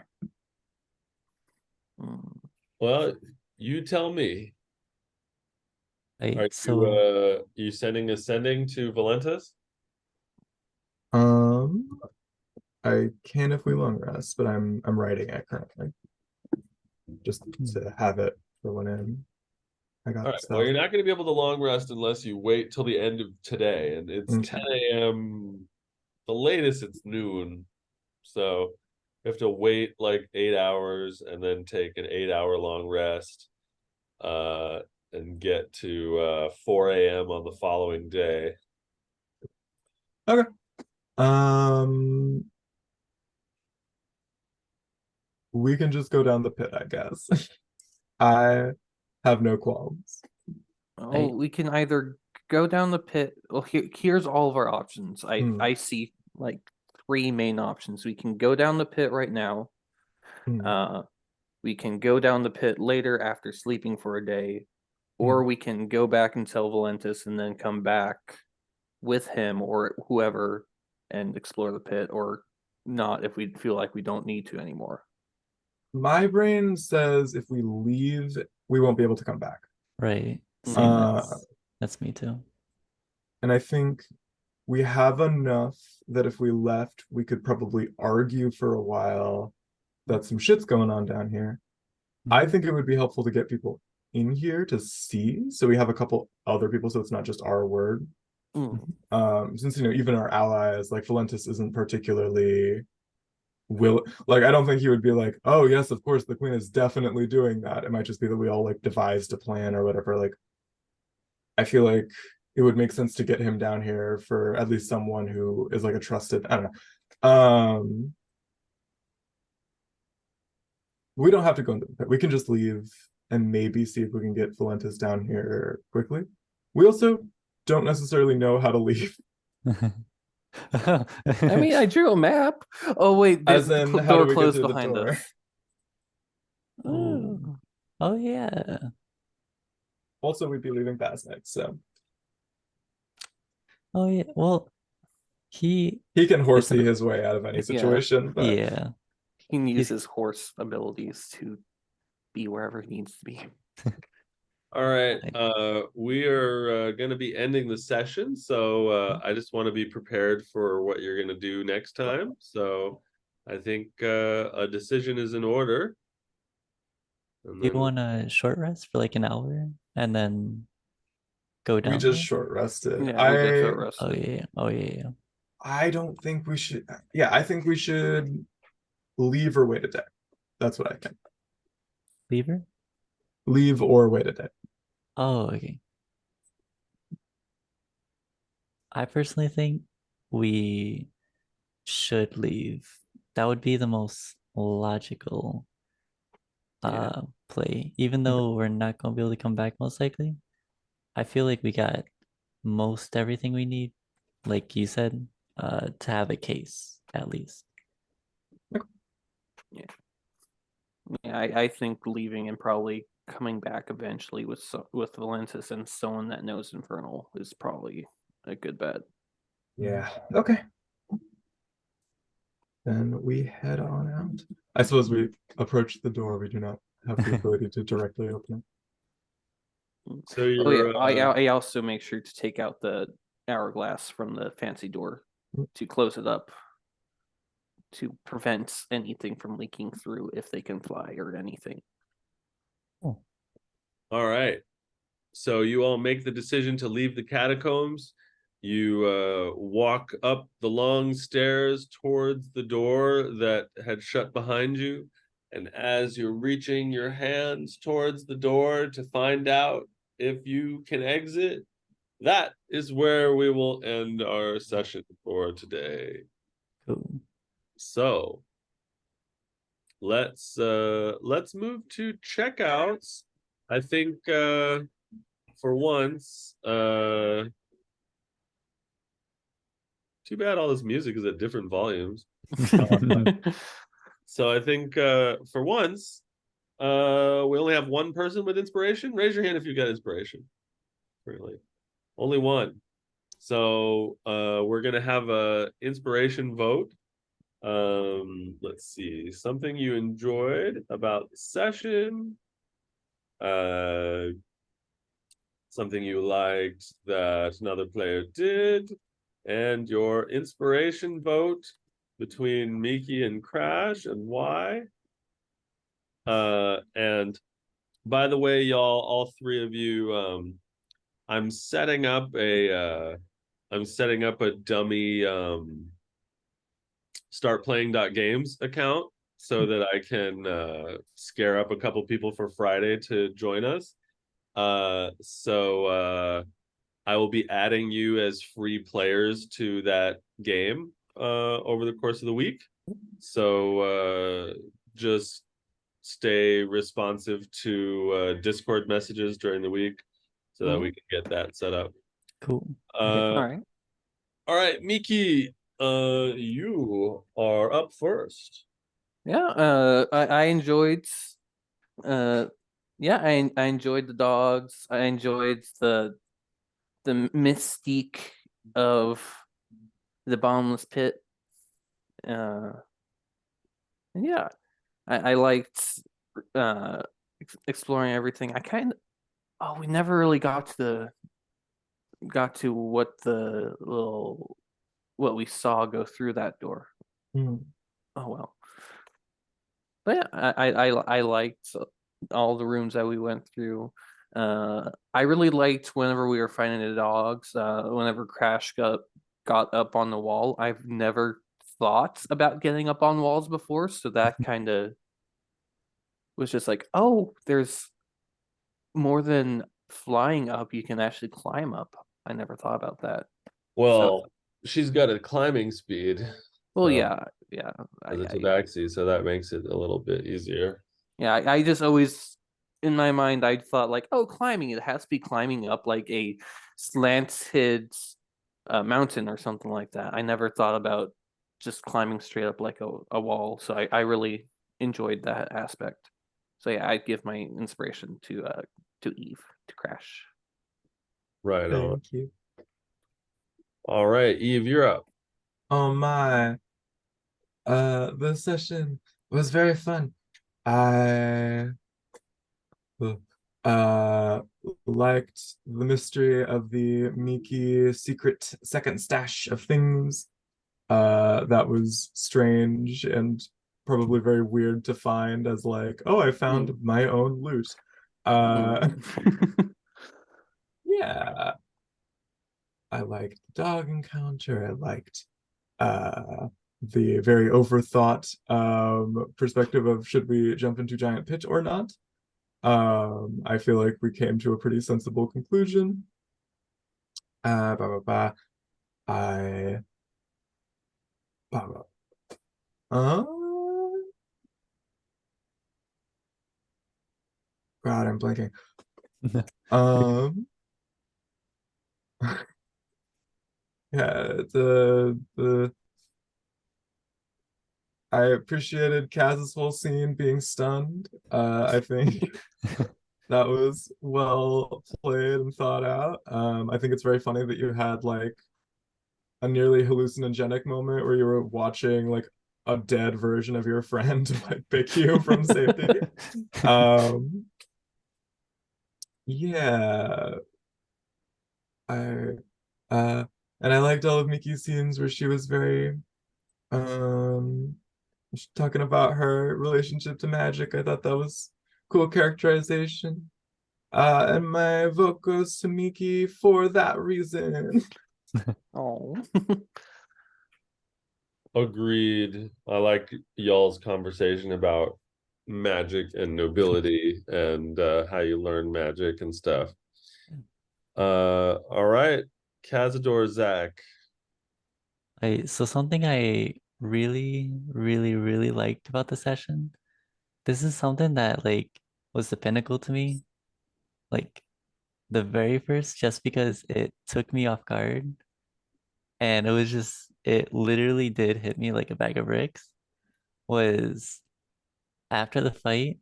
Well, you tell me. Are Right, so you sending to Valentis? I can if we long rest, but I'm writing it currently. Just to have it for when I got All right. stuff. Well, you're not going to be able to long rest unless you wait till the end of today, and it's 10 a.m. The latest it's noon, so you have to wait like 8 hours and then take an 8 hour long rest, and get to 4 a.m. on the following day. Okay. We can just go down the pit, I guess. I have no qualms. Oh, we can either go down the pit. Well, here's all of our options. I see like three main options. We can go down the pit right now. We can go down the pit later after sleeping for a day, or we can go back and tell Valentis and then come back with him or whoever and explore the pit, or not if we feel like we don't need to anymore. My brain says if we leave, we won't be able to come back. right, same. That's me too. And I think we have enough that if we left, we could probably argue for a while that some shit's going on down here. I think it would be helpful to get people in here to see, so we have a couple other people, so it's not just our word. Since even our allies, like Valentis, isn't particularly like, I don't think he would be like, oh yes, of course the queen is definitely doing that. It might just be that we all like devised a plan or whatever. Like, I feel like it would make sense to get him down here for at least someone who is like a trusted, I don't know. We don't have to go into the pit. We can just leave and maybe see if we can get Valentis down here quickly. We also don't necessarily know how to leave. I mean, I drew a map. Oh wait, as in, the how do door we get closed through the behind door? us. Oh yeah. Also, we'd be leaving past next, so Oh yeah. Well, he can horsey his way out of any situation. But yeah. He can use his horse abilities to be wherever he needs to be. All right. Like- We are going to be ending the session, so I just want to be prepared for what you're going to do next time. So I think a decision is in order. And You then want a short rest for like an hour and then go down We just there? short rested. Yeah, we just short Oh rested. yeah, oh yeah. I don't think we should. Yeah, I think we should leave or wait a day. That's what I think. Lever? Leave or wait a day. Oh, okay. I personally think we should leave. That would be the most logical Yeah. play. Even though we're not gonna be able to come back most likely, I feel like we got most everything we need, like you said, to have a case at least. Yeah, I think leaving and probably coming back eventually with Valentis and someone that knows Infernal is probably a good bet. Yeah. Okay. Then we head on out. I suppose we approach the door. We do not have the ability to directly open so Oh you're yeah, I also make sure to take out the hourglass from the fancy door to close it up to prevent anything from leaking through if they can fly or anything. Oh, all right. So you all make the decision to leave the catacombs. You walk up the long stairs towards the door that had shut behind you. And as you're reaching your hands towards the door to find out if you can exit, that is where we will end our session for today. cool. So let's move to checkouts. I think for once, too bad all this music is at different volumes. So I think for once, we only have one person with inspiration. Raise your hand if you got inspiration. Really, only one. So we're gonna have a inspiration vote. Let's see, something you enjoyed about the session. Something you liked that another player did, and your inspiration vote between Miki and Crash, and why. And by the way, y'all, all three of you, I'm setting up a dummy startplaying.games account so that I can scare up a couple people for Friday to join us. So I will be adding you as free players to that game over the course of the week. So just stay responsive to Discord messages during the week so that we can get that set up. Cool. All right. All right, Miki, you are up first. Yeah, I enjoyed yeah, I enjoyed the dogs. I enjoyed the mystique of the bottomless pit. And yeah, I liked exploring everything. I kind of we never really got to what we saw go through that door. it. Oh well. But yeah, I liked all the rooms that we went through. I really liked whenever we were fighting the dogs. Whenever Crash got up on the wall, I've never thought about getting up on walls before, so that kind of was just like, oh, there's more than flying up; you can actually climb up. I never thought about that. Well, she's got a climbing speed. Well, so, yeah. as a tabaxi, so that makes it a little bit easier. Yeah, I just always, in my mind, I thought like, oh, climbing, it has to be climbing up like a slanted mountain or something like that. I never thought about just climbing straight up like a wall. So I really enjoyed that aspect. So yeah, I'd give my inspiration to Eve, to Crash. Right on. Thank you. All right, Eve, you're up. Oh my. The session was very fun. I Liked the mystery of the Miki secret second stash of things. That was strange and probably very weird to find as like, oh, I found my own loot. Yeah. I liked the dog encounter. I liked the very overthought perspective of should we jump into giant pit or not. I feel like we came to a pretty sensible conclusion. Blah, blah, blah. I blah, blah. Uh, God, I'm blanking. Um, yeah, the I appreciated Kaz's whole scene being stunned. I think that was well played and thought out. I think it's very funny that you had like a nearly hallucinogenic moment where you were watching like a dead version of your friend like pick you from safety. Yeah. I and I liked all of Miki's scenes where she was very um talking about her relationship to magic. I thought that was cool characterization. And my vote goes to Miki for that reason. Oh. Agreed. I like y'all's conversation about magic and nobility and how you learn magic and stuff. All right, Cazador Zach. So something I really, really, really liked about the session. This is something that like was the pinnacle to me. Like the very first, just because it took me off guard. And it was just, it literally did hit me like a bag of bricks. Was after the fight,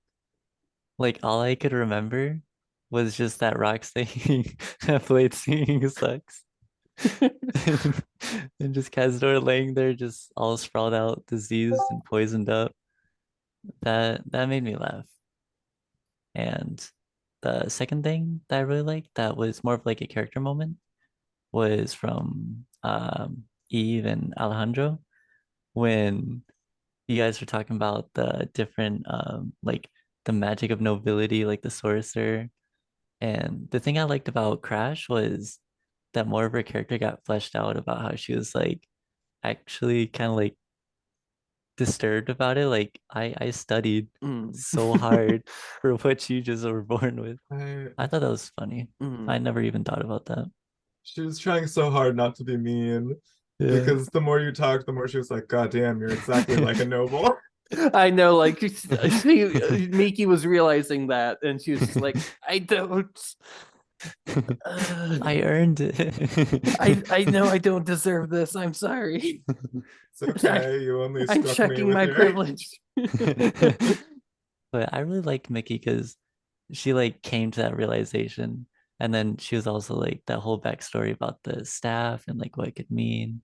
like all I could remember was just that rock saying that blade singing sucks. And just Cazador laying there just all sprawled out, diseased and poisoned up. That made me laugh. And the second thing that I really liked that was more of like a character moment was from Eve and Alejandro when you guys were talking about the different like the magic of nobility, like the sorcerer. And the thing I liked about Crash was that more of her character got fleshed out about how she was like actually kind of like disturbed about it. Like I studied so hard for what you just were born with. I thought that was funny. I never even thought about that. She was trying so hard not to be mean because the more you talked, the more she was like, God damn, you're exactly like a noble. I know, like Miki was realizing that, and she was just like, I don't. I earned it. I know I don't deserve this. I'm sorry. It's okay. You only I'm struck me checking with my your privilege. But I really liked Mickey because she like came to that realization. And then she was also like that whole backstory about the staff and like what it could mean.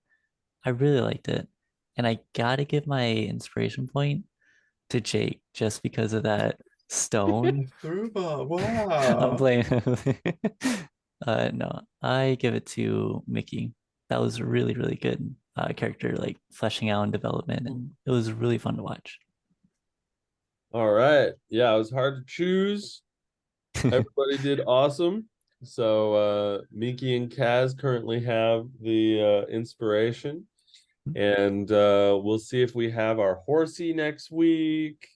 I really liked it. And I gotta give my inspiration point to Jake just because of that stone. through ball. I'm Wow. playing. No, I give it to Mickey. That was really, really good character, like fleshing out and development, and it was really fun to watch. All right. Yeah, it was hard to choose. Everybody did awesome. So Miki and Kaz currently have the inspiration. And we'll see if we have our horsey next week.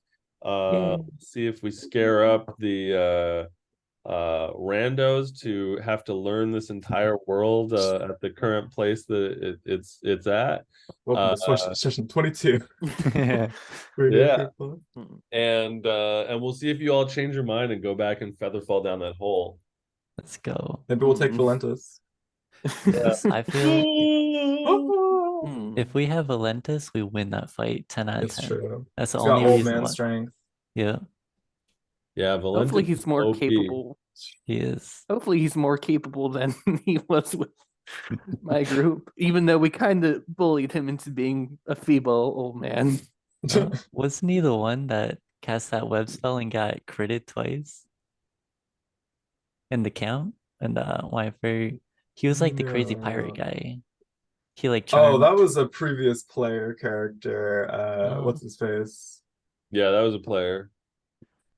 See if we scare up the randos to have to learn this entire world at the current place that it's at. Welcome to session 22. Yeah. And we'll see if you all change your mind and go back and feather fall down that hole. Let's go. Maybe we'll take Valentis. Yes, I feel if we have Valentis, we win that fight 10 out of 10. It's true. That's the He's only got old reason man why. strength. Yeah, Yeah, Valentis Hopefully he's more OP. capable. he is. Hopefully he's more capable than he was with my group, even though we kind of bullied him into being a feeble old man. Wasn't he the one that cast that web spell and got critted twice? in the camp and Wildfire. He was like the crazy pirate No. guy. He like Oh, charmed. that was a previous player character. Oh. What's his face? Yeah, that was a player.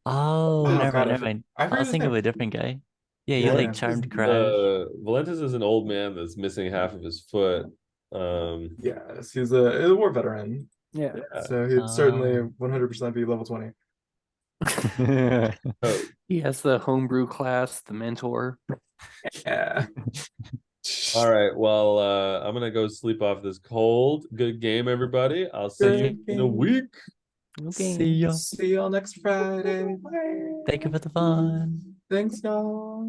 Oh, Oh never God, mind, never mind. I I forget was his thinking of name. a different guy. Yeah, he Yeah, like yeah. charmed Crash. Valentis is an old man that's missing half of his foot. Yes, he's a war veteran, Yeah. Yeah. so he'd certainly Oh. 100% be level 20. Oh, He has the homebrew class, the mentor. Yeah. all right. Well, I'm gonna go sleep off this cold. Good game, everybody. I'll see you Good in a game. week. See ya. See y'all next Friday. Thank you for the fun. Thanks, y'all.